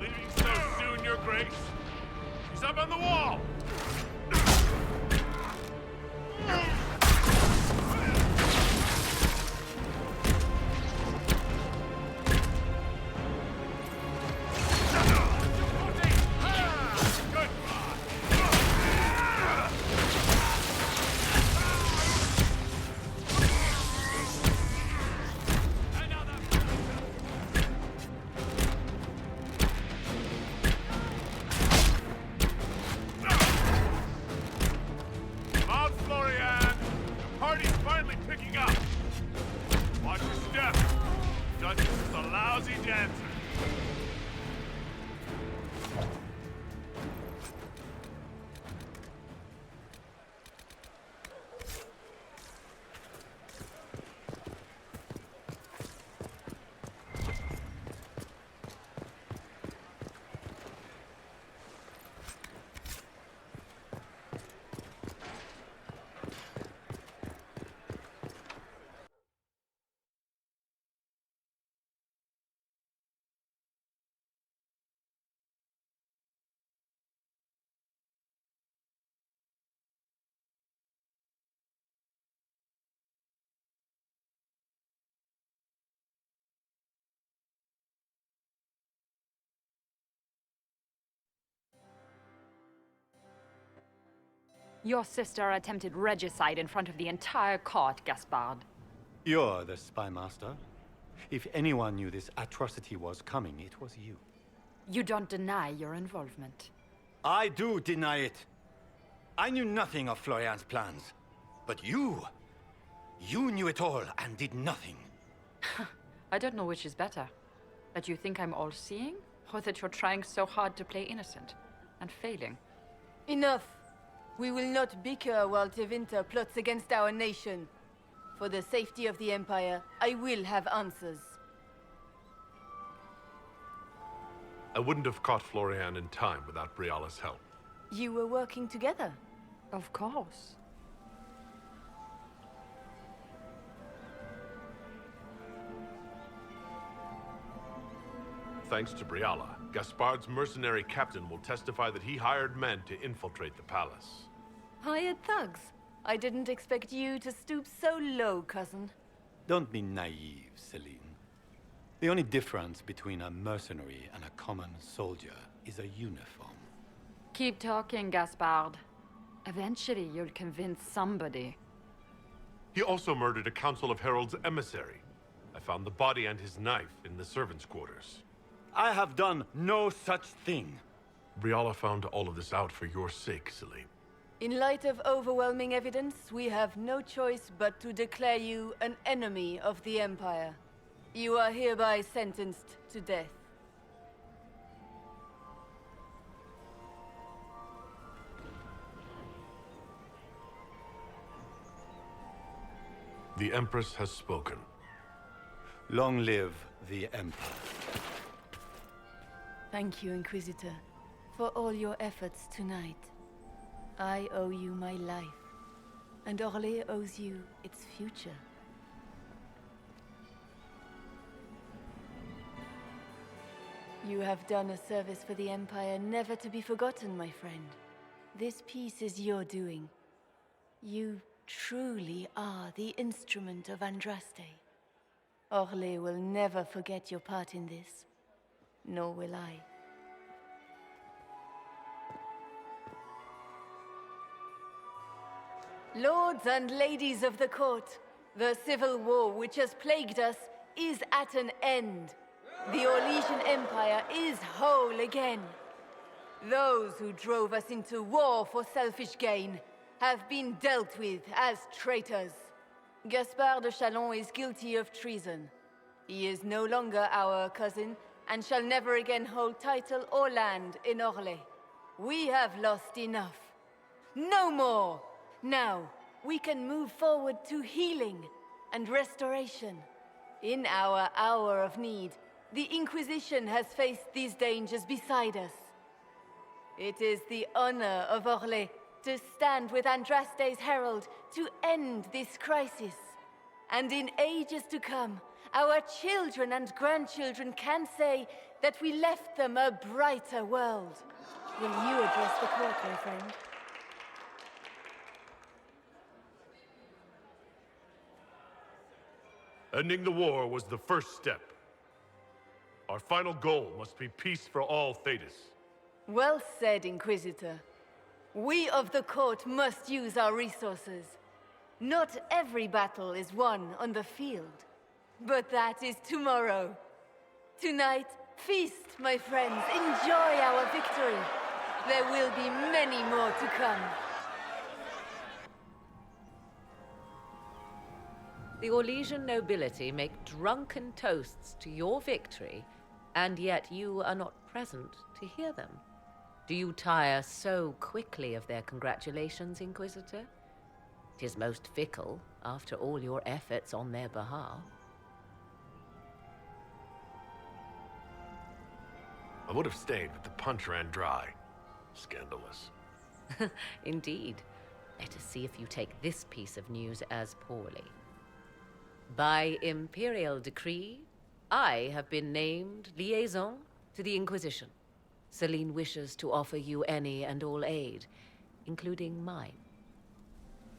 Leaving so soon, Your Grace? She's up on the wall! Your sister attempted regicide in front of the entire court, Gaspard. You're the spy master. If anyone knew this atrocity was coming, it was you. You don't deny your involvement. I do deny it. I knew nothing of Florian's plans. But you knew it all and did nothing. I don't know which is better. That you think I'm all-seeing, or that you're trying so hard to play innocent and failing. Enough! We will not bicker while Tevinter plots against our nation. For the safety of the Empire, I will have answers. I wouldn't have caught Florian in time without Briala's help. You were working together? Of course. Thanks to Briala, Gaspard's mercenary captain will testify that he hired men to infiltrate the palace. Hired thugs? I didn't expect you to stoop so low, cousin. Don't be naive, Celine. The only difference between a mercenary and a common soldier is a uniform. Keep talking, Gaspard. Eventually, you'll convince somebody. He also murdered a Council of Heralds emissary. I found the body and his knife in the servants' quarters. I have done no such thing. Briala found all of this out for your sake, Celine. In light of overwhelming evidence, we have no choice but to declare you an enemy of the Empire. You are hereby sentenced to death. The Empress has spoken. Long live the Empire. Thank you, Inquisitor, for all your efforts tonight. I owe you my life, and Orlais owes you its future. You have done a service for the Empire never to be forgotten, my friend. This piece is your doing. You truly are the instrument of Andraste. Orlais will never forget your part in this, nor will I. Lords and ladies of the court, the civil war which has plagued us is at an end. The Orlesian Empire is whole again. Those who drove us into war for selfish gain have been dealt with as traitors. Gaspard de Chalon is guilty of treason. He is no longer our cousin and shall never again hold title or land in Orlais. We have lost enough. No more! Now, we can move forward to healing and restoration. In our hour of need, the Inquisition has faced these dangers beside us. It is the honor of Orlais to stand with Andraste's herald to end this crisis. And in ages to come, our children and grandchildren can say that we left them a brighter world. Will you address the court, my friend? Ending the war was the first step. Our final goal must be peace for all Thedas. Well said, Inquisitor. We of the court must use our resources. Not every battle is won on the field, but that is tomorrow. Tonight, feast, my friends. Enjoy our victory. There will be many more to come. The Orlesian nobility make drunken toasts to your victory, and yet you are not present to hear them. Do you tire so quickly of their congratulations, Inquisitor? 'Tis most fickle, after all your efforts on their behalf. I would have stayed, but the punch ran dry. Scandalous. Indeed. Let us see if you take this piece of news as poorly. By imperial decree, I have been named liaison to the Inquisition. Celine wishes to offer you any and all aid, including mine.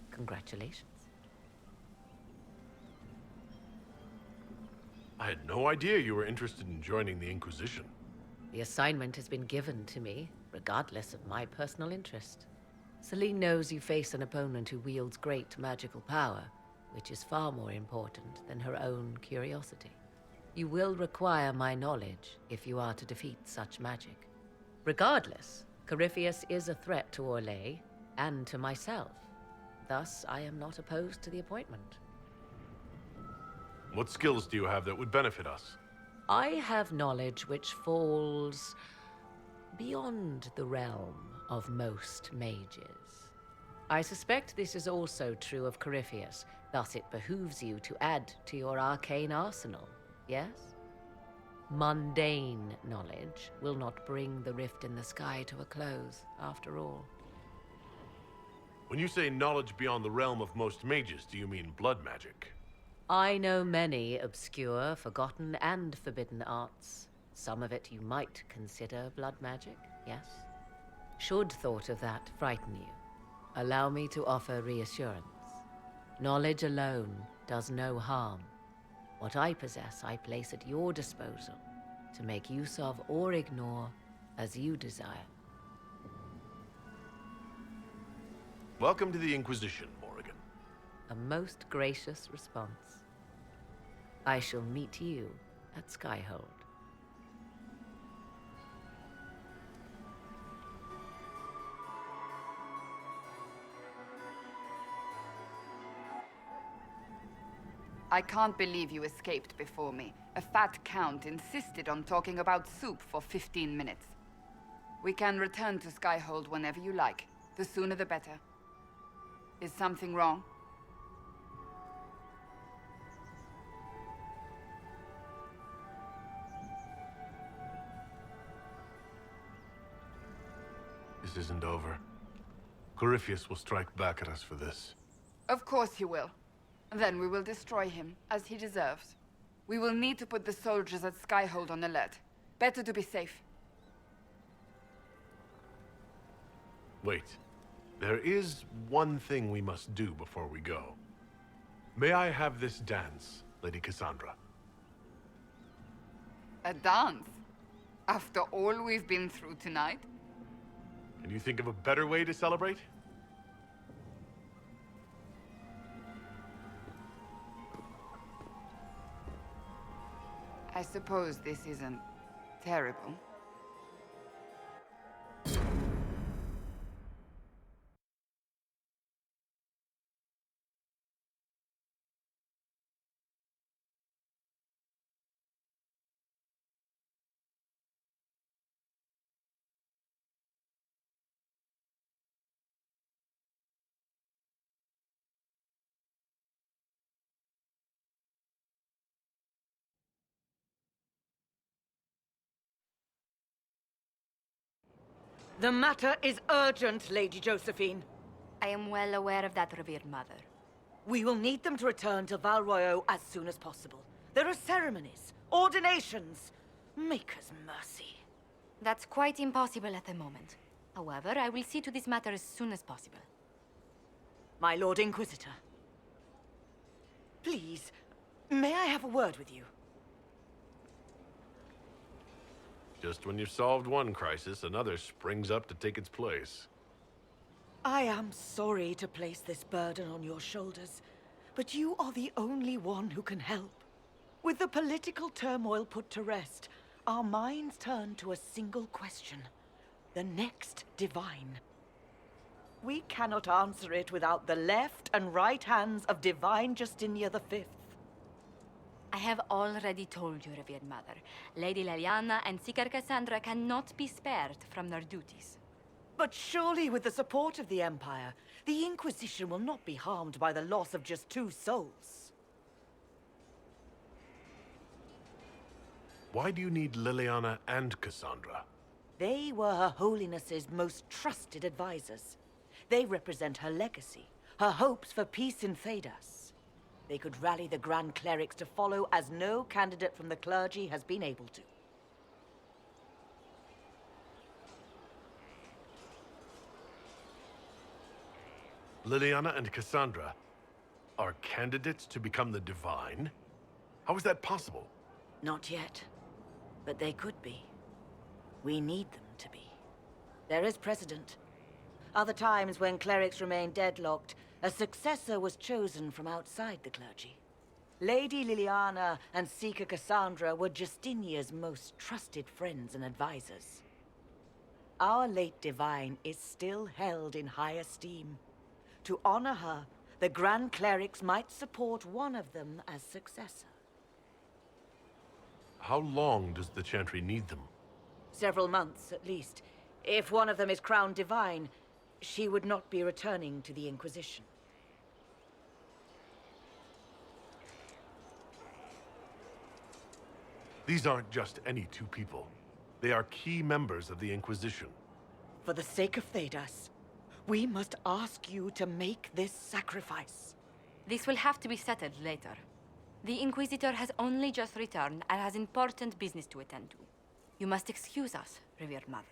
Congratulations. I had no idea you were interested in joining the Inquisition. The assignment has been given to me, regardless of my personal interest. Celine knows you face an opponent who wields great magical power, which is far more important than her own curiosity. You will require my knowledge if you are to defeat such magic. Regardless, Corypheus is a threat to Orlais and to myself. Thus, I am not opposed to the appointment. What skills do you have that would benefit us? I have knowledge which falls beyond the realm of most mages. I suspect this is also true of Corypheus, thus it behooves you to add to your arcane arsenal, yes? Mundane knowledge will not bring the rift in the sky to a close, after all. When you say knowledge beyond the realm of most mages, do you mean blood magic? I know many obscure, forgotten, and forbidden arts. Some of it you might consider blood magic, yes? Should thought of that frighten you, allow me to offer reassurance. Knowledge alone does no harm. What I possess, I place at your disposal to make use of or ignore as you desire. Welcome to the Inquisition, Morrigan. A most gracious response. I shall meet you at Skyhold. I can't believe you escaped before me. A fat count insisted on talking about soup for 15 minutes. We can return to Skyhold whenever you like. The sooner the better. Is something wrong? This isn't over. Corypheus will strike back at us for this. Of course he will. Then we will destroy him, as he deserves. We will need to put the soldiers at Skyhold on alert. Better to be safe. Wait. There is one thing we must do before we go. May I have this dance, Lady Cassandra? A dance? After all we've been through tonight? Can you think of a better way to celebrate? I suppose this isn't terrible. The matter is urgent, Lady Josephine. I am well aware of that, revered mother. We will need them to return to Val Royeaux as soon as possible. There are ceremonies, ordinations. Make us mercy. That's quite impossible at the moment. However, I will see to this matter as soon as possible. My Lord Inquisitor. Please, may I have a word with you? Just when you've solved one crisis, another springs up to take its place. I am sorry to place this burden on your shoulders, but you are the only one who can help. With the political turmoil put to rest, our minds turn to a single question. The next divine. We cannot answer it without the left and right hands of Divine Justinia V. I have already told you, revered mother. Lady Leliana and Seeker Cassandra cannot be spared from their duties. But surely with the support of the Empire, the Inquisition will not be harmed by the loss of just 2 souls. Why do you need Liliana and Cassandra? They were Her Holiness's most trusted advisors. They represent her legacy, her hopes for peace in Thedas. They could rally the Grand Clerics to follow as no candidate from the clergy has been able to. Liliana and Cassandra are candidates to become the Divine? How is that possible? Not yet, but they could be. We need them to be. There is precedent. Other times when clerics remained deadlocked, a successor was chosen from outside the clergy. Lady Liliana and Seeker Cassandra were Justinia's most trusted friends and advisors. Our late divine is still held in high esteem. To honor her, the Grand Clerics might support one of them as successor. How long does the Chantry need them? Several months, at least. If one of them is crowned divine, she would not be returning to the Inquisition. These aren't just any 2 people. They are key members of the Inquisition. For the sake of Thedas, we must ask you to make this sacrifice. This will have to be settled later. The Inquisitor has only just returned and has important business to attend to. You must excuse us, revered mother.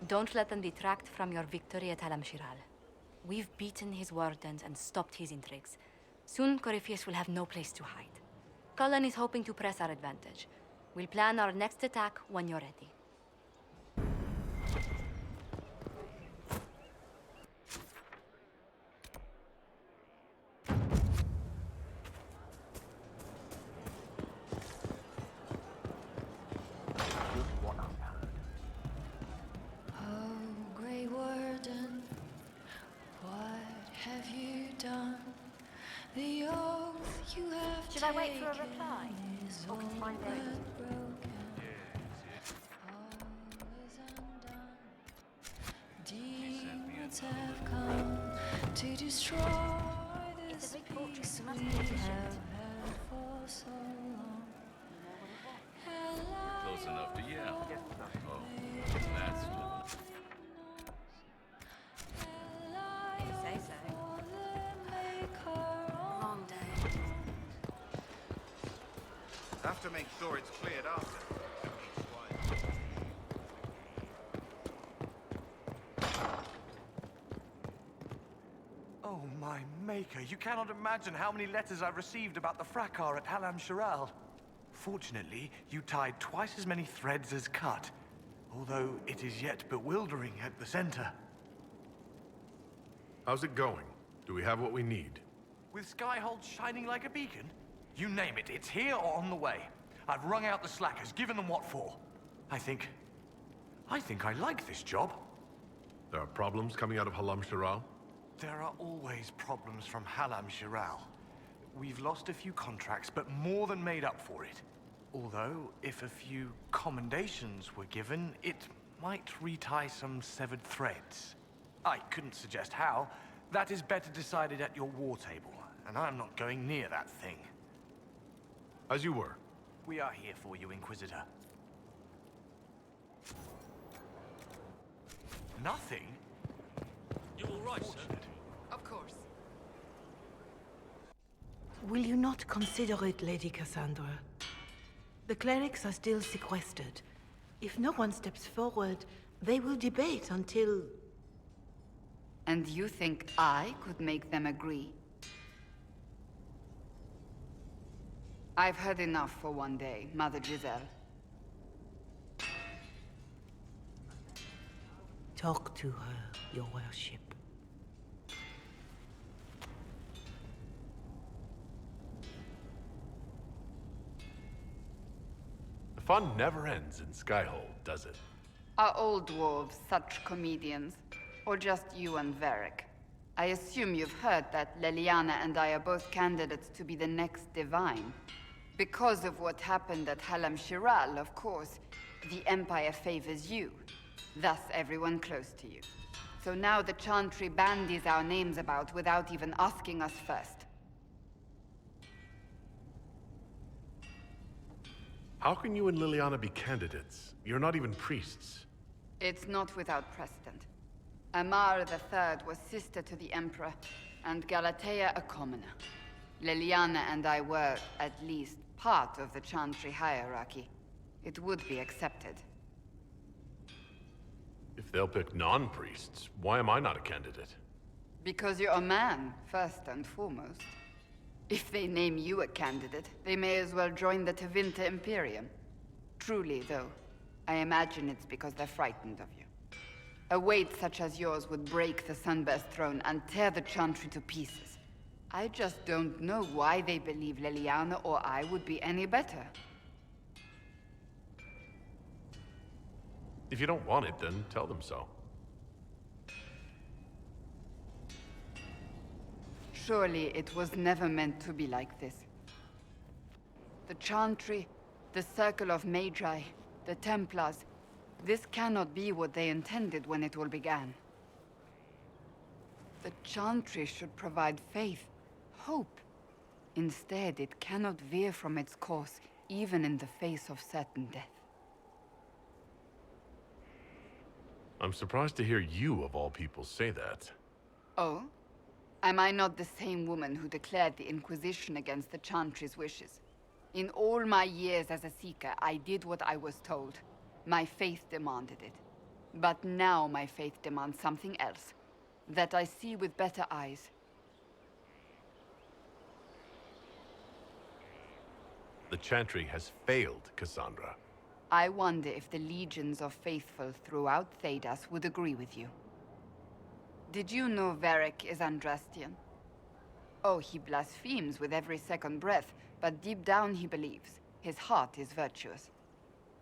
Don't let them detract from your victory at Alam-Shiral. We've beaten his wardens and stopped his intrigues. Soon, Corypheus will have no place to hide. Cullen is hoping to press our advantage. We'll plan our next attack when you're ready. Should I wait for a reply? Or can you find it? Demons have come to destroy this peace we have had for so long. Close enough to yell. Oh, that's just... Say so. Long day. Have to make sure it's cleared after. Oh, my maker. You cannot imagine how many letters I've received about the fracas at Alam-Shiral. Fortunately, you tied twice as many threads as cut, although it is yet bewildering at the center. How's it going? Do we have what we need? With Skyhold shining like a beacon? You name it, it's here or on the way. I've wrung out the slackers, given them what for. I think I like this job. There are problems coming out of Halam Shiral? There are always problems from Halam Shiral. We've lost a few contracts, but more than made up for it. Although, if a few commendations were given, it might retie some severed threads. I couldn't suggest how. That is better decided at your war table, and I'm not going near that thing. As you were. We are here for you, Inquisitor. Nothing? You all right, sir? Of course. Will you not consider it, Lady Cassandra? The clerics are still sequestered. If no one steps forward, they will debate until... And you think I could make them agree? I've heard enough for one day, Mother Giselle. Talk to her, your worship. The fun never ends in Skyhold, does it? Are all dwarves such comedians? Or just you and Varric? I assume you've heard that Leliana and I are both candidates to be the next Divine. Because of what happened at Halam Shiral, of course, the Empire favors you. Thus, everyone close to you. So now the Chantry bandies our names about without even asking us first. How can you and Liliana be candidates? You're not even priests. It's not without precedent. Amar III was sister to the Emperor, and Galatea a commoner. Liliana and I were, at least, part of the Chantry hierarchy. It would be accepted. If they'll pick non-priests, why am I not a candidate? Because you're a man, first and foremost. If they name you a candidate, they may as well join the Tevinter Imperium. Truly, though, I imagine it's because they're frightened of you. A weight such as yours would break the Sunburst throne and tear the Chantry to pieces. I just don't know why they believe Leliana or I would be any better. If you don't want it, then tell them so. Surely it was never meant to be like this. The Chantry, the Circle of Magi, the Templars, this cannot be what they intended when it all began. The Chantry should provide faith, hope. Instead, it cannot veer from its course, even in the face of certain death. I'm surprised to hear you, of all people, say that. Oh? Am I not the same woman who declared the Inquisition against the Chantry's wishes? In all my years as a Seeker, I did what I was told. My faith demanded it. But now my faith demands something else. That I see with better eyes. The Chantry has failed, Cassandra. I wonder if the legions of faithful throughout Thedas would agree with you. Did you know Varric is Andrastian? Oh, he blasphemes with every second breath, but deep down he believes. His heart is virtuous.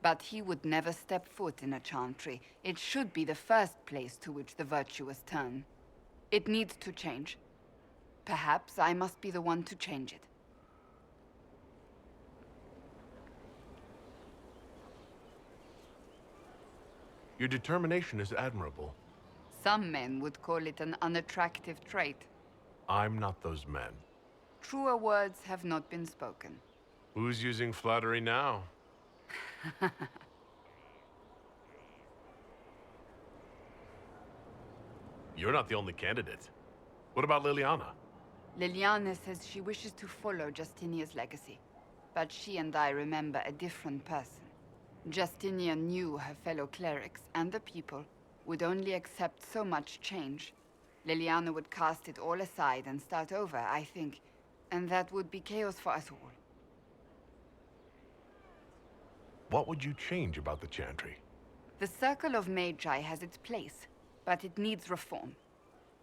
But he would never step foot in a Chantry. It should be the first place to which the virtuous turn. It needs to change. Perhaps I must be the one to change it. Your determination is admirable. Some men would call it an unattractive trait. I'm not those men. Truer words have not been spoken. Who's using flattery now? You're not the only candidate. What about Liliana? Liliana says she wishes to follow Justinia's legacy. But she and I remember a different person. Justinia knew her fellow clerics and the people would only accept so much change. Liliana would cast it all aside and start over, I think. And that would be chaos for us all. What would you change about the Chantry? The Circle of Magi has its place, but it needs reform.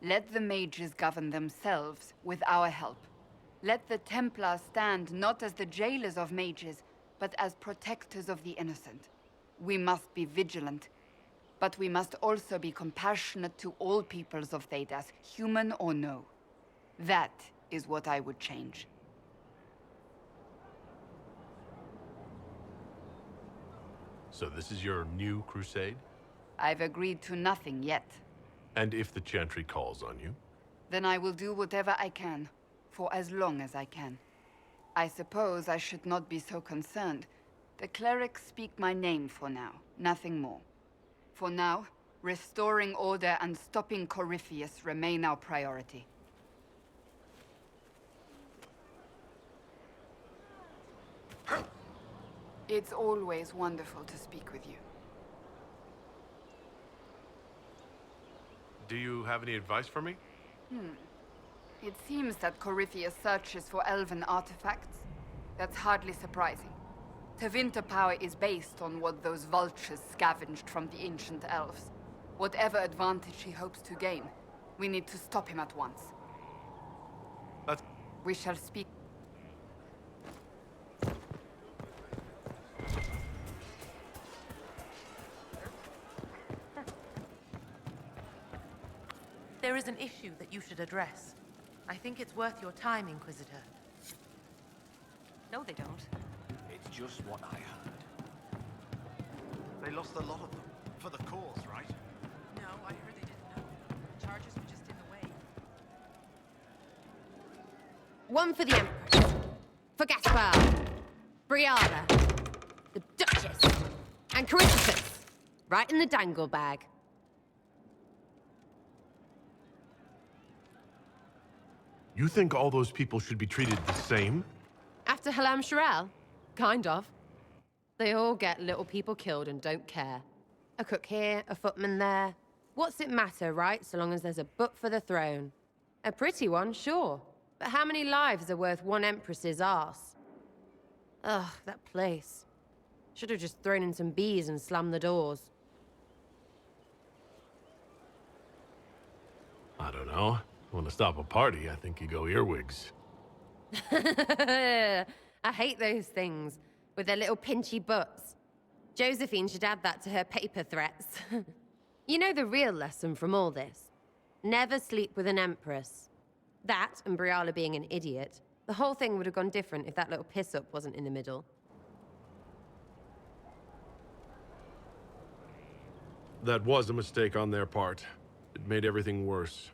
Let the mages govern themselves with our help. Let the Templars stand not as the jailers of mages, but as protectors of the innocent. We must be vigilant, but we must also be compassionate to all peoples of Thedas, human or no. That is what I would change. So this is your new crusade? I've agreed to nothing yet. And if the Chantry calls on you? Then I will do whatever I can, for as long as I can. I suppose I should not be so concerned. The clerics speak my name for now, nothing more. For now, restoring order and stopping Corypheus remain our priority. It's always wonderful to speak with you. Do you have any advice for me? It seems that Corypheus searches for elven artifacts. That's hardly surprising. Tevinter power is based on what those vultures scavenged from the ancient elves. Whatever advantage he hopes to gain, we need to stop him at once. We shall speak. There is an issue that you should address. I think it's worth your time, Inquisitor. No, they don't. It's just what I heard. They lost a lot of them. For the cause, right? No, I heard they didn't know. The charges were just in the way. One for the Empress. For Gaspar. Brianna. The Duchess. And Corypheus. Right in the dangle bag. You think all those people should be treated the same? After Halam Shirel? Kind of. They all get little people killed and don't care. A cook here, a footman there. What's it matter, right? So long as there's a butt for the throne. A pretty one, sure. But how many lives are worth one empress's arse? Ugh, that place. Should have just thrown in some bees and slammed the doors. I don't know. Want to stop a party, I think you go earwigs. I hate those things, with their little pinchy butts. Josephine should add that to her paper threats. You know the real lesson from all this? Never sleep with an empress. That, and Briala being an idiot, the whole thing would have gone different if that little piss-up wasn't in the middle. That was a mistake on their part. It made everything worse.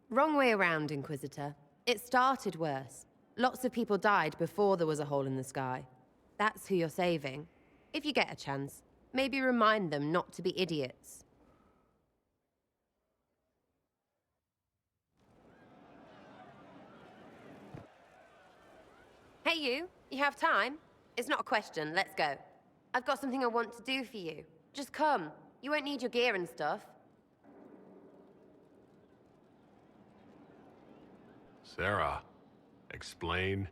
Wrong way around, Inquisitor. It started worse. Lots of people died before there was a hole in the sky. That's who you're saving. If you get a chance, maybe remind them not to be idiots. Hey you have time? It's not a question, let's go. I've got something I want to do for you. Just come. You won't need your gear and stuff. Sarah, explain.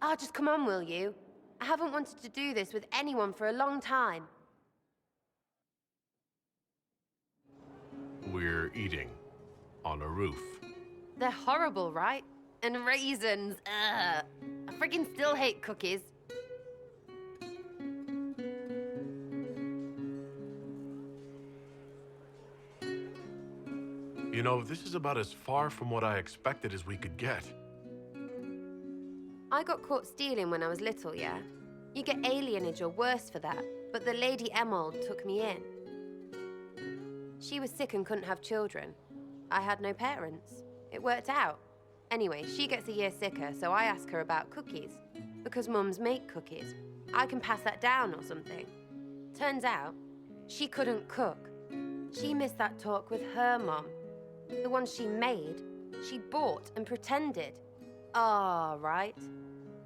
Ah, just come on, will you? I haven't wanted to do this with anyone for a long time. We're eating on a roof. They're horrible, right? And raisins, ugh. I friggin' still hate cookies. You know, this is about as far from what I expected as we could get. I got caught stealing when I was little, yeah? You get alienage or worse for that, but the Lady Emerald took me in. She was sick and couldn't have children. I had no parents. It worked out. Anyway, she gets a year sicker, so I ask her about cookies. Because mums make cookies. I can pass that down or something. Turns out, she couldn't cook. She missed that talk with her mum. The one she made, she bought and pretended. Ah, right.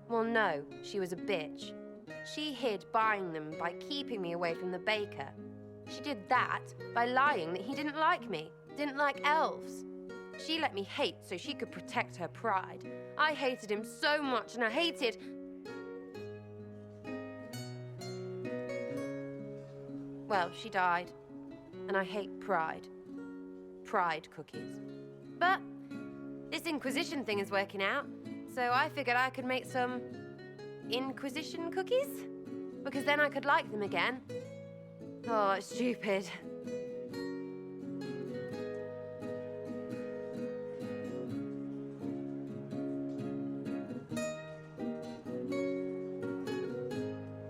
Well, no, she was a bitch. She hid buying them by keeping me away from the baker. She did that by lying that he didn't like me, didn't like elves. She let me hate so she could protect her pride. I hated him so much, and I hated... Well, she died, and I hate pride. Pride cookies. But this Inquisition thing is working out, so I figured I could make some Inquisition cookies? Because then I could like them again. Oh, it's stupid.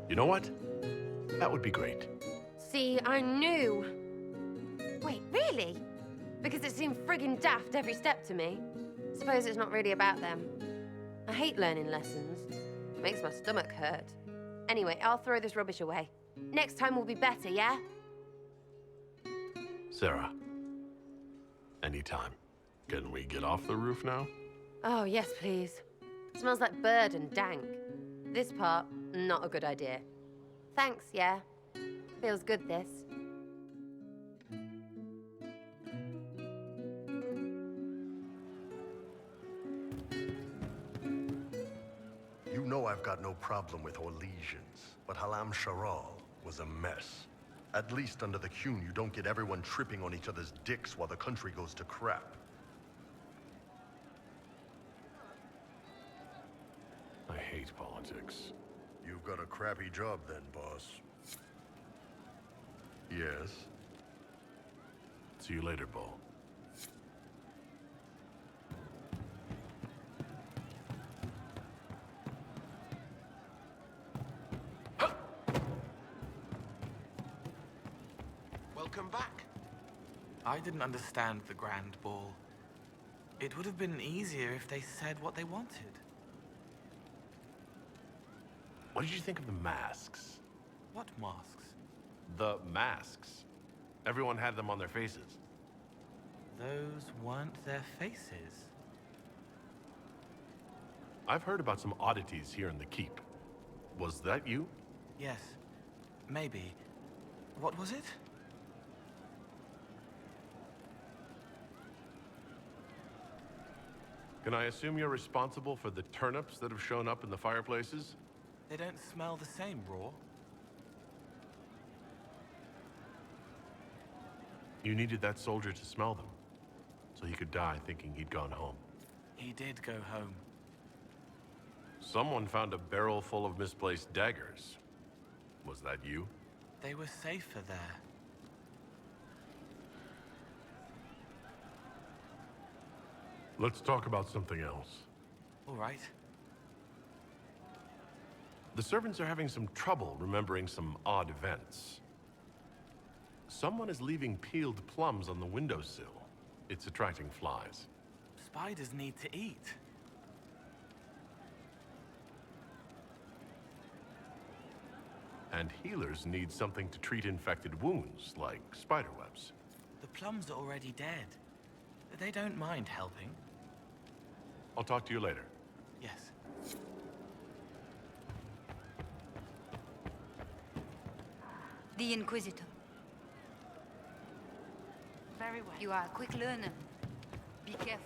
You know what? That would be great. See, I knew. Wait, really? Because it seemed friggin' daft every step to me. Suppose it's not really about them. I hate learning lessons. It makes my stomach hurt. Anyway, I'll throw this rubbish away. Next time will be better, yeah? Sarah. Anytime. Can we get off the roof now? Oh, yes, please. Smells like bird and dank. This part, not a good idea. Thanks, yeah. Feels good, this. You know I've got no problem with Orlesians, but Halam Sharal was a mess. At least under the Qun, you don't get everyone tripping on each other's dicks while the country goes to crap. I hate politics. You've got a crappy job then, boss. Yes? See you later, Bull. Welcome back. I didn't understand the Grand Ball. It would have been easier if they said what they wanted. What did you think of the masks? What masks? The masks. Everyone had them on their faces. Those weren't their faces. I've heard about some oddities here in the Keep. Was that you? Yes. Maybe. What was it? Can I assume you're responsible for the turnips that have shown up in the fireplaces? They don't smell the same, raw. You needed that soldier to smell them, so he could die thinking he'd gone home. He did go home. Someone found a barrel full of misplaced daggers. Was that you? They were safer there. Let's talk about something else. All right. The servants are having some trouble remembering some odd events. Someone is leaving peeled plums on the windowsill. It's attracting flies. Spiders need to eat. And healers need something to treat infected wounds, like spiderwebs. The plums are already dead. They don't mind helping. I'll talk to you later. Yes. The Inquisitor. Very well. You are a quick learner. Be careful.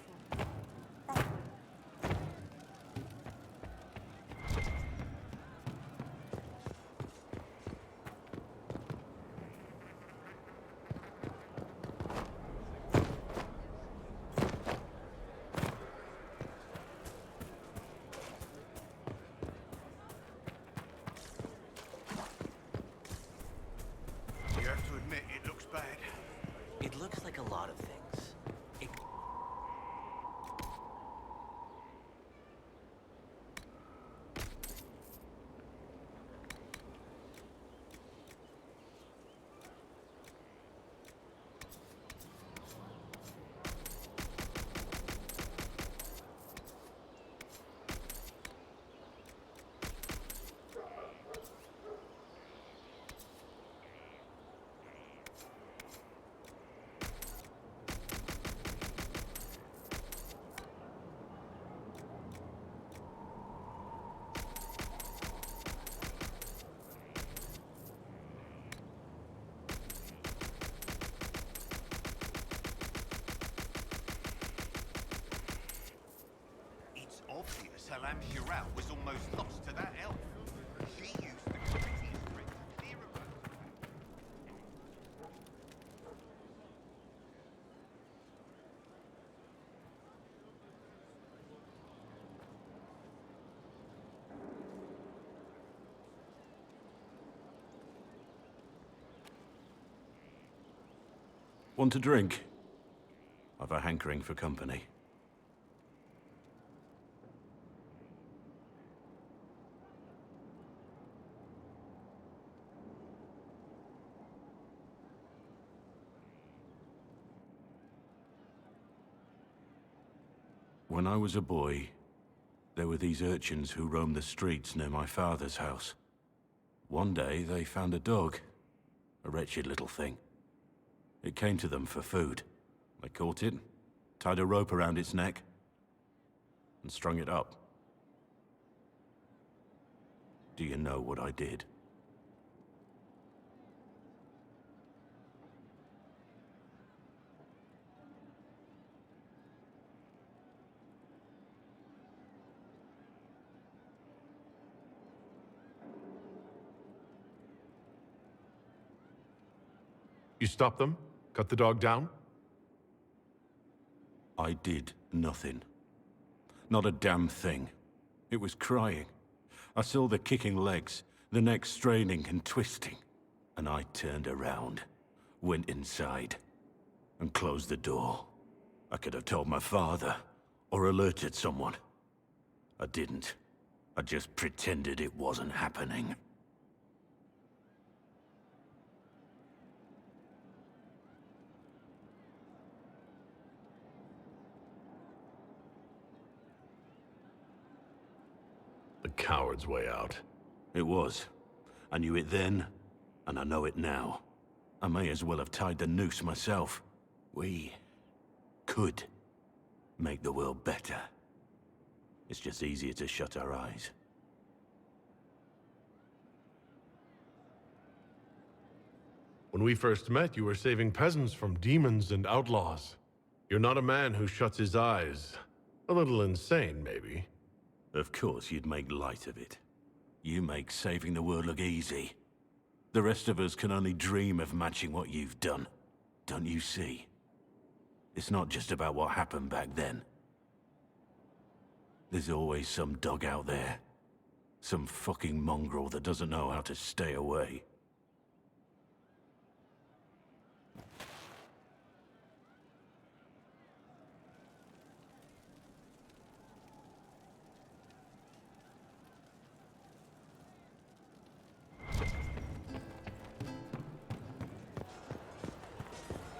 You have to admit, it looks bad. It looks like a lot of things. It's obvious Halam Shiral was almost lost to that elf. She used the prettiest trick to clear a road. Want a drink? I've a hankering for company. When I was a boy, there were these urchins who roamed the streets near my father's house. One day, they found a dog. A wretched little thing. It came to them for food. They caught it, tied a rope around its neck, and strung it up. Do you know what I did? You stopped them? Cut the dog down? I did nothing. Not a damn thing. It was crying. I saw the kicking legs, the neck straining and twisting. And I turned around, went inside, and closed the door. I could have told my father, or alerted someone. I didn't. I just pretended it wasn't happening. The coward's way out. It was. I knew it then, and I know it now. I may as well have tied the noose myself. We could make the world better. It's just easier to shut our eyes. When we first met, you were saving peasants from demons and outlaws. You're not a man who shuts his eyes. A little insane, maybe. Of course you'd make light of it. You make saving the world look easy. The rest of us can only dream of matching what you've done. Don't you see? It's not just about what happened back then. There's always some dog out there. Some fucking mongrel that doesn't know how to stay away.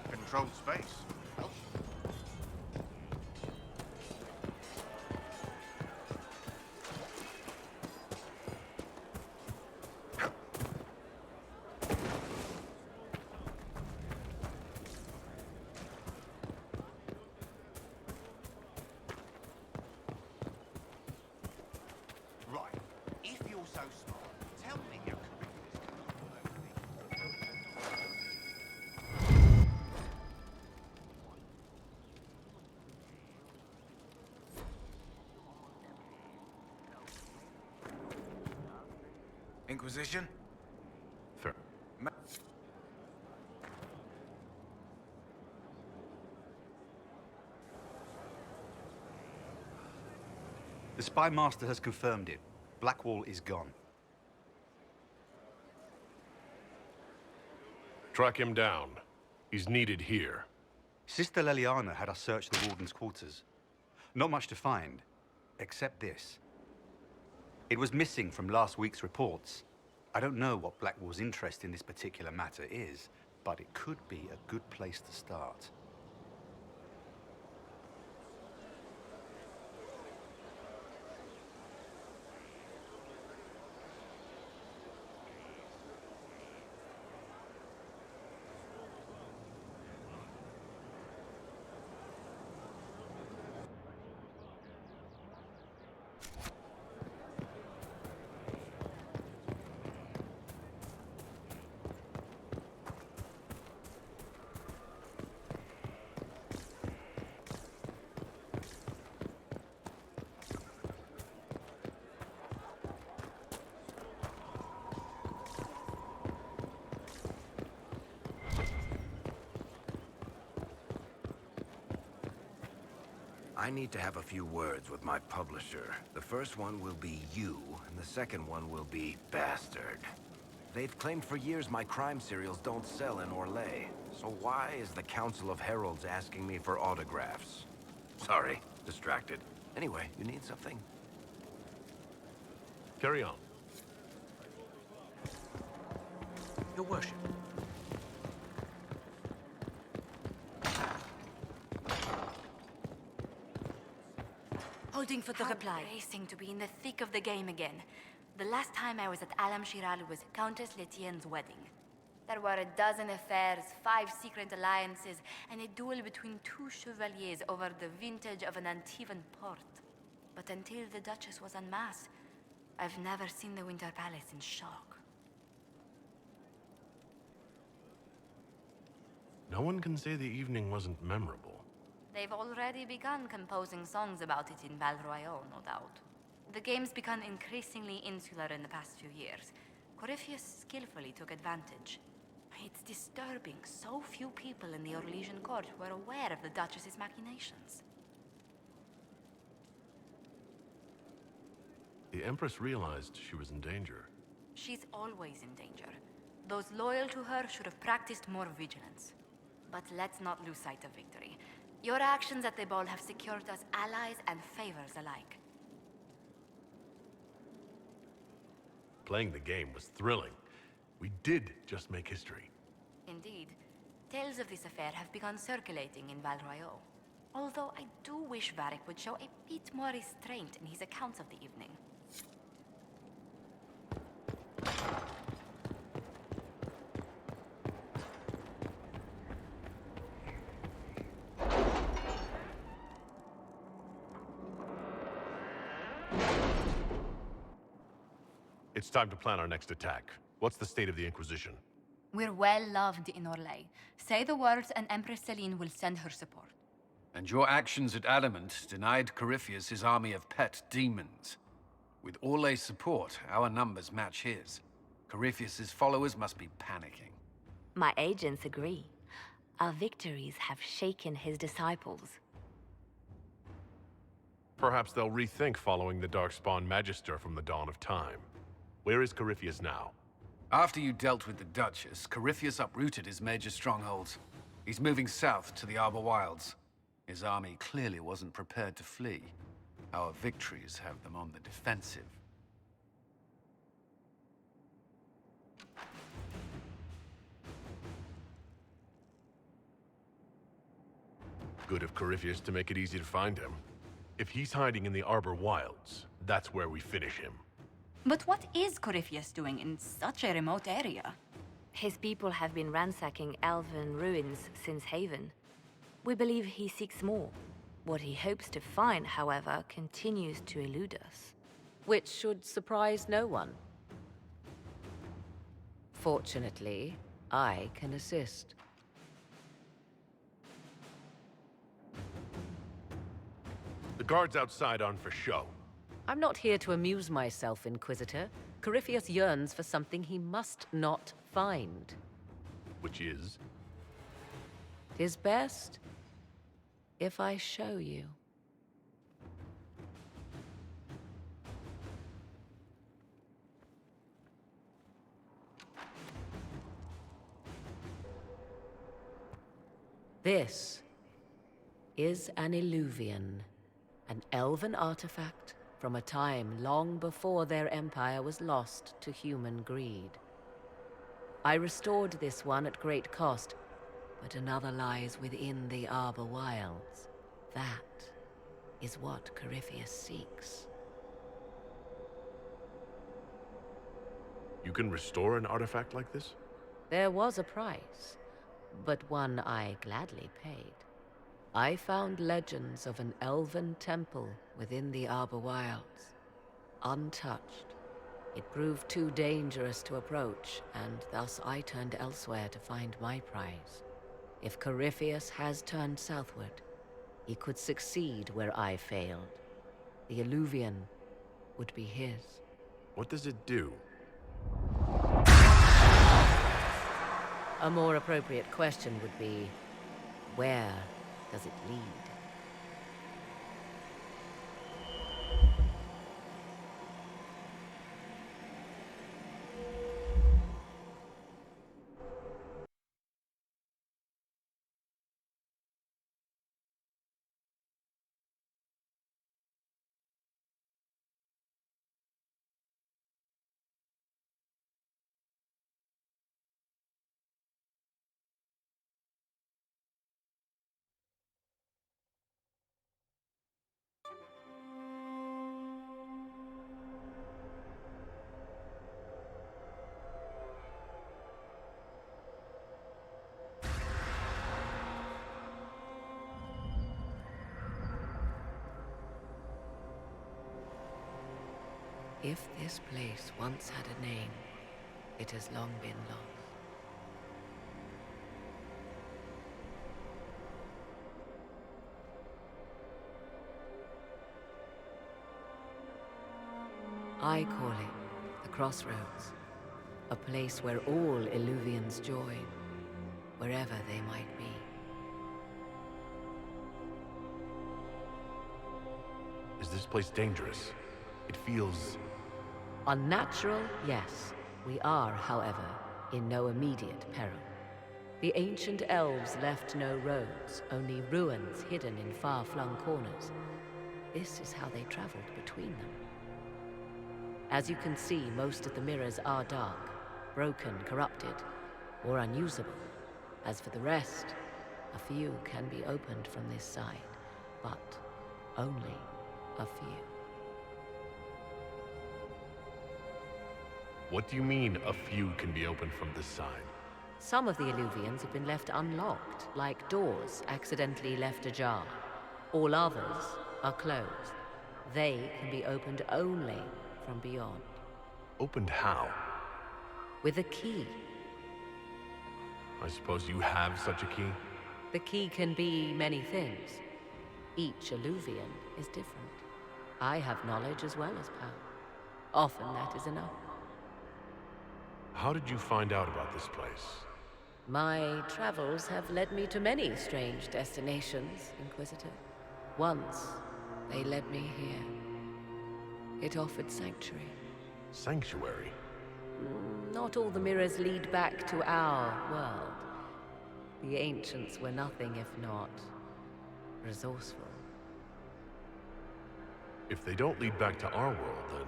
Controlled space. Right. If you're so smart, tell me your Inquisition? Fair. The spy master has confirmed it. Blackwall is gone. Track him down. He's needed here. Sister Leliana had us search the warden's quarters. Not much to find, except this. It was missing from last week's reports. I don't know what Blackwall's interest in this particular matter is, but it could be a good place to start. I need to have a few words with my publisher. The first one will be you, and the second one will be Bastard. They've claimed for years my crime serials don't sell in Orlais. So why is the Council of Heralds asking me for autographs? Sorry, distracted. Anyway, you need something? Carry on. Your worship. Holding for the reply. Racing to be in the thick of the game again. The last time I was at Alam Shiral was Countess Letienne's wedding. There were a dozen affairs, 5 secret alliances, and a duel between 2 chevaliers over the vintage of an Antivan port. But until the Duchess was en masse, I've never seen the Winter Palace in shock. No one can say the evening wasn't memorable. They've already begun composing songs about it in Val Royale, no doubt. The game's become increasingly insular in the past few years. Corypheus skillfully took advantage. It's disturbing so few people in the Orlesian court were aware of the Duchess's machinations. The Empress realized she was in danger. She's always in danger. Those loyal to her should have practiced more vigilance. But let's not lose sight of victory. Your actions at the ball have secured us allies and favors alike. Playing the game was thrilling. We did just make history. Indeed. Tales of this affair have begun circulating in Val Royale. Although I do wish Varric would show a bit more restraint in his accounts of the evening. It's time to plan our next attack. What's the state of the Inquisition? We're well loved in Orlais. Say the words and Empress Celine will send her support. And your actions at Adamant denied Corypheus his army of pet demons. With Orlais' support, our numbers match his. Corypheus' followers must be panicking. My agents agree. Our victories have shaken his disciples. Perhaps they'll rethink following the Darkspawn Magister from the dawn of time. Where is Corypheus now? After you dealt with the Duchess, Corypheus uprooted his major strongholds. He's moving south to the Arbor Wilds. His army clearly wasn't prepared to flee. Our victories have them on the defensive. Good of Corypheus to make it easy to find him. If he's hiding in the Arbor Wilds, that's where we finish him. But what is Corypheus doing in such a remote area? His people have been ransacking elven ruins since Haven. We believe he seeks more. What he hopes to find, however, continues to elude us. Which should surprise no one. Fortunately, I can assist. The guards outside aren't for show. I'm not here to amuse myself, Inquisitor. Corypheus yearns for something he must not find. Which is? 'Tis best if I show you. This is an Illuvian, an elven artifact from a time long before their empire was lost to human greed. I restored this one at great cost, but another lies within the Arbor Wilds. That is what Corypheus seeks. You can restore an artifact like this? There was a price, but one I gladly paid. I found legends of an elven temple within the Arbor Wilds, untouched. It proved too dangerous to approach, and thus I turned elsewhere to find my prize. If Corypheus has turned southward, he could succeed where I failed. The Illuvian would be his. What does it do? A more appropriate question would be, where does it lead? If this place once had a name, it has long been lost. I call it the Crossroads, a place where all Illuvians join, wherever they might be. Is this place dangerous? It feels... Unnatural, yes. We are, however, in no immediate peril. The ancient elves left no roads, only ruins hidden in far-flung corners. This is how they traveled between them. As you can see, most of the mirrors are dark, broken, corrupted, or unusable. As for the rest, a few can be opened from this side, but only a few. What do you mean, a few can be opened from this side? Some of the Illuvians have been left unlocked, like doors accidentally left ajar. All others are closed. They can be opened only from beyond. Opened how? With a key. I suppose you have such a key? The key can be many things. Each Illuvian is different. I have knowledge as well as power. Often that is enough. How did you find out about this place? My travels have led me to many strange destinations, Inquisitor. Once, they led me here. It offered sanctuary. Sanctuary? Not all the mirrors lead back to our world. The ancients were nothing if not resourceful. If they don't lead back to our world, then...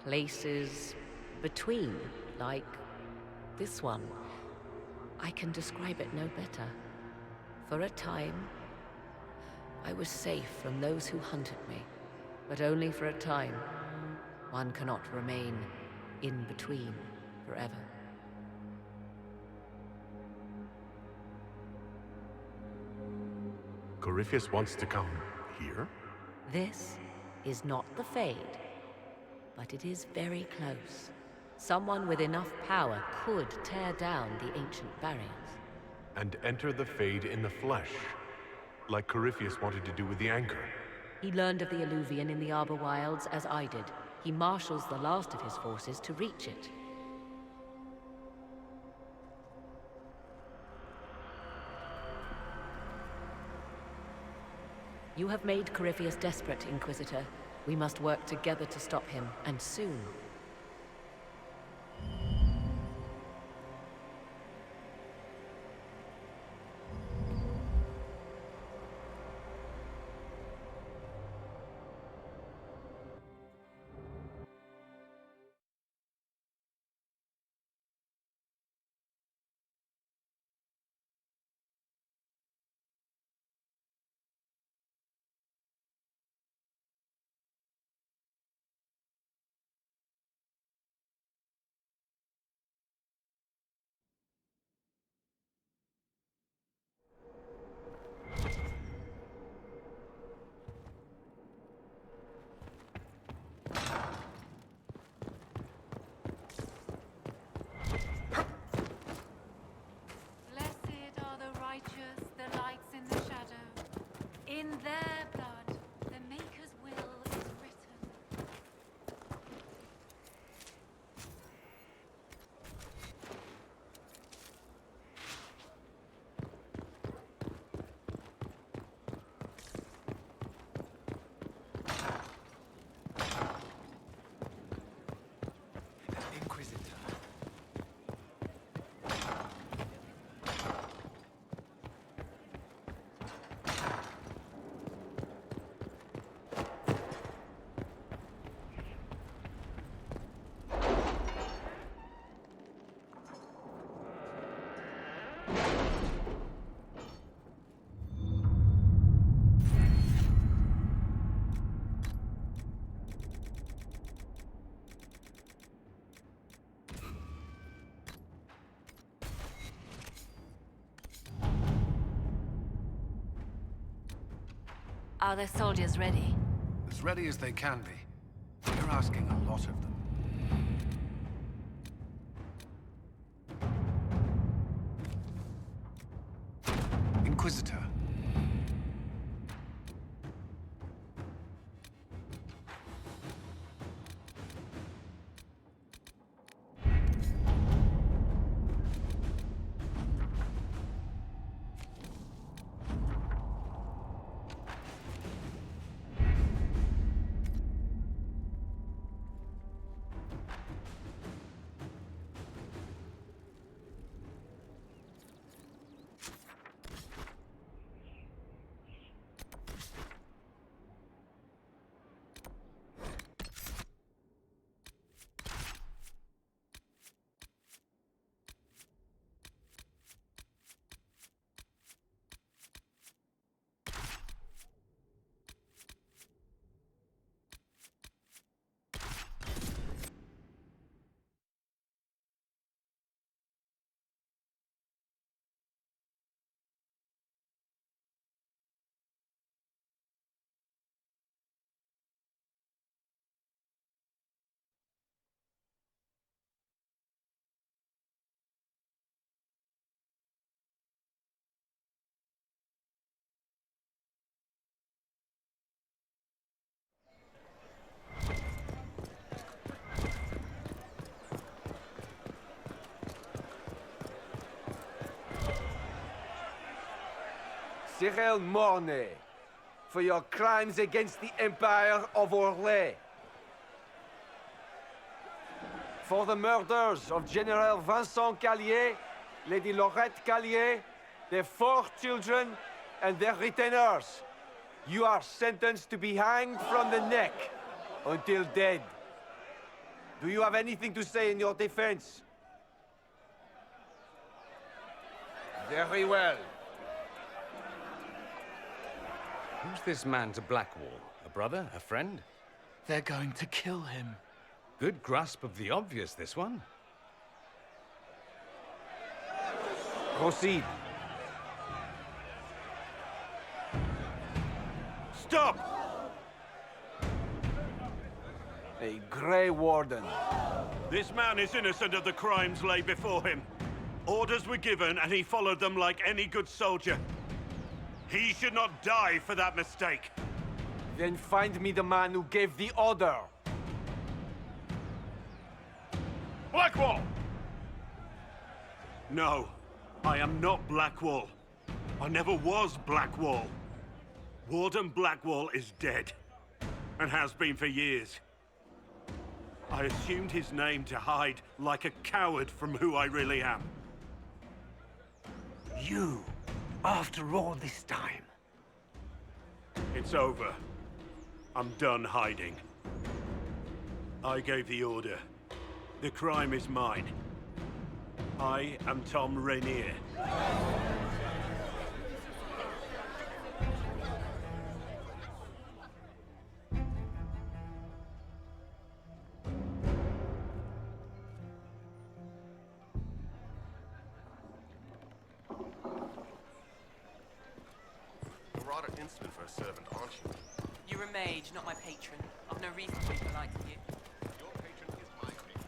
Places between, like this one. I can describe it no better. For a time, I was safe from those who hunted me. But only for a time. One cannot remain in between forever. Corypheus wants to come here? This is not the Fade, but it is very close. Someone with enough power could tear down the ancient barriers. And enter the Fade in the flesh, like Corypheus wanted to do with the Anchor. He learned of the Illuvian in the Arbor Wilds as I did. He marshals the last of his forces to reach it. You have made Corypheus desperate, Inquisitor. We must work together to stop him, and soon. In their blood, the Maker's will is written. Inquisitor. Are the soldiers ready? As ready as they can be. You're asking a lot of them. Inquisitor. Cyril Mornay, for your crimes against the Empire of Orlais. For the murders of General Vincent Callier, Lady Laurette Callier, their 4 children, and their retainers. You are sentenced to be hanged from the neck until dead. Do you have anything to say in your defense? Very well. Who's this man to Blackwall? A brother? A friend? They're going to kill him. Good grasp of the obvious, this one. Proceed. Stop! A Grey Warden. This man is innocent of the crimes laid before him. Orders were given, and he followed them like any good soldier. He should not die for that mistake. Then find me the man who gave the order. Blackwall! No, I am not Blackwall. I never was Blackwall. Warden Blackwall is dead, and has been for years. I assumed his name to hide like a coward from who I really am. You, after all this time. It's over. I'm done hiding. I gave the order. The crime is mine. I am Tom Rainier. You're rather insolent for a servant, aren't you? You're a mage, not my patron. I've no reason to be polite to you. Your patron is my patron.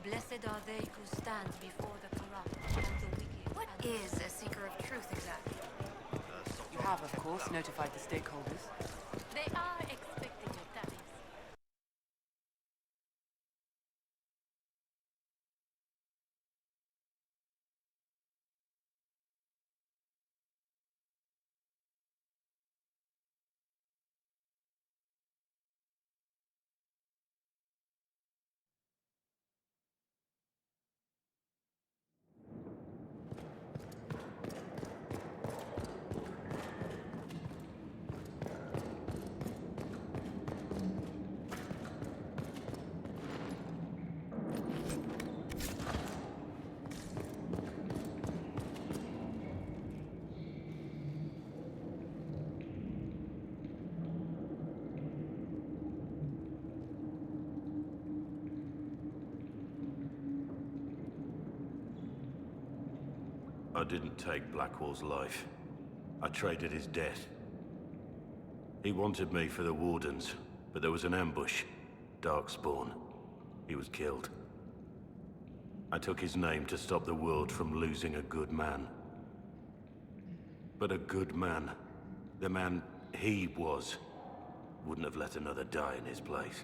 Blessed are they who stand before the corrupt and the wicked. What is a seeker of truth exactly? You have, of course, notified the stakeholders. They are expecting it, that is. I didn't take Blackwall's life. I traded his death. He wanted me for the Wardens, but there was an ambush. Darkspawn. He was killed. I took his name to stop the world from losing a good man. But a good man, the man he was, wouldn't have let another die in his place.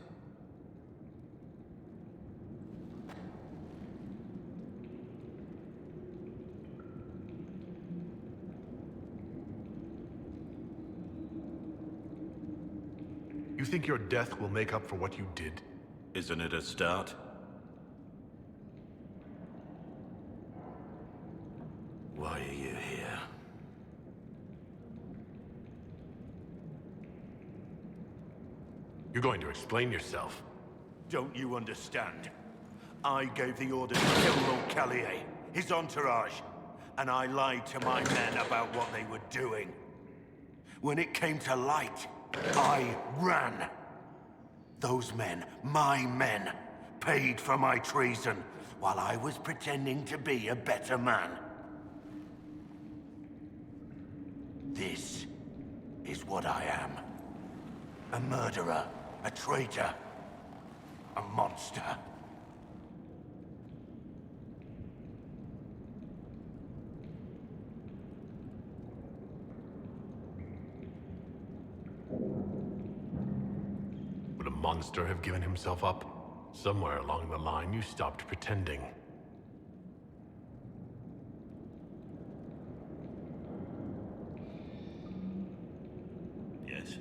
You think your death will make up for what you did? Isn't it a start? Why are you here? You're going to explain yourself. Don't you understand? I gave the order to kill Lord Callier, his entourage, and I lied to my men about what they were doing. When it came to light, I ran. Those men, my men, paid for my treason while I was pretending to be a better man. This is what I am. A murderer, a traitor, a monster. Would a monster have given himself up? Somewhere along the line, you stopped pretending. Yes.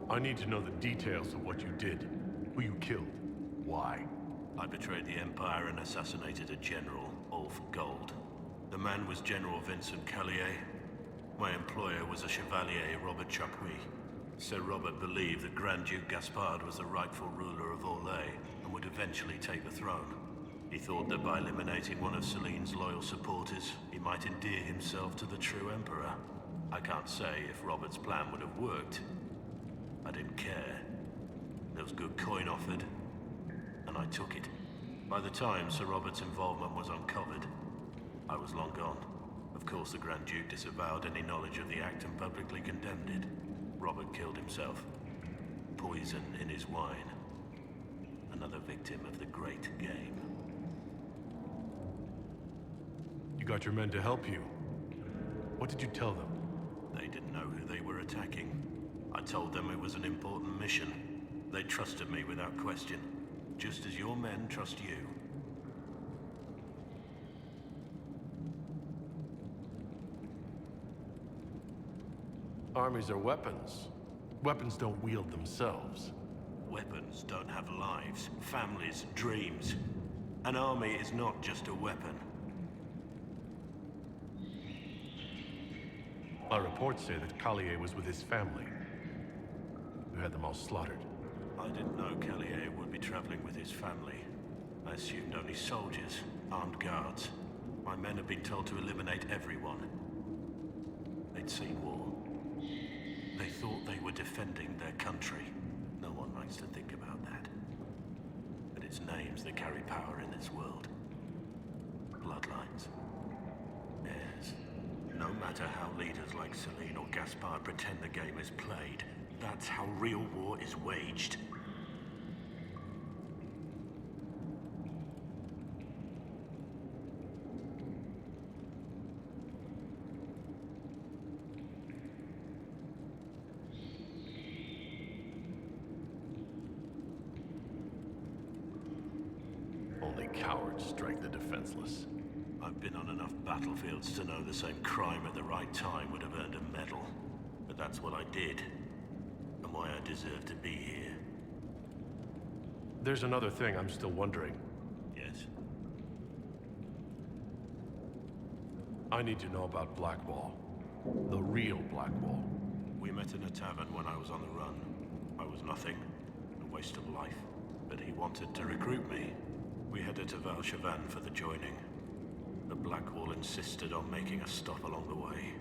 I need to know the details of what you did. Who you killed. Why? I betrayed the Empire and assassinated a general, all for gold. The man was General Vincent Callier. My employer was a Chevalier, Robert Chapuis. Sir Robert believed that Grand Duke Gaspard was the rightful ruler of Orlais and would eventually take the throne. He thought that by eliminating one of Celine's loyal supporters, he might endear himself to the true Emperor. I can't say if Robert's plan would have worked. I didn't care. There was good coin offered, and I took it. By the time Sir Robert's involvement was uncovered, I was long gone. Of course, the Grand Duke disavowed any knowledge of the act and publicly condemned it. Robert killed himself. Poison in his wine. Another victim of the great game. You got your men to help you. What did you tell them? They didn't know who they were attacking. I told them it was an important mission. They trusted me without question, just as your men trust you. Armies are weapons. Weapons don't wield themselves. Weapons don't have lives, families, dreams. An army is not just a weapon. Our reports say that Callier was with his family. You had them all slaughtered. I didn't know Callier would be traveling with his family. I assumed only soldiers, armed guards. My men had been told to eliminate everyone. They'd seen war. They thought they were defending their country. No one likes to think about that. But it's names that carry power in this world. Bloodlines. Heirs. No matter how leaders like Celine or Gaspard pretend the game is played, that's how real war is waged. Only cowards strike the defenseless. I've been on enough battlefields to know the same crime at the right time would have earned a medal. But that's what I did. And why I deserve to be here. There's another thing I'm still wondering. Yes? I need to know about Blackwall. The real Blackwall. We met in a tavern when I was on the run. I was nothing. A waste of life. But he wanted to recruit me. We headed to Valchavan for the joining. The Blackwall insisted on making a stop along the way.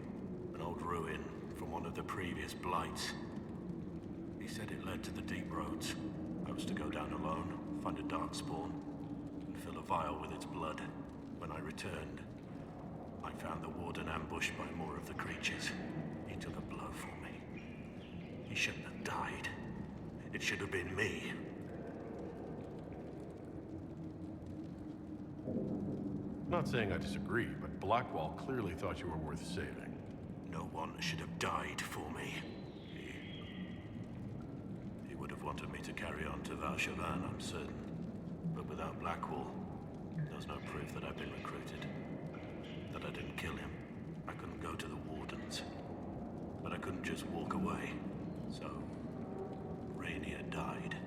An old ruin from one of the previous blights. He said it led to the deep roads. I was to go down alone, find a darkspawn, and fill a vial with its blood. When I returned, I found the warden ambushed by more of the creatures. He took a blow for me. He shouldn't have died. It should have been me. Not saying I disagree, but Blackwall clearly thought you were worth saving. No one should have died for me. He would have wanted me to carry on to Valchavan, I'm certain. But without Blackwall, there's no proof that I've been recruited. That I didn't kill him. I couldn't go to the Wardens. But I couldn't just walk away. So, Rainier died.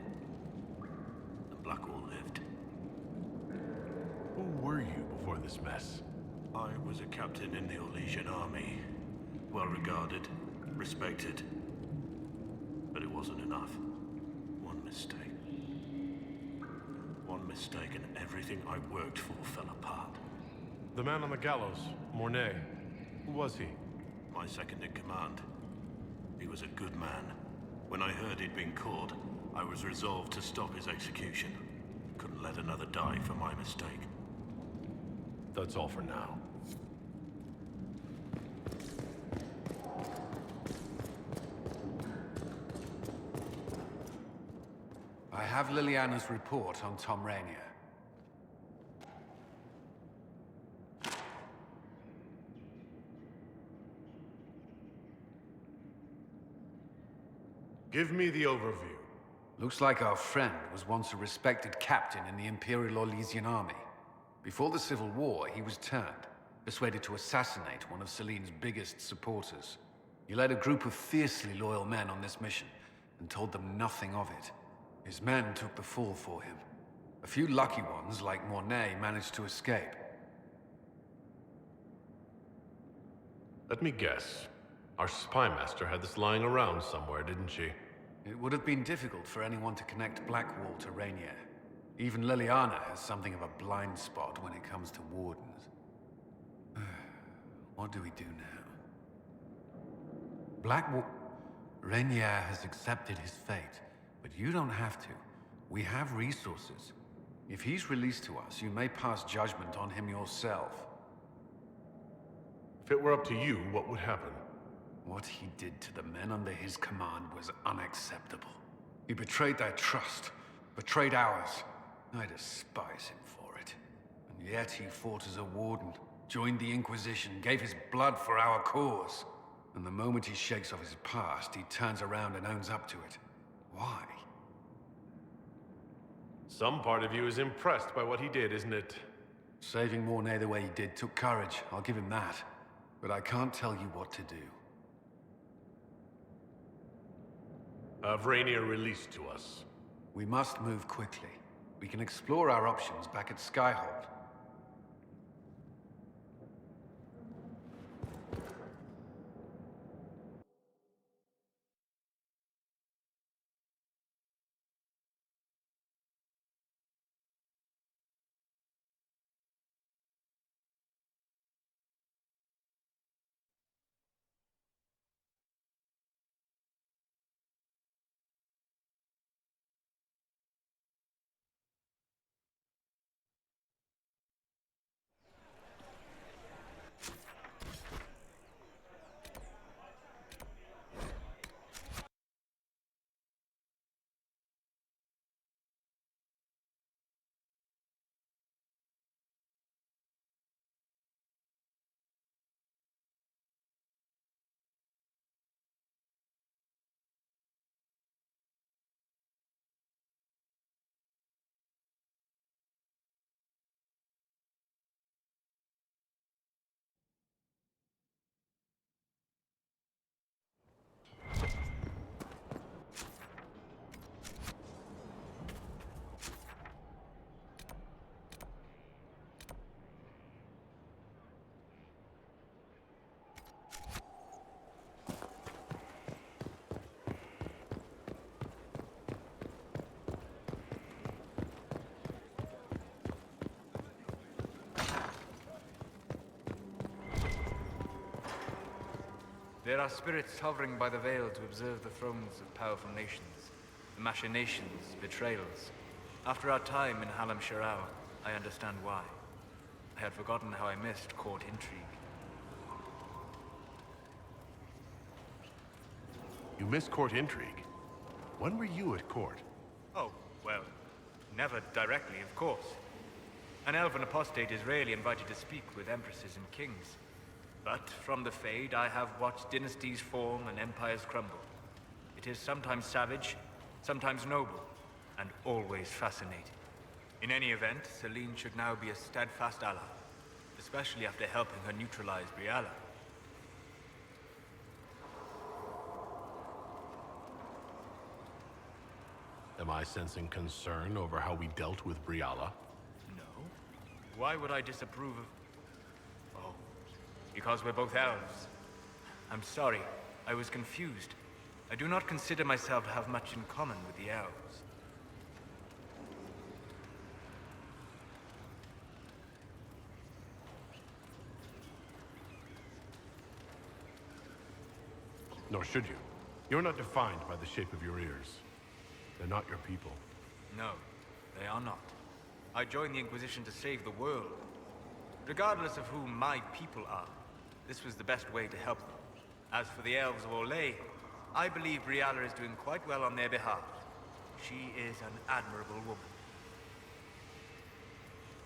And Blackwall lived. Who were you before this mess? I was a captain in the Orlesian army. Well regarded, respected. But it wasn't enough. One mistake. One mistake and everything I worked for fell apart. The man on the gallows, Mornay. Who was he? My second in command. He was a good man. When I heard he'd been caught, I was resolved to stop his execution. Couldn't let another die for my mistake. That's all for now. I have Liliana's report on Tom Rainier. Give me the overview. Looks like our friend was once a respected captain in the Imperial Orlesian army. Before the Civil War, he was turned, persuaded to assassinate one of Celine's biggest supporters. He led a group of fiercely loyal men on this mission, and told them nothing of it. His men took the fall for him. A few lucky ones, like Mornay, managed to escape. Let me guess. Our spy master had this lying around somewhere, didn't she? It would have been difficult for anyone to connect Blackwall to Rainier. Even Liliana has something of a blind spot when it comes to wardens. What do we do now? Blackwall... Rainier has accepted his fate, but you don't have to. We have resources. If he's released to us, you may pass judgment on him yourself. If it were up to you, what would happen? What he did to the men under his command was unacceptable. He betrayed their trust, betrayed ours. I despise him for it. And yet he fought as a warden, joined the Inquisition, gave his blood for our cause. And the moment he shakes off his past, he turns around and owns up to it. Why? Some part of you is impressed by what he did, isn't it? Saving Mornay the way he did took courage, I'll give him that. But I can't tell you what to do. Have Rainier released to us. We must move quickly. We can explore our options back at Skyhold. There are spirits hovering by the veil to observe the thrones of powerful nations, the machinations, betrayals. After our time in Halam Sharau, I understand why. I had forgotten how I missed court intrigue. You miss court intrigue. When were you at court? Oh, well, never directly, of course. An elven apostate is rarely invited to speak with empresses and kings. But from the Fade, I have watched dynasties form and empires crumble. It is sometimes savage, sometimes noble, and always fascinating. In any event, Celine should now be a steadfast ally, especially after helping her neutralize Briala. Am I sensing concern over how we dealt with Briala? No. Why would I disapprove of... Oh, because we're both elves. I'm sorry, I was confused. I do not consider myself to have much in common with the elves. Nor should you. You're not defined by the shape of your ears. They're not your people. No, they are not. I joined the Inquisition to save the world. Regardless of who my people are, this was the best way to help them. As for the elves of Orlais, I believe Briala is doing quite well on their behalf. She is an admirable woman.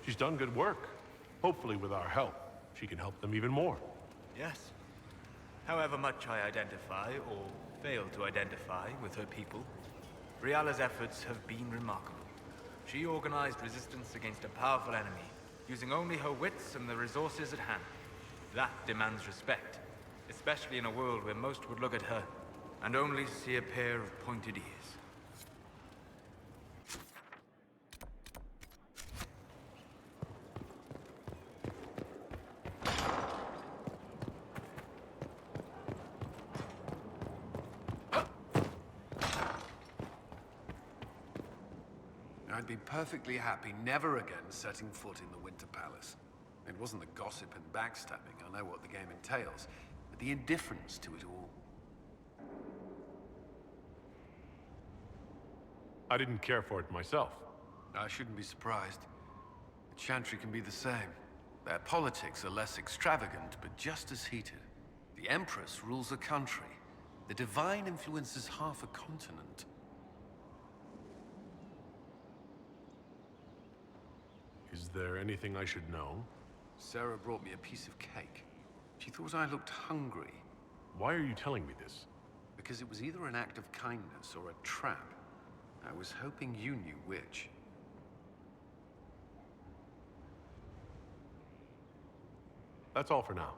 She's done good work. Hopefully with our help, she can help them even more. Yes. However much I identify, or fail to identify, with her people, Briala's efforts have been remarkable. She organized resistance against a powerful enemy, using only her wits and the resources at hand. That demands respect, especially in a world where most would look at her and only see a pair of pointed ears. I'd be perfectly happy never again setting foot in the Winter Palace. It wasn't the gossip and backstabbing, I know what the game entails, but the indifference to it all. I didn't care for it myself. I shouldn't be surprised. The Chantry can be the same. Their politics are less extravagant, but just as heated. The Empress rules a country. The Divine influences half a continent. Is there anything I should know? Sarah brought me a piece of cake. She thought I looked hungry. Why are you telling me this? Because it was either an act of kindness or a trap. I was hoping you knew which. That's all for now.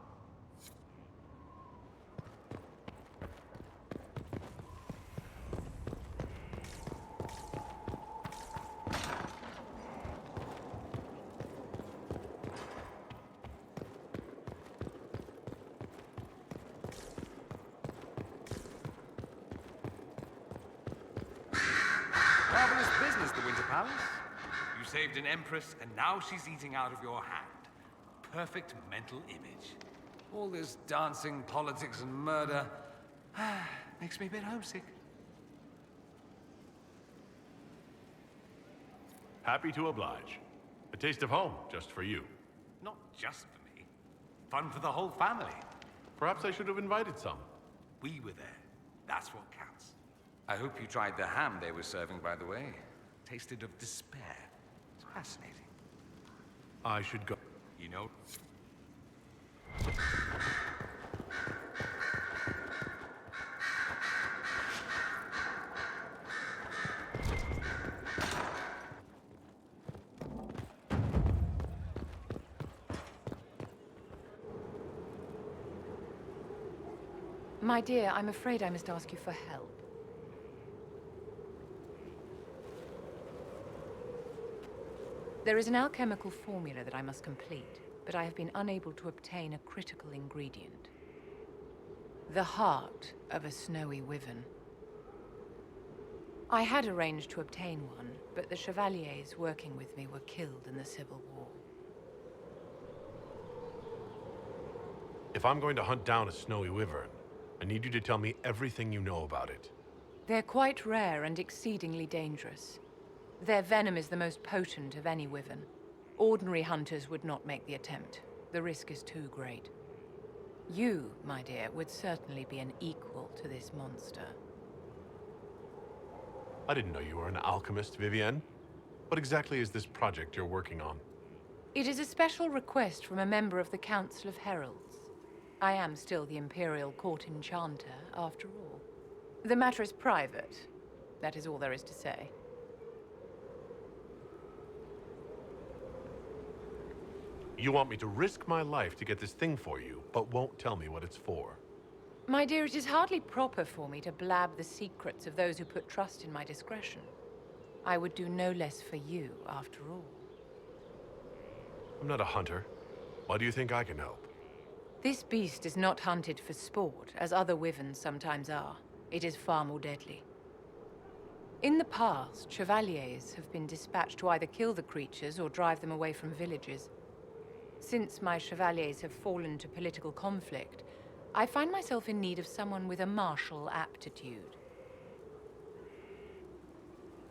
Marvelous business, the Winter Palace. You saved an empress, and now she's eating out of your hand. Perfect mental image. All this dancing, politics, and murder makes me a bit homesick. Happy to oblige. A taste of home, just for you. Not just for me. Fun for the whole family. Perhaps I should have invited some. We were there. That's what counts. I hope you tried the ham they were serving, by the way. Tasted of despair. It's fascinating. I should go. You know... My dear, I'm afraid I must ask you for help. There is an alchemical formula that I must complete, but I have been unable to obtain a critical ingredient. The heart of a snowy wyvern. I had arranged to obtain one, but the chevaliers working with me were killed in the Civil War. If I'm going to hunt down a snowy wyvern, I need you to tell me everything you know about it. They're quite rare and exceedingly dangerous. Their venom is the most potent of any wyvern. Ordinary hunters would not make the attempt. The risk is too great. You, my dear, would certainly be an equal to this monster. I didn't know you were an alchemist, Vivienne. What exactly is this project you're working on? It is a special request from a member of the Council of Heralds. I am still the Imperial Court Enchanter, after all. The matter is private. That is all there is to say. You want me to risk my life to get this thing for you, but won't tell me what it's for. My dear, it is hardly proper for me to blab the secrets of those who put trust in my discretion. I would do no less for you, after all. I'm not a hunter. Why do you think I can help? This beast is not hunted for sport, as other wyverns sometimes are. It is far more deadly. In the past, chevaliers have been dispatched to either kill the creatures or drive them away from villages. Since my chevaliers have fallen to political conflict, I find myself in need of someone with a martial aptitude.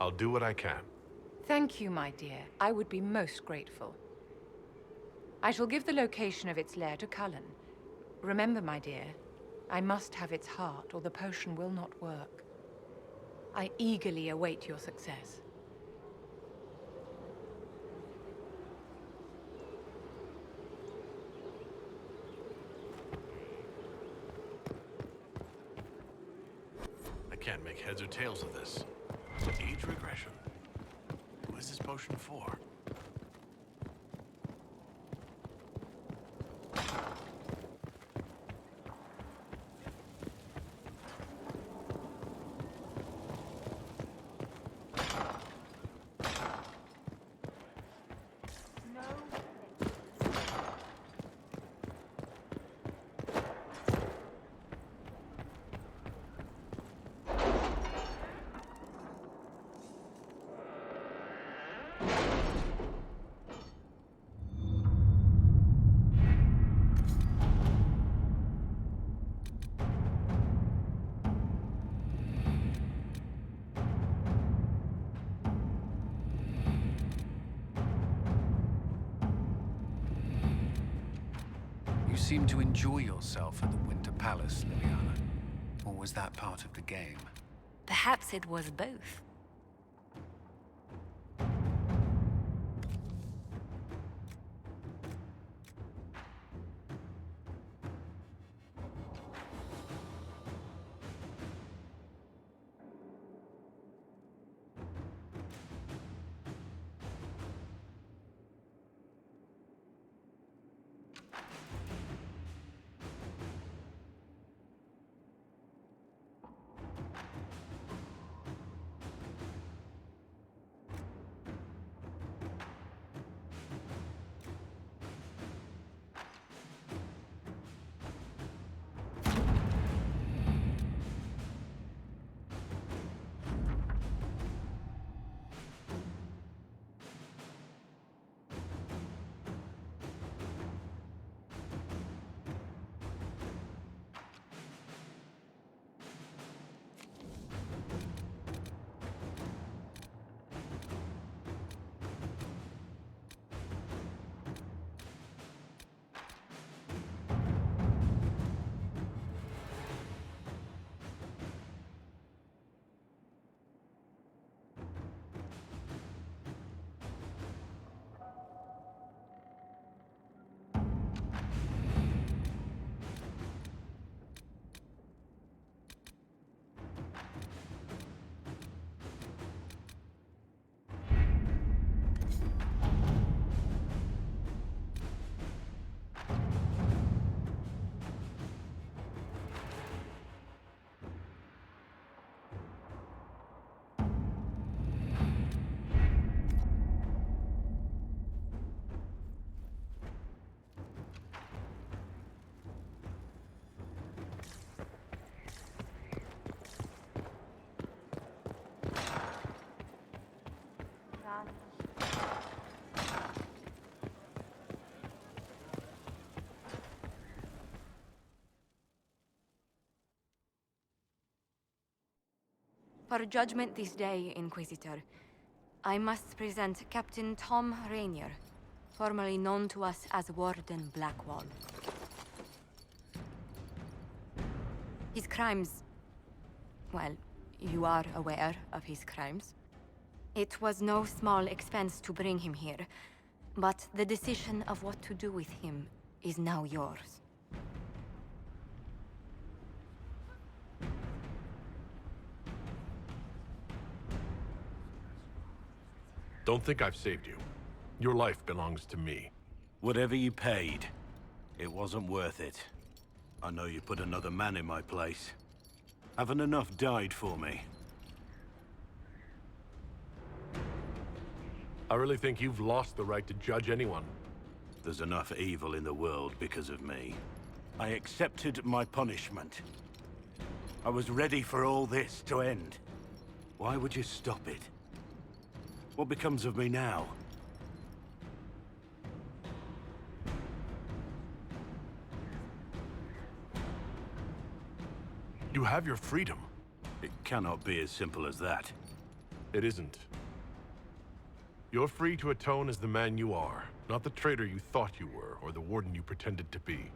I'll do what I can. Thank you, my dear. I would be most grateful. I shall give the location of its lair to Cullen. Remember, my dear, I must have its heart, or the potion will not work. I eagerly await your success. I can't make heads or tails of this. Age regression. Who is this potion for? You seem to enjoy yourself at the Winter Palace, Liliana. Or was that part of the game? Perhaps it was both. For judgment this day, Inquisitor, I must present Captain Tom Rainier, formerly known to us as Warden Blackwall. His crimes... Well, you are aware of his crimes. It was no small expense to bring him here, but the decision of what to do with him is now yours. Don't think I've saved you. Your life belongs to me. Whatever you paid, it wasn't worth it. I know you put another man in my place. Haven't enough died for me. I really think you've lost the right to judge anyone. There's enough evil in the world because of me. I accepted my punishment. I was ready for all this to end. Why would you stop it? What becomes of me now? You have your freedom. It cannot be as simple as that. It isn't. You're free to atone as the man you are, not the traitor you thought you were, or the warden you pretended to be.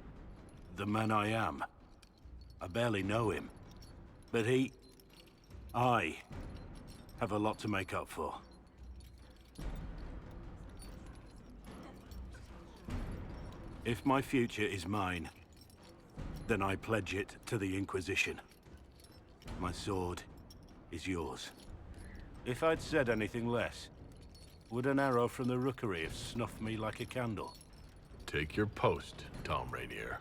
The man I am. I barely know him. But I have a lot to make up for. If my future is mine, then I pledge it to the Inquisition. My sword is yours. If I'd said anything less, would an arrow from the rookery have snuffed me like a candle? Take your post, Tom Rainier.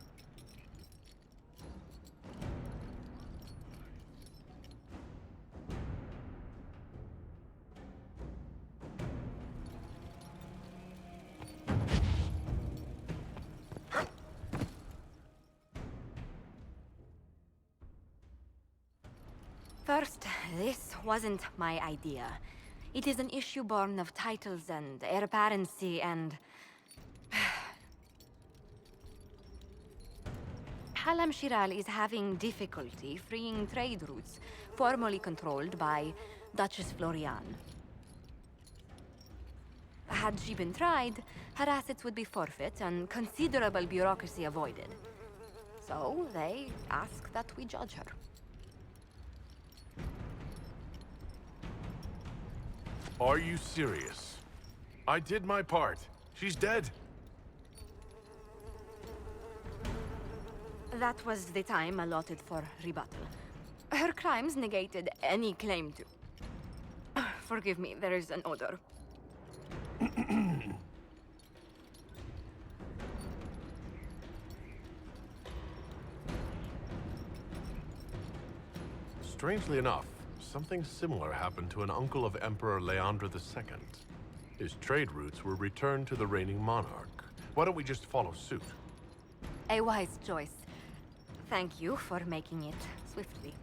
First, this wasn't my idea. It is an issue born of titles and heir apparency and... Halam Shiral is having difficulty freeing trade routes formerly controlled by Duchess Florian. Had she been tried, her assets would be forfeit and considerable bureaucracy avoided. So they ask that we judge her. Are you serious? I did my part. She's dead. That was the time allotted for rebuttal. Her crimes negated any claim to... Forgive me, there is an odor. Strangely enough, something similar happened to an uncle of Emperor Leandra II. His trade routes were returned to the reigning monarch. Why don't we just follow suit? A wise choice. Thank you for making it swiftly.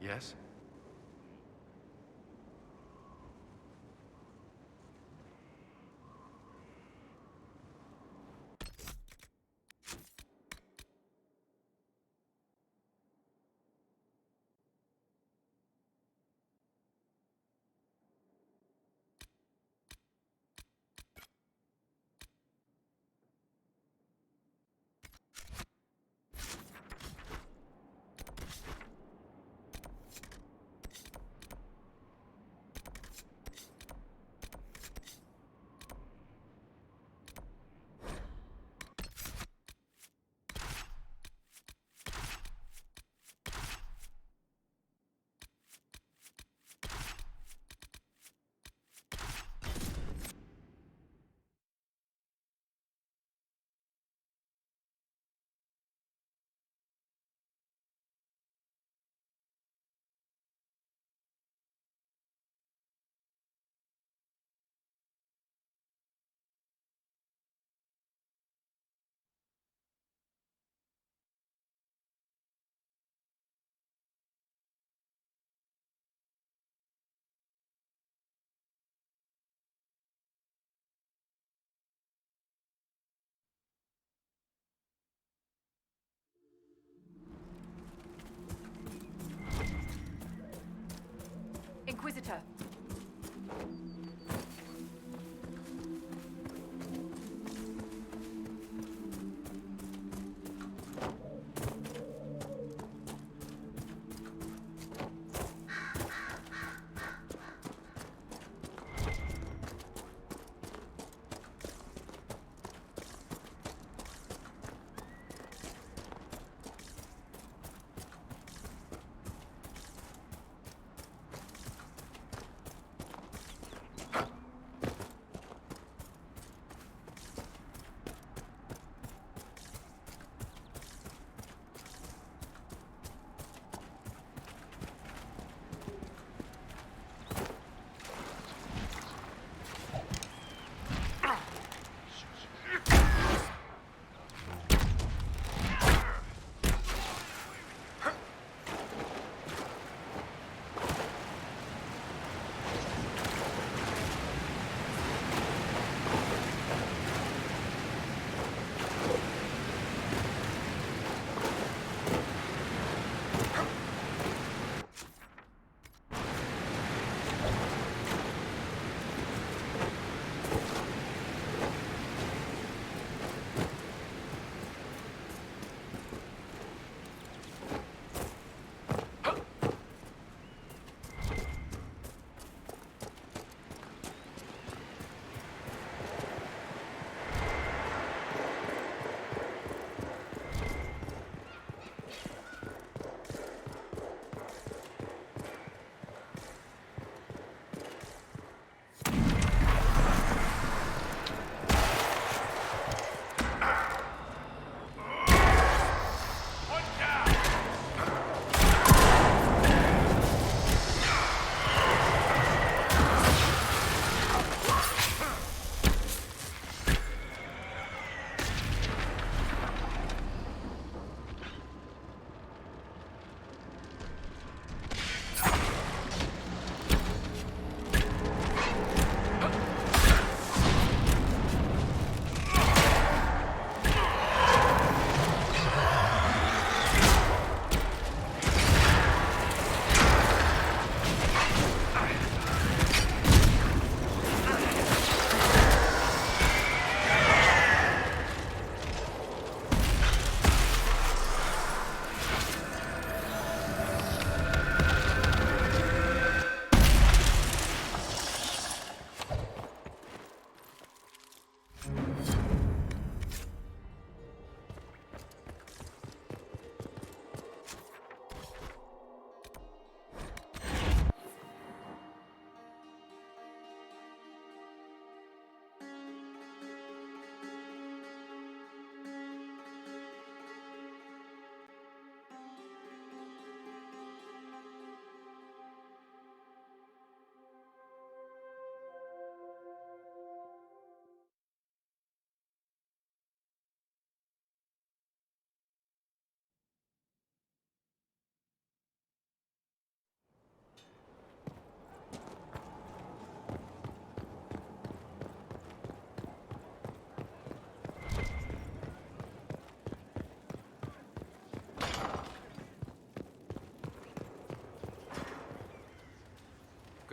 Yes?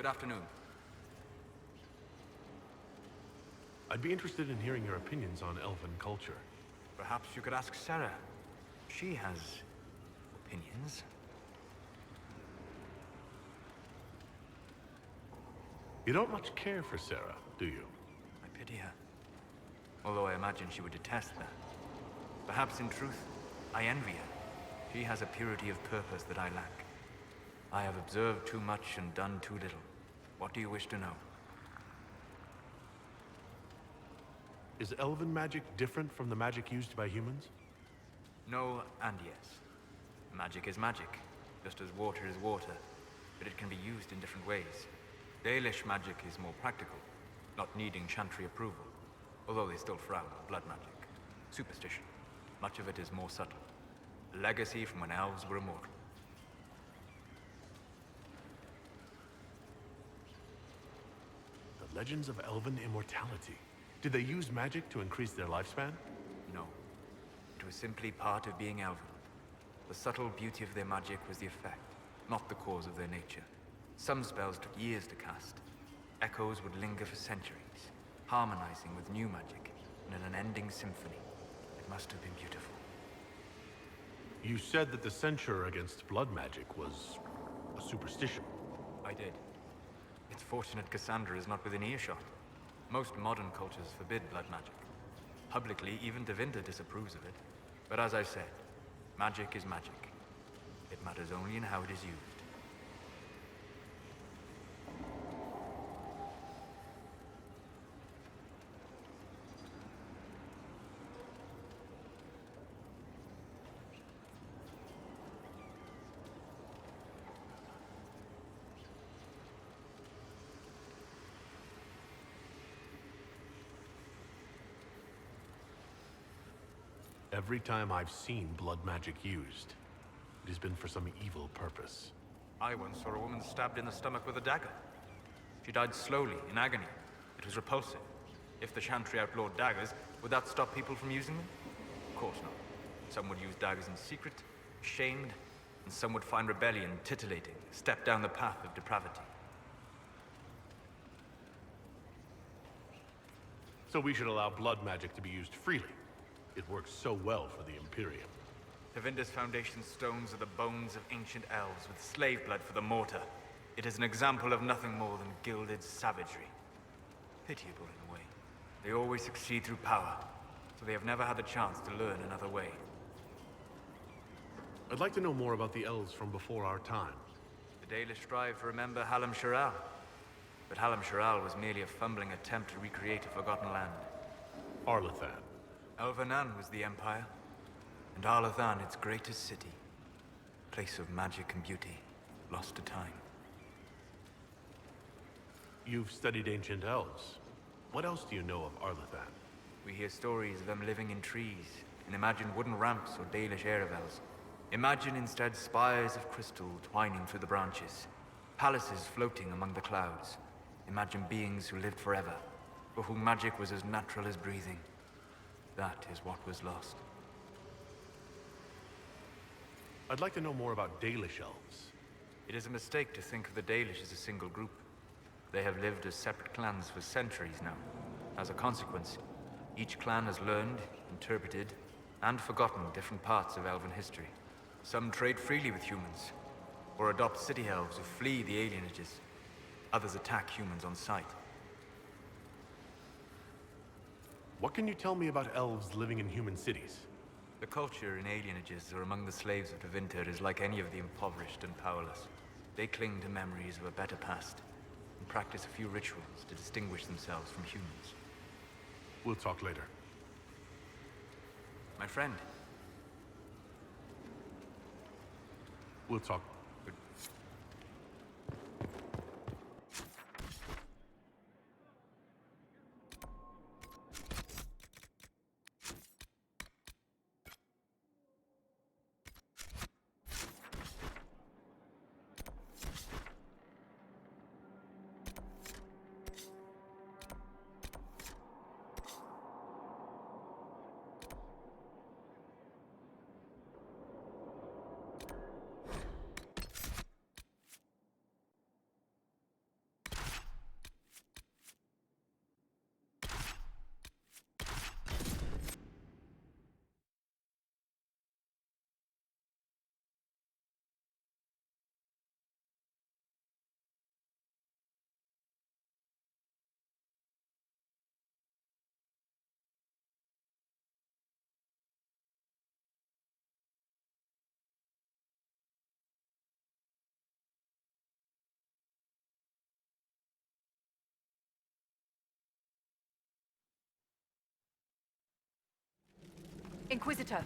afternoon. I'd be interested in hearing your opinions on elven culture. Perhaps you could ask Sarah. She has opinions. You don't much care for Sarah, do you? I pity her. Although I imagine she would detest that. Perhaps in truth, I envy her. She has a purity of purpose that I lack. I have observed too much and done too little. What do you wish to know? Is elven magic different from the magic used by humans? No and yes. Magic is magic, just as water is water, but it can be used in different ways. Dalish magic is more practical, not needing chantry approval, although they still frown on blood magic. Superstition. Much of it is more subtle. A legacy from when elves were immortal. The legends of elven immortality. Did they use magic to increase their lifespan? No. It was simply part of being elven. The subtle beauty of their magic was the effect, not the cause of their nature. Some spells took years to cast. Echoes would linger for centuries, harmonizing with new magic in an unending symphony. It must have been beautiful. You said that the censure against blood magic was a superstition. I did. It's fortunate Cassandra is not within earshot. Most modern cultures forbid blood magic. Publicly, even Devinter disapproves of it. But as I said, magic is magic. It matters only in how it is used. Every time I've seen blood magic used, it has been for some evil purpose. I once saw a woman stabbed in the stomach with a dagger. She died slowly, in agony. It was repulsive. If the Chantry outlawed daggers, would that stop people from using them? Of course not. Some would use daggers in secret, shamed, and some would find rebellion titillating, step down the path of depravity. So we should allow blood magic to be used freely. It works so well for the Imperium. Tevinter's foundation stones are the bones of ancient elves with slave blood for the mortar. It is an example of nothing more than gilded savagery. Pitiable in a way. They always succeed through power, so they have never had the chance to learn another way. I'd like to know more about the elves from before our time. The Dalish strive to remember Hallam Shiral. But Hallam Shiral was merely a fumbling attempt to recreate a forgotten land. Arlathan. Elvanan was the Empire, and Arlathan its greatest city. Place of magic and beauty, lost to time. You've studied ancient elves. What else do you know of Arlathan? We hear stories of them living in trees, and imagine wooden ramps or Dalish Erebels. Imagine instead spires of crystal twining through the branches, palaces floating among the clouds. Imagine beings who lived forever, for whom magic was as natural as breathing. That is what was lost. I'd like to know more about Dalish elves. It is a mistake to think of the Dalish as a single group. They have lived as separate clans for centuries now. As a consequence, each clan has learned, interpreted, and forgotten different parts of elven history. Some trade freely with humans, or adopt city elves who flee the alienages. Others attack humans on sight. What can you tell me about elves living in human cities? The culture in alienages or among the slaves of Tevinter is like any of the impoverished and powerless. They cling to memories of a better past, and practice a few rituals to distinguish themselves from humans. We'll talk later. My friend. We'll talk. Inquisitor!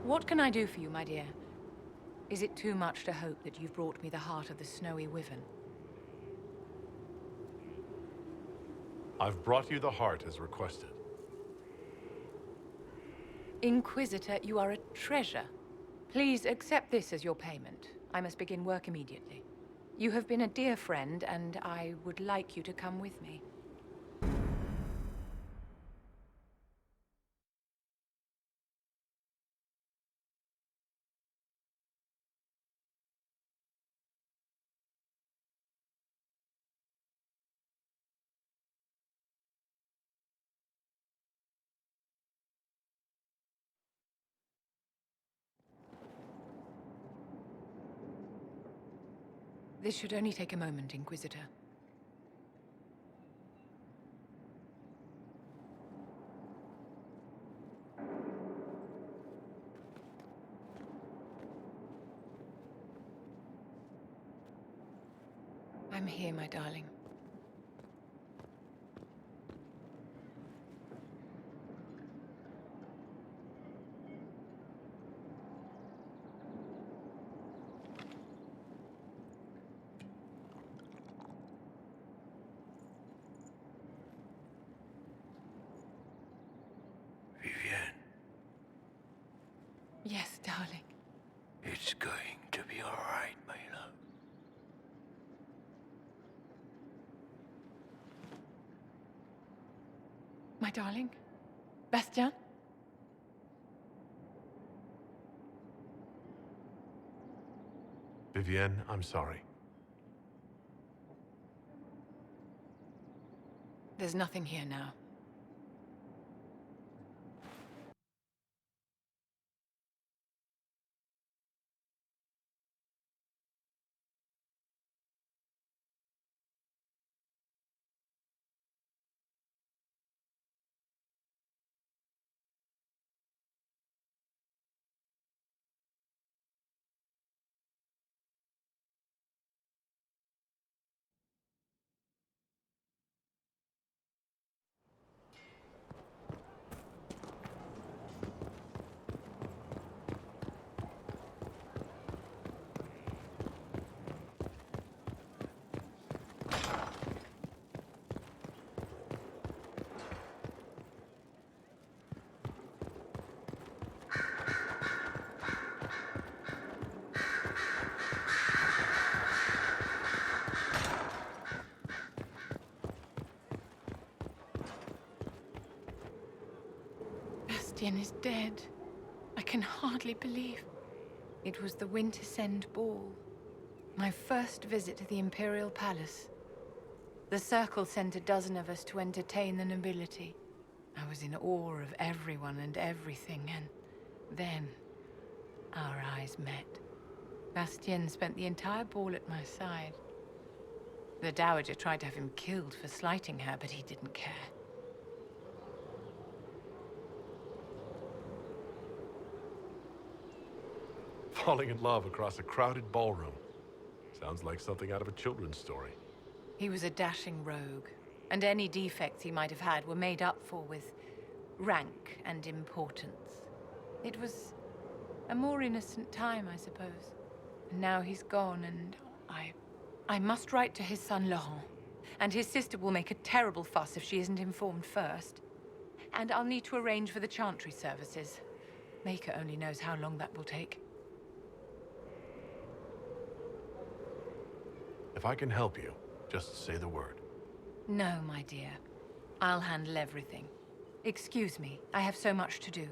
What can I do for you, my dear? Is it too much to hope that you've brought me the heart of the snowy wyvern? I've brought you the heart as requested. Inquisitor, you are a treasure. Please accept this as your payment. I must begin work immediately. You have been a dear friend, and I would like you to come with me. This should only take a moment, Inquisitor. I'm here, my darling. Vivienne, Yes, darling. it's going to be all right, my love. My darling? Bastien? Vivienne, I'm sorry. There's nothing here now. Bastien is dead. I can hardly believe. It was the Wintersend Ball. My first visit to the Imperial Palace. The Circle sent a dozen of us to entertain the nobility. I was in awe of everyone and everything, and then our eyes met. Bastien spent the entire ball at my side. The Dowager tried to have him killed for slighting her, but he didn't care. Falling in love across a crowded ballroom. Sounds like something out of a children's story. He was a dashing rogue, and any defects he might have had were made up for with rank and importance. It was a more innocent time, I suppose. And now he's gone, and I must write to his son Laurent. And his sister will make a terrible fuss if she isn't informed first. And I'll need to arrange for the chantry services. Maker only knows how long that will take. If I can help you, just say the word. No, my dear. I'll handle everything. Excuse me, I have so much to do.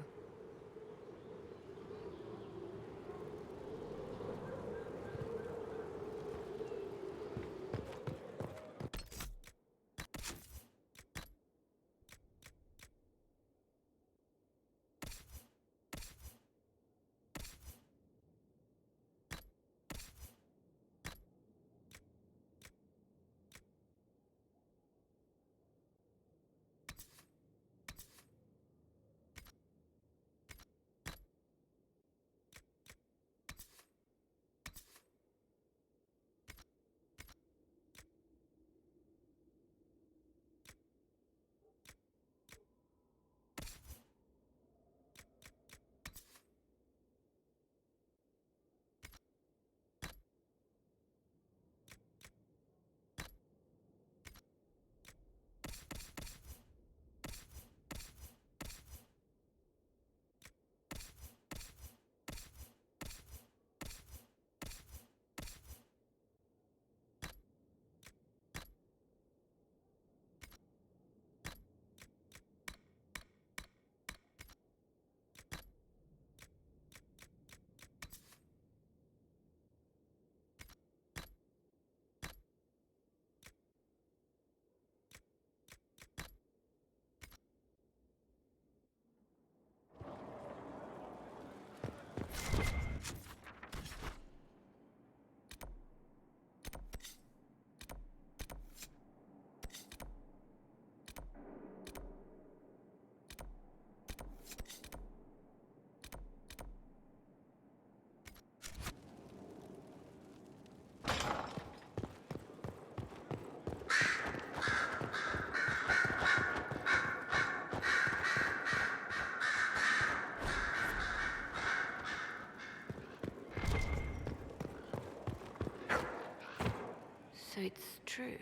true.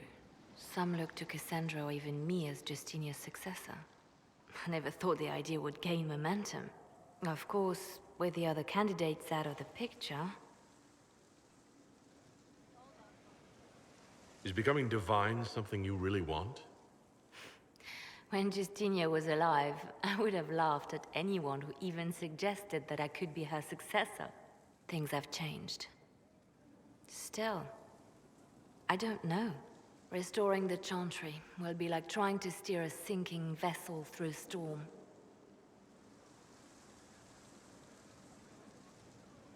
Some look to Cassandra or even me as Justinia's successor. I never thought the idea would gain momentum. Of course, with the other candidates out of the picture... Is becoming divine something you really want? When Justinia was alive, I would have laughed at anyone who even suggested that I could be her successor. Things have changed. Still, I don't know. Restoring the Chantry will be like trying to steer a sinking vessel through a storm.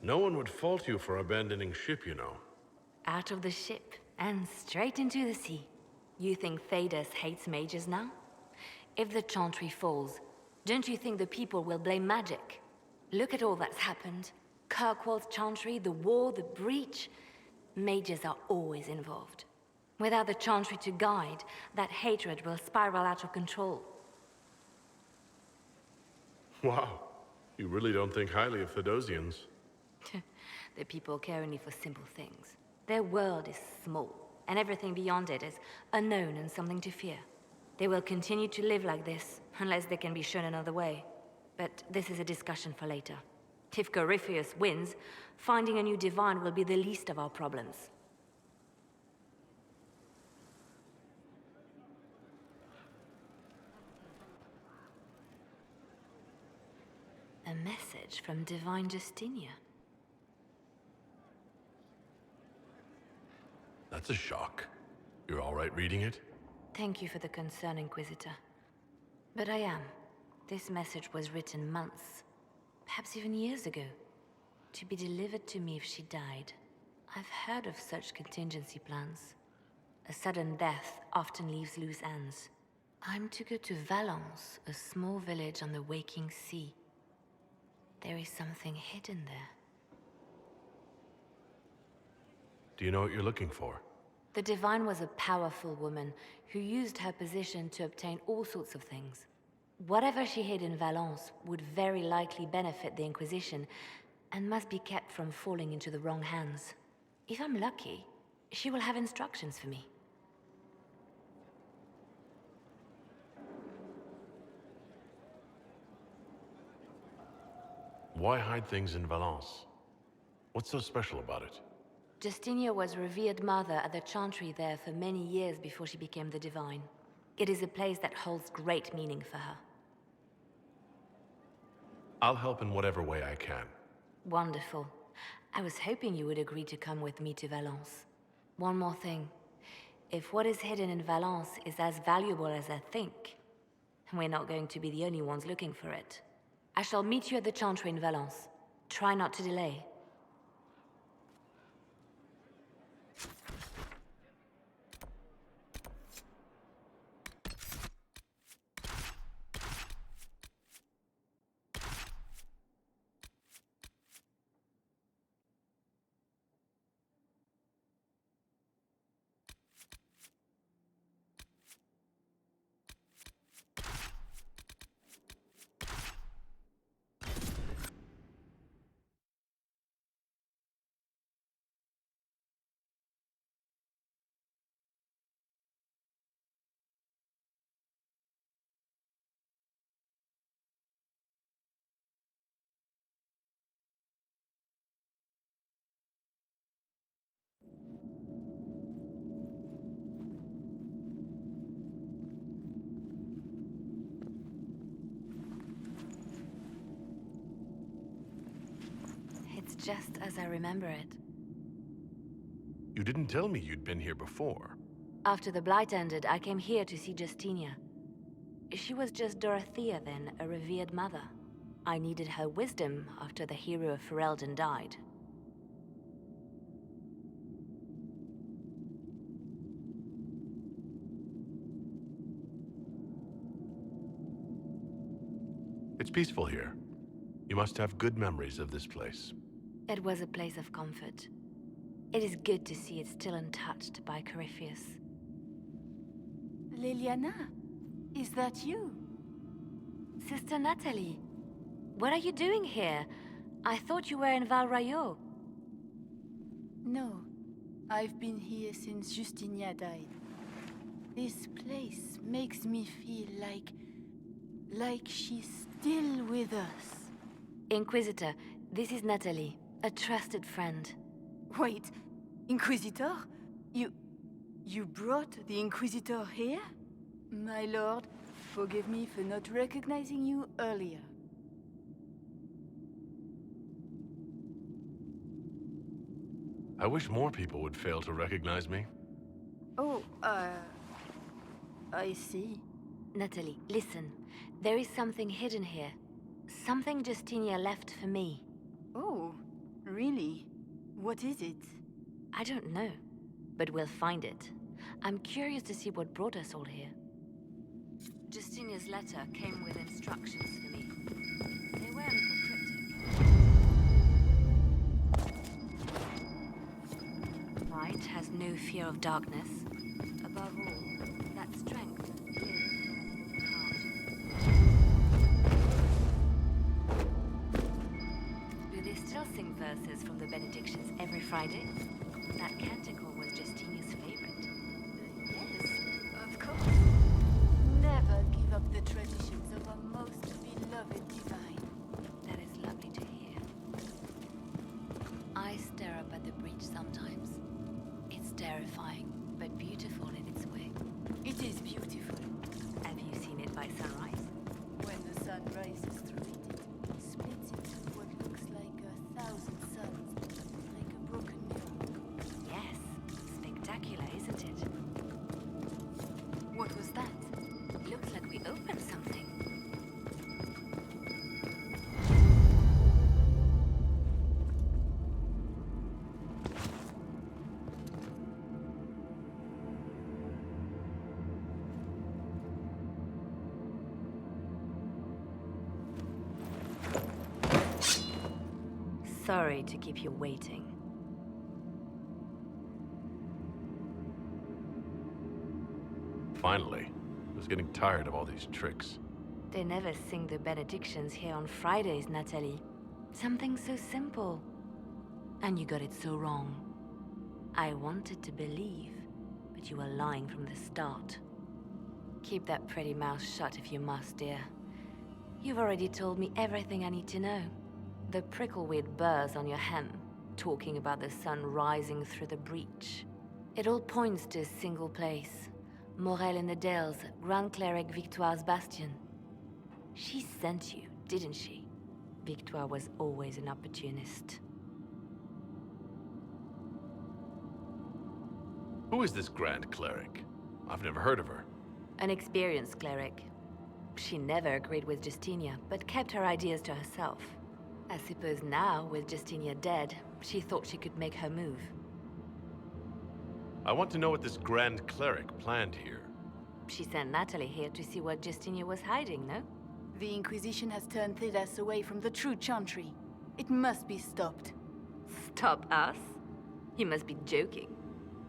No one would fault you for abandoning ship, you know. Out of the ship, and straight into the sea. You think Thedas hates mages now? If the Chantry falls, don't you think the people will blame magic? Look at all that's happened. Kirkwall's Chantry, the war, the breach. Mages are always involved. Without the Chantry to guide, that hatred will spiral out of control. Wow. You really don't think highly of Thedosians. The people care only for simple things. Their world is small, and everything beyond it is unknown and something to fear. They will continue to live like this, unless they can be shown another way. But this is a discussion for later. If Corypheus wins, finding a new divine will be the least of our problems. A message from Divine Justinia. That's a shock. You're all right reading it? Thank you for the concern, Inquisitor. But I am. This message was written months, perhaps even years ago, to be delivered to me if she died. I've heard of such contingency plans. A sudden death often leaves loose ends. I'm to go to Valence, a small village on the waking sea. There is something hidden there. Do you know what you're looking for? The Divine was a powerful woman who used her position to obtain all sorts of things. Whatever she hid in Valence would very likely benefit the Inquisition and must be kept from falling into the wrong hands. If I'm lucky, she will have instructions for me. Why hide things in Valence? What's so special about it? Justinia was revered mother at the Chantry there for many years before she became the Divine. It is a place that holds great meaning for her. I'll help in whatever way I can. Wonderful. I was hoping you would agree to come with me to Valence. One more thing. If what is hidden in Valence is as valuable as I think, we're not going to be the only ones looking for it. I shall meet you at the Chantry in Valence. Try not to delay. Just as I remember it. You didn't tell me you'd been here before. After the Blight ended, I came here to see Justinia. She was just Dorothea then, a revered mother. I needed her wisdom after the hero of Ferelden died. It's peaceful here. You must have good memories of this place. It was a place of comfort. It is good to see it still untouched by Corypheus. Liliana, is that you? Sister Natalie, what are you doing here? I thought you were in Val Rayo. No, I've been here since Justinia died. This place makes me feel like she's still with us. Inquisitor, this is Natalie, a trusted friend. Wait, Inquisitor? You brought the Inquisitor here? My lord, forgive me for not recognizing you earlier. I wish more people would fail to recognize me. Oh, I see. Natalie, listen. There is something hidden here. Something Justinia left for me. Oh, really? What is it? I don't know, but we'll find it. I'm curious to see what brought us all here. Justinia's letter came with instructions for me. They were a little cryptic. Light has no fear of darkness. Above all, that strength lives in the heart. Do they still sing verses from the benedictions every Friday? That canticle was Justinia's favorite. Yes, of course. Never give up the traditions of our most beloved divine. That is lovely to hear. I stare up at the breach sometimes. It's terrifying, but beautiful in its way. It is beautiful. Have you seen it by sunrise? When the sun rises through it, it splits into what looks like 1,000 suns, like a broken mirror. Yes, spectacular, isn't it? What was that? Looks like we opened something. Sorry to keep you waiting. Finally. I was getting tired of all these tricks. They never sing the benedictions here on Fridays, Natalie. Something so simple. And you got it so wrong. I wanted to believe, but you were lying from the start. Keep that pretty mouth shut if you must, dear. You've already told me everything I need to know. The prickleweed burrs on your hem, talking about the sun rising through the breach. It all points to a single place. Morel in the Dales, Grand Cleric Victoire's bastion. She sent you, didn't she? Victoire was always an opportunist. Who is this Grand Cleric? I've never heard of her. An experienced cleric. She never agreed with Justinia, but kept her ideas to herself. I suppose now, with Justinia dead, she thought she could make her move. I want to know what this Grand Cleric planned here. She sent Natalie here to see what Justinia was hiding, no? The Inquisition has turned Thidas away from the true Chantry. It must be stopped. Stop us? You must be joking.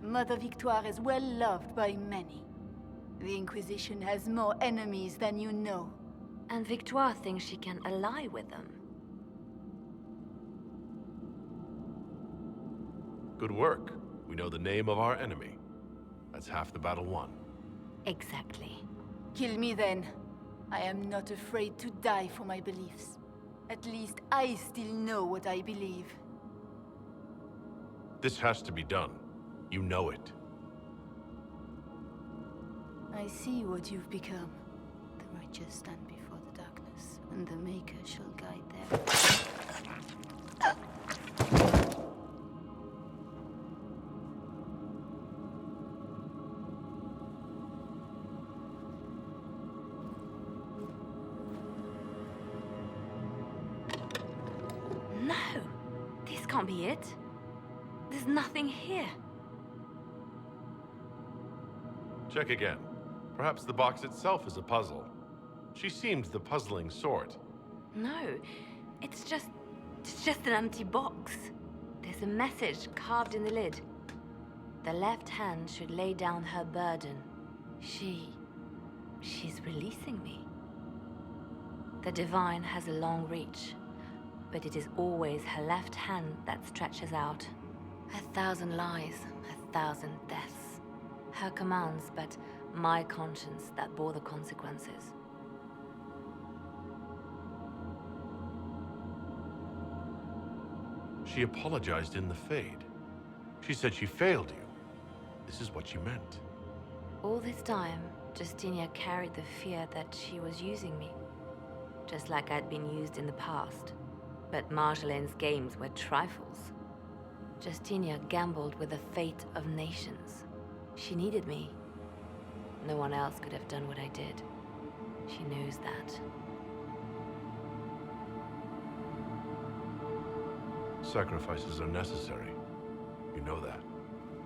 Mother Victoire is well loved by many. The Inquisition has more enemies than you know. And Victoire thinks she can ally with them. Good work. We know the name of our enemy. That's half the battle won. Exactly. Kill me then. I am not afraid to die for my beliefs. At least I still know what I believe. This has to be done. You know it. I see what you've become. The righteous stand before the darkness, and the Maker shall guide them. No! This can't be it. There's nothing here. Check again. Perhaps the box itself is a puzzle. She seemed the puzzling sort. No, it's just an empty box. There's a message carved in the lid. The left hand should lay down her burden. She's releasing me. The divine has a long reach, but it is always her left hand that stretches out. 1,000 lies, 1,000 deaths. Her commands, but my conscience that bore the consequences. She apologized in the Fade. She said she failed you. This is what she meant. All this time, Justinia carried the fear that she was using me. Just like I'd been used in the past. But Marjolaine's games were trifles. Justinia gambled with the fate of nations. She needed me. No one else could have done what I did. She knows that. Sacrifices are necessary. You know that.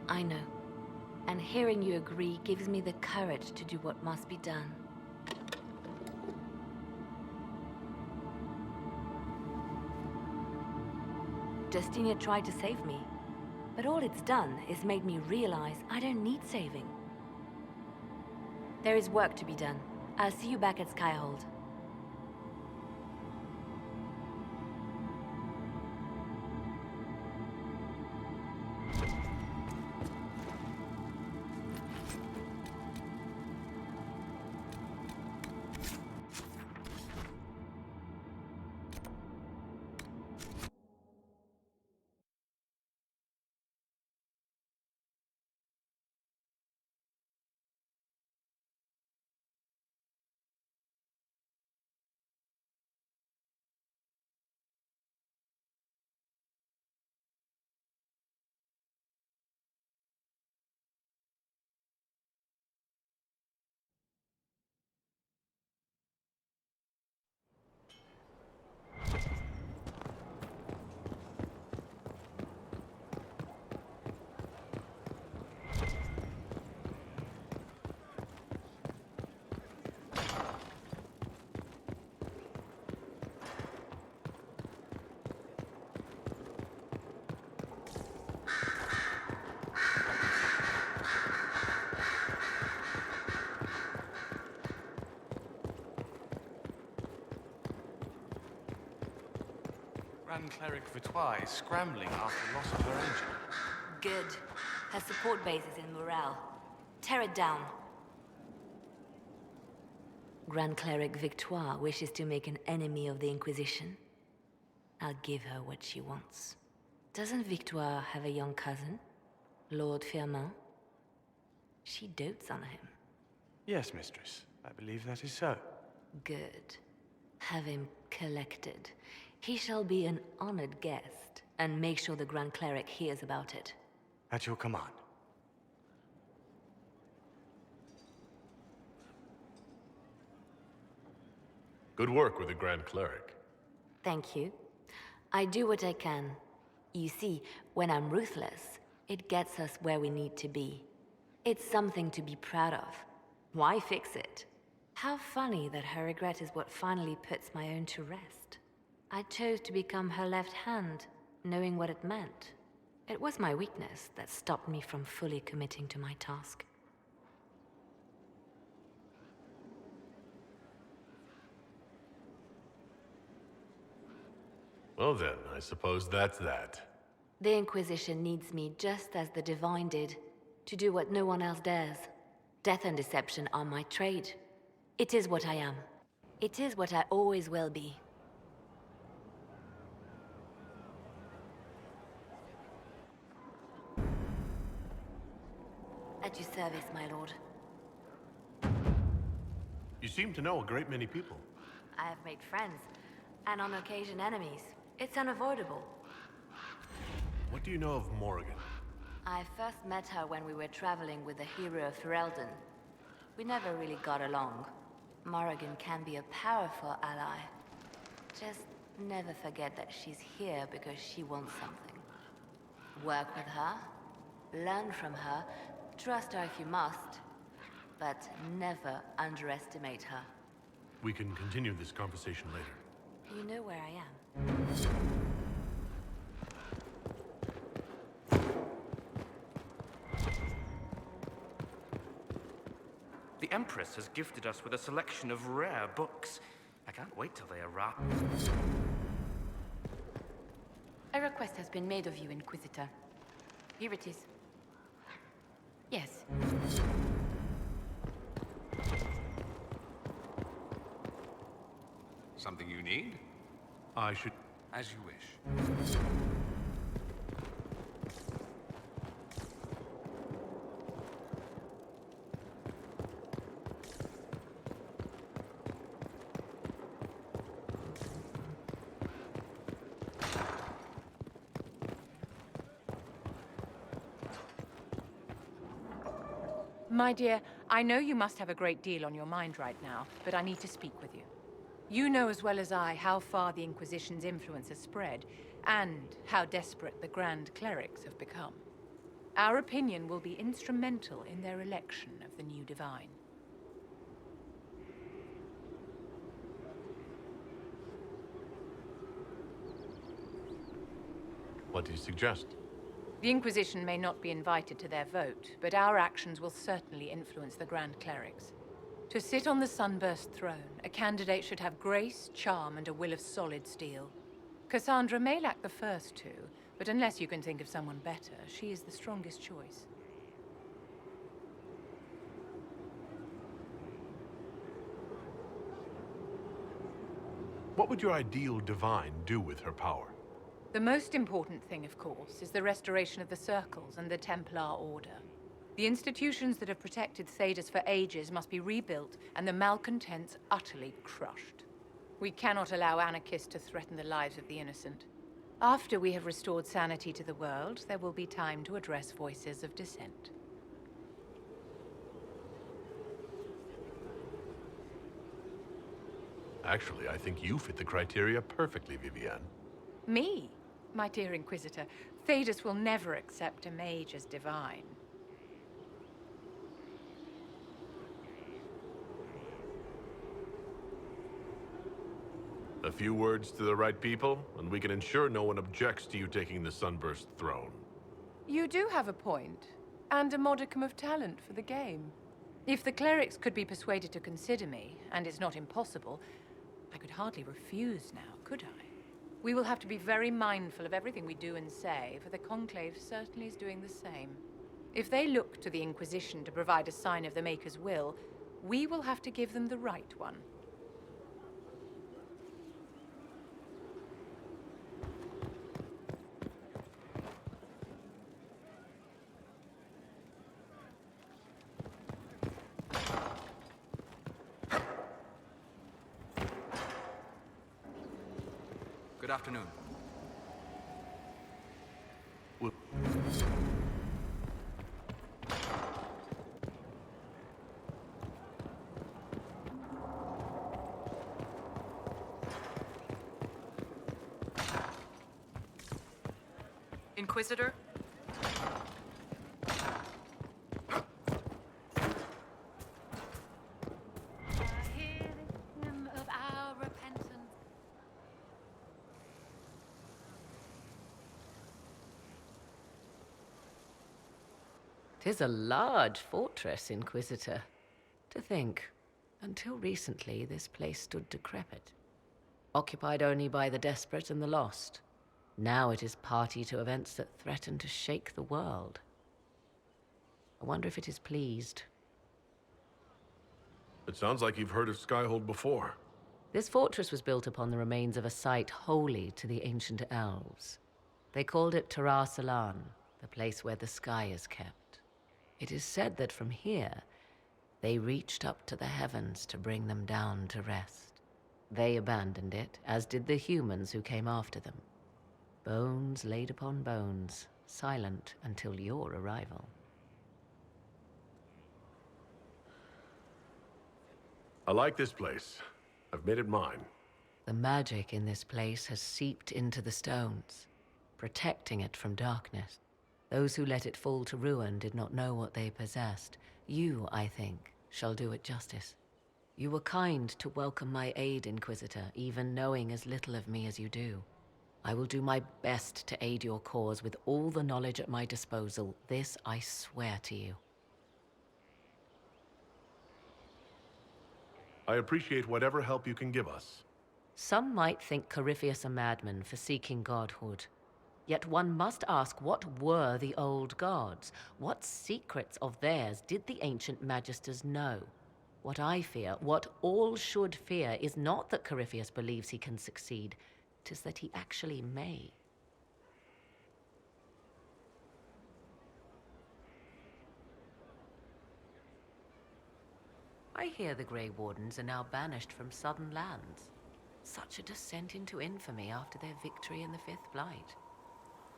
I know. And hearing you agree gives me the courage to do what must be done. Justinia tried to save me, but all it's done is made me realize I don't need saving. There is work to be done. I'll see you back at Skyhold. Grand Cleric Vitois is scrambling after loss of her engine. Good. Her support base is in Morale. Tear it down. Grand Cleric Victoire wishes to make an enemy of the Inquisition. I'll give her what she wants. Doesn't Victoire have a young cousin? Lord Firmin? She dotes on him. Yes, mistress. I believe that is so. Good. Have him collected. He shall be an honored guest, and make sure the Grand Cleric hears about it. At your command. Good work with the Grand Cleric. Thank you. I do what I can. You see, when I'm ruthless, it gets us where we need to be. It's something to be proud of. Why fix it? How funny that her regret is what finally puts my own to rest. I chose to become her left hand, knowing what it meant. It was my weakness that stopped me from fully committing to my task. Well then, I suppose that's that. The Inquisition needs me just as the Divine did, to do what no one else dares. Death and deception are my trade. It is what I am. It is what I always will be. At your service, my lord. You seem to know a great many people. I have made friends, and on occasion enemies. It's unavoidable. What do you know of Morrigan? I first met her when we were traveling with the hero of Ferelden. We never really got along. Morrigan can be a powerful ally. Just never forget that she's here because she wants something. Work with her, learn from her, trust her if you must, but never underestimate her. We can continue this conversation later. You know where I am. The Empress has gifted us with a selection of rare books. I can't wait till they arrive. A request has been made of you, Inquisitor. Here it is. Yes. Something you need? I should... As you wish. My dear, I know you must have a great deal on your mind right now, but I need to speak with you. You know as well as I how far the Inquisition's influence has spread, and how desperate the Grand Clerics have become. Our opinion will be instrumental in their election of the new Divine. What do you suggest? The Inquisition may not be invited to their vote, but our actions will certainly influence the Grand Clerics. To sit on the Sunburst throne, a candidate should have grace, charm, and a will of solid steel. Cassandra may lack the first two, but unless you can think of someone better, she is the strongest choice. What would your ideal divine do with her power? The most important thing, of course, is the restoration of the Circles and the Templar Order. The institutions that have protected Thedas for ages must be rebuilt, and the malcontents utterly crushed. We cannot allow anarchists to threaten the lives of the innocent. After we have restored sanity to the world, there will be time to address voices of dissent. Actually, I think you fit the criteria perfectly, Vivienne. Me? My dear Inquisitor, Thedas will never accept a mage as divine. A few words to the right people, and we can ensure no one objects to you taking the Sunburst throne. You do have a point, and a modicum of talent for the game. If the clerics could be persuaded to consider me, and it's not impossible, I could hardly refuse now, could I? We will have to be very mindful of everything we do and say, for the Conclave certainly is doing the same. If they look to the Inquisition to provide a sign of the Maker's will, we will have to give them the right one. Good afternoon. Inquisitor? Tis a large fortress, Inquisitor. To think, until recently this place stood decrepit, occupied only by the desperate and the lost. Now it is party to events that threaten to shake the world. I wonder if it is pleased. It sounds like you've heard of Skyhold before. This fortress was built upon the remains of a site holy to the ancient elves. They called it Tarar Salan, the place where the sky is kept. It is said that from here, they reached up to the heavens to bring them down to rest. They abandoned it, as did the humans who came after them. Bones laid upon bones, silent until your arrival. I like this place. I've made it mine. The magic in this place has seeped into the stones, protecting it from darkness. Those who let it fall to ruin did not know what they possessed. You, I think, shall do it justice. You were kind to welcome my aid, Inquisitor, even knowing as little of me as you do. I will do my best to aid your cause with all the knowledge at my disposal. This I swear to you. I appreciate whatever help you can give us. Some might think Corypheus a madman for seeking godhood. Yet one must ask, what were the old gods? What secrets of theirs did the ancient magisters know? What I fear, what all should fear, is not that Corypheus believes he can succeed. 'Tis that he actually may. I hear the Grey Wardens are now banished from southern lands. Such a descent into infamy after their victory in the Fifth Blight.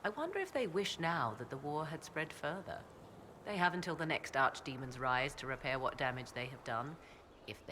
I wonder if they wish now that the war had spread further. They have until the next archdemon's rise to repair what damage they have done. If they